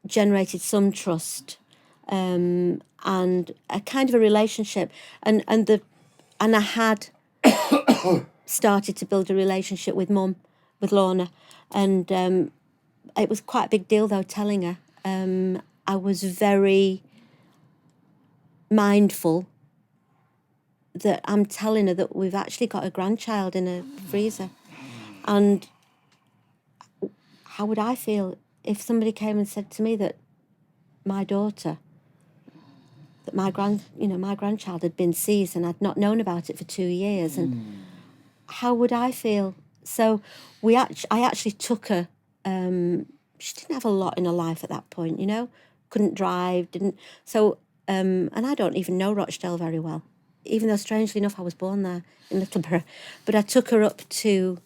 generated some trust and a kind of a relationship. And I had started to build a relationship with Mum, with Lorna. And it was quite a big deal, though, telling her. I was very mindful that I'm telling her that we've actually got a grandchild in a freezer. And how would I feel if somebody came and said to me that my daughter, that my grandchild had been seized and I'd not known about it for 2 years? And how would I feel? So I actually took her. She didn't have a lot in her life at that point, couldn't drive, didn't. So, and I don't even know Rochdale very well, even though, strangely enough, I was born there in Littleborough. But I took her up to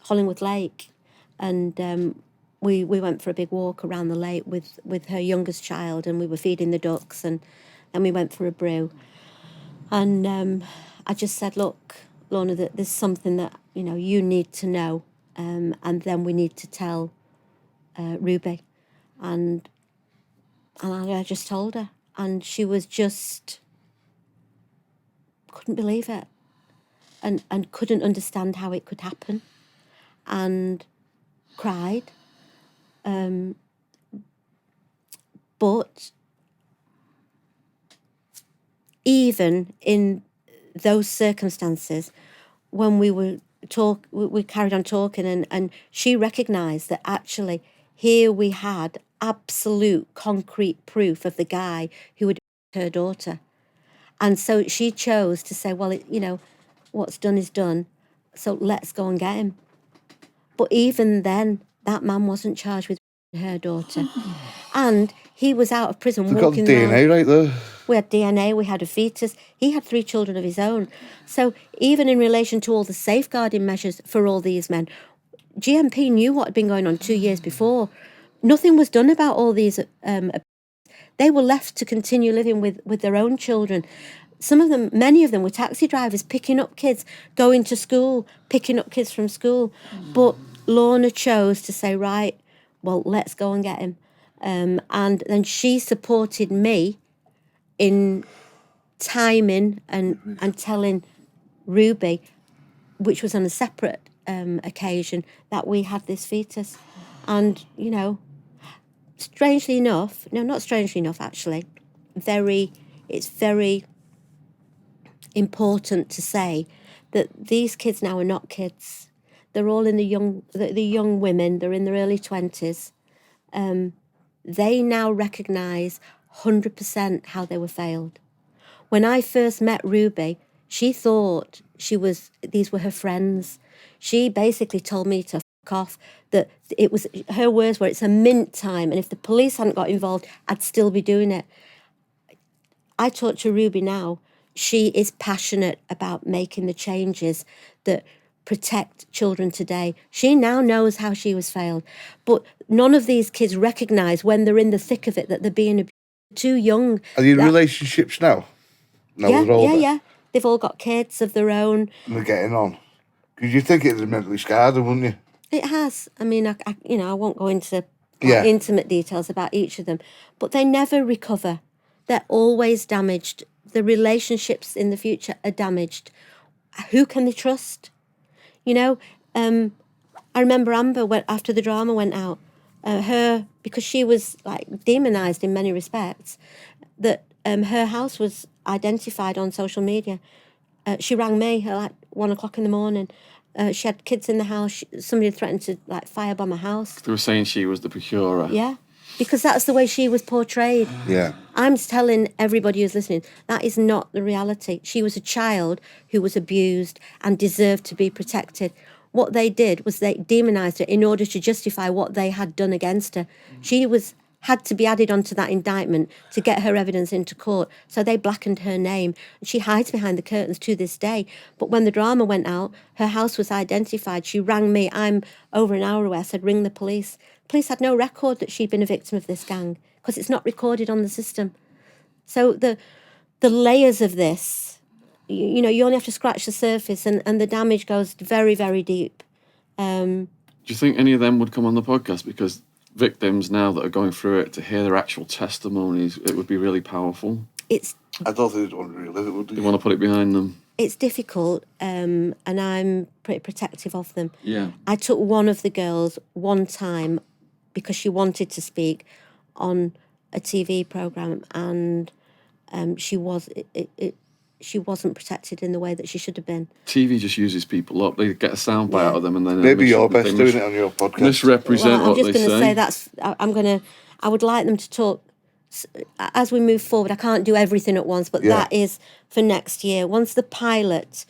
Hollingwood Lake, and we went for a big walk around the lake with her youngest child, and we were feeding the ducks, and then we went for a brew. And I just said, look, Lorna, that there's something that, you need to know, and then we need to tell Ruby. And I just told her, and she was just... couldn't believe it, and couldn't understand how it could happen, and cried. But even in those circumstances, when we carried on talking, and she recognised that actually here we had absolute concrete proof of the guy who had her daughter. And so she chose to say, well, what's done is done, so let's go and get him. But even then, that man wasn't charged with her daughter. And he was out of prison walking got DNA right there. We had DNA, we had a fetus. He had 3 children of his own. So even in relation to all the safeguarding measures for all these men, GMP knew what had been going on 2 years before. Nothing was done about all these. They were left to continue living with their own children. Many of them were taxi drivers, picking up kids, going to school, picking up kids from school. But Lorna chose to say, right, well, let's go and get him. And then she supported me in timing and telling Ruby, which was on a separate occasion, that we had this fetus. And, strangely enough, no, not strangely enough, actually, it's very important to say that these kids now are not kids. They're all in the young women. They're in their early 20s. They now recognise 100% how they were failed. When I first met Ruby, she thought these were her friends. She basically told me to fuck off, that it was, her words were, it's a mint time, and if the police hadn't got involved, I'd still be doing it. I talk to Ruby now. She is passionate about making the changes that protect children today. She now knows how she was failed. But none of these kids recognise when they're in the thick of it that they're being too young. Are you in relationships now? Yeah. They've all got kids of their own. And they're getting on. Because you think it's mentally scarred, wouldn't you? It has. I mean, I won't go into intimate details about each of them, but they never recover. They're always damaged. The relationships in the future are damaged. Who can they trust? I remember Amber, after the drama went out, because she was like demonised in many respects, that her house was identified on social media. She rang me at like 1 o'clock in the morning. She had kids in the house. Somebody had threatened to firebomb her house. They were saying she was the procurer. Yeah, because that's the way she was portrayed. Yeah. I'm telling everybody who's listening, that is not the reality. She was a child who was abused and deserved to be protected. What they did was they demonised her in order to justify what they had done against her. She was had to be added onto that indictment to get her evidence into court. So they blackened her name. She hides behind the curtains to this day. But when the drama went out, her house was identified. She rang me. I'm over an hour away. I said, ring the police. Police had no record that she'd been a victim of this gang because it's not recorded on the system. So the layers of this, you only have to scratch the surface and the damage goes very, very deep. Do you think any of them would come on the podcast? Because victims now that are going through it, to hear their actual testimonies, it would be really powerful. I don't think they'd want to relive it, would they? They want to put it behind them. It's difficult, and I'm pretty protective of them. Yeah. I took one of the girls one time because she wanted to speak on a TV programme, and she wasn't protected in the way that she should have been. TV just uses people up. They get a soundbite out of them, and then maybe you're best doing it on your podcast. Misrepresent what they say. I'm just going to say I would like them to talk as we move forward. I can't do everything at once, but that is for next year. Once the pilot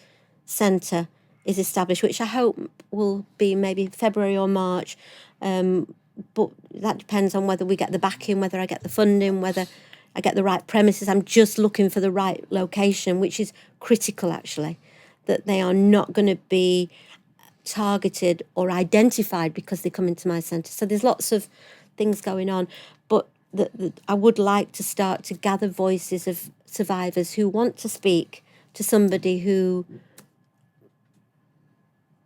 centre is established, which I hope will be maybe February or March, but that depends on whether we get the backing, whether I get the funding, whether I get the right premises. I'm just looking for the right location, which is critical, actually, that they are not going to be targeted or identified because they come into my centre. So there's lots of things going on, but I would like to start to gather voices of survivors who want to speak to somebody who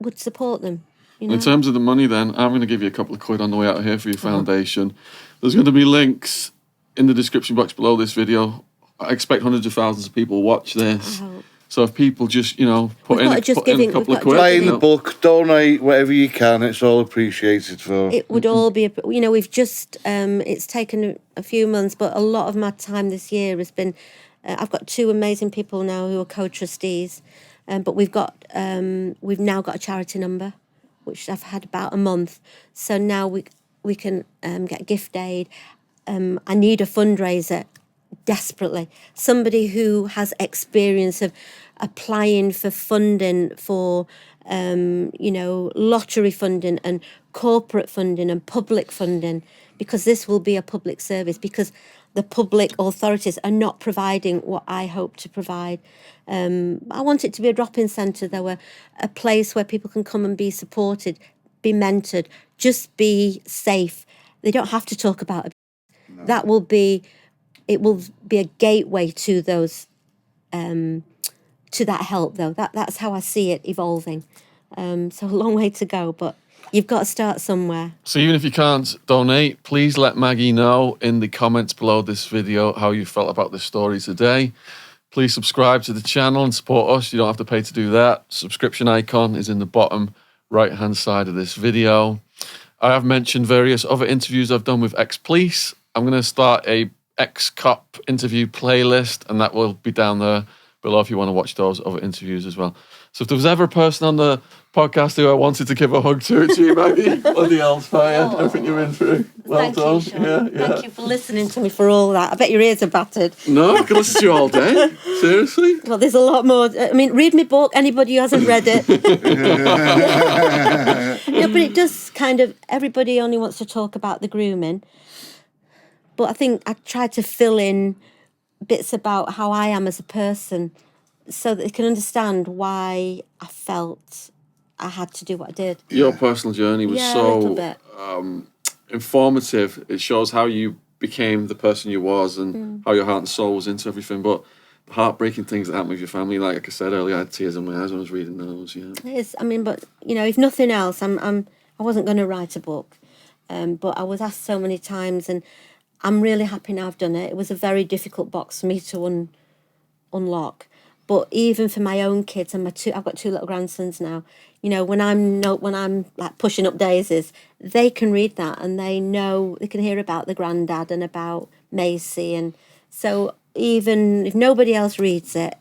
would support them. In terms of the money, then, I'm going to give you a couple of quid on the way out of here for your foundation. There's going to be links in the description box below this video. I expect hundreds of thousands of people watch this. So if people just, put in a couple of quid. Buy in the book, donate whatever you can. It's all appreciated for. It would all be, we've just, it's taken a few months, but a lot of my time this year has been, I've got two amazing people now who are co-trustees, but we've now got a charity number, which I've had about a month. So now we can get gift aid. I need a fundraiser desperately. Somebody who has experience of applying for funding for, lottery funding and corporate funding and public funding, because this will be a public service, because the public authorities are not providing what I hope to provide. I want it to be a drop-in centre, though, a place where people can come and be supported, be mentored, just be safe. They don't have to talk about it. No. It will be a gateway to those, to that help, though. That's how I see it evolving. So a long way to go, but you've got to start somewhere. So even if you can't donate, please let Maggie know in the comments below this video how you felt about this story today. Please subscribe to the channel and support us. You don't have to pay to do that. Subscription icon is in the bottom right-hand side of this video. I have mentioned various other interviews I've done with ex-police. I'm going to start a ex-cop interview playlist, and that will be down there below if you want to watch those other interviews as well. So if there was ever a person on the podcast who I wanted to give a hug to, it's you, Maggie. Bloody hell's fire. Everything you've been through. Well done. Thank you, Sean. Thank you for listening to me for all that. I bet your ears are battered. No, I could listen to you all day. Seriously? Well, there's a lot more. I mean, read my book, anybody who hasn't read it. But it does kind of, everybody only wants to talk about the grooming. But I think I tried to fill in bits about how I am as a person so that they can understand why I felt I had to do what I did. Your personal journey was so informative. It shows how you became the person you was and how your heart and soul was into everything. But the heartbreaking things that happened with your family, like I said earlier, I had tears in my eyes when I was reading those. Yeah, it is. I mean, but if nothing else, I wasn't going to write a book, but I was asked so many times, and I'm really happy now I've done it. It was a very difficult box for me to unlock. But even for my own kids and I've got two little grandsons now. When I'm like pushing up daisies, they can read that and they can hear about the granddad and about Macy, and so even if nobody else reads it,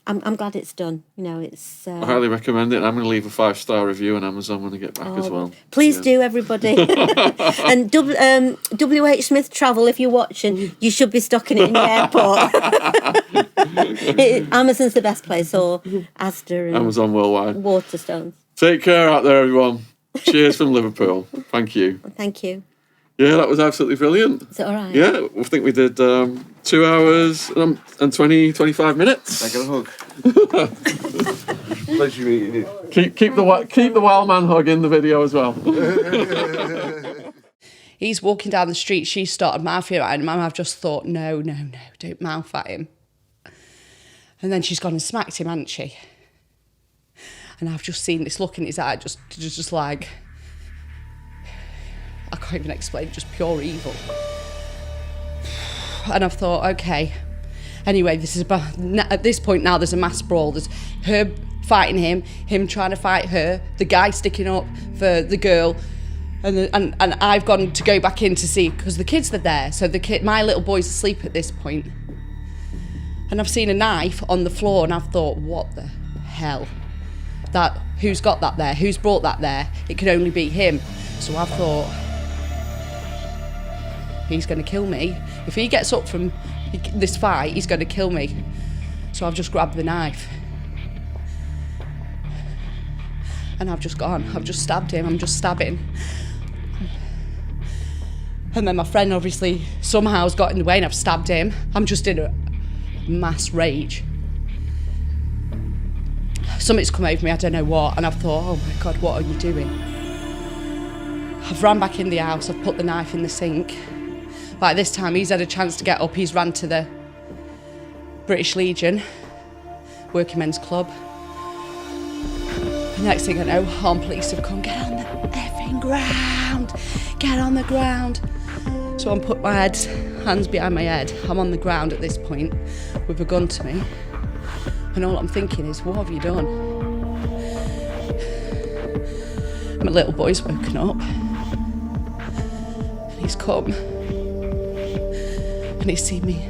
I'm glad it's done. It's. I highly recommend it. I'm going to leave a 5-star review on Amazon when I get back as well. Please do, everybody. And WH Smith Travel, if you're watching, you should be stocking it in the airport. Amazon's the best place, or Asda and Amazon worldwide. Waterstones. Take care out there, everyone. Cheers from Liverpool. Thank you. Thank you. Yeah, that was absolutely brilliant. Is it all right? Yeah, I think we did 2 hours and 25 minutes. I get a hug. Pleasure meeting you. Keep the wild man hug in the video as well. He's walking down the street. She started mouthing at him, and I've just thought, no, don't mouth at him. And then she's gone and smacked him, hasn't she? And I've just seen this look in his eye, just like, I can't even explain, just pure evil. And I've thought, okay. Anyway, this is about, at this point now, there's a mass brawl. There's her fighting him trying to fight her, the guy sticking up for the girl, and I've gone to go back in to see, because the kids are there. So my little boy's asleep at this point. And I've seen a knife on the floor, and I've thought, what the hell? Who's got that there? Who's brought that there? It could only be him. So I thought, he's going to kill me. If he gets up from this fight, he's going to kill me. So I've just grabbed the knife. And I've just stabbed him, I'm just stabbing. And then my friend obviously somehow has got in the way and I've stabbed him. I'm just in a mass rage. Something's come over me, I don't know what, and I've thought, oh my God, what are you doing? I've ran back in the house, I've put the knife in the sink. Like this time, he's had a chance to get up, he's ran to the British Legion, Working Men's Club. The next thing I know, armed police have come, get on the effing ground, get on the ground. So I'm put my hands behind my head, I'm on the ground at this point with a gun to me. And all I'm thinking is, what have you done? My little boy's woken up. And he's come. And he's seen me.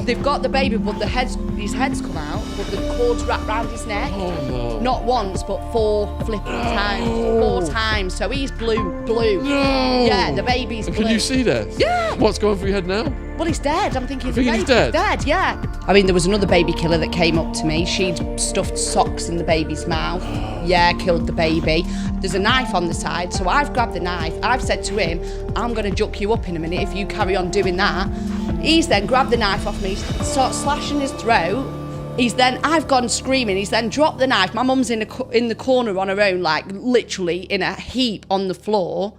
They've got the baby, but his head's come out, but the cord's wrapped round his neck. Oh, no. Not once, but 4 flipping times. 4 times. So he's blue. No! Yeah, the baby's blue. Can you see this? Yeah. What's going through your head now? Well, he's dead. I'm thinking the he's baby's dead? Yeah. I mean, there was another baby killer that came up to me. She'd stuffed socks in the baby's mouth. Yeah, killed the baby. There's a knife on the side, so I've grabbed the knife. I've said to him, I'm going to juck you up in a minute if you carry on doing that. He's then grabbed the knife off me, starts slashing his throat. I've gone screaming. He's then dropped the knife. My mum's in the corner on her own, like literally in a heap on the floor.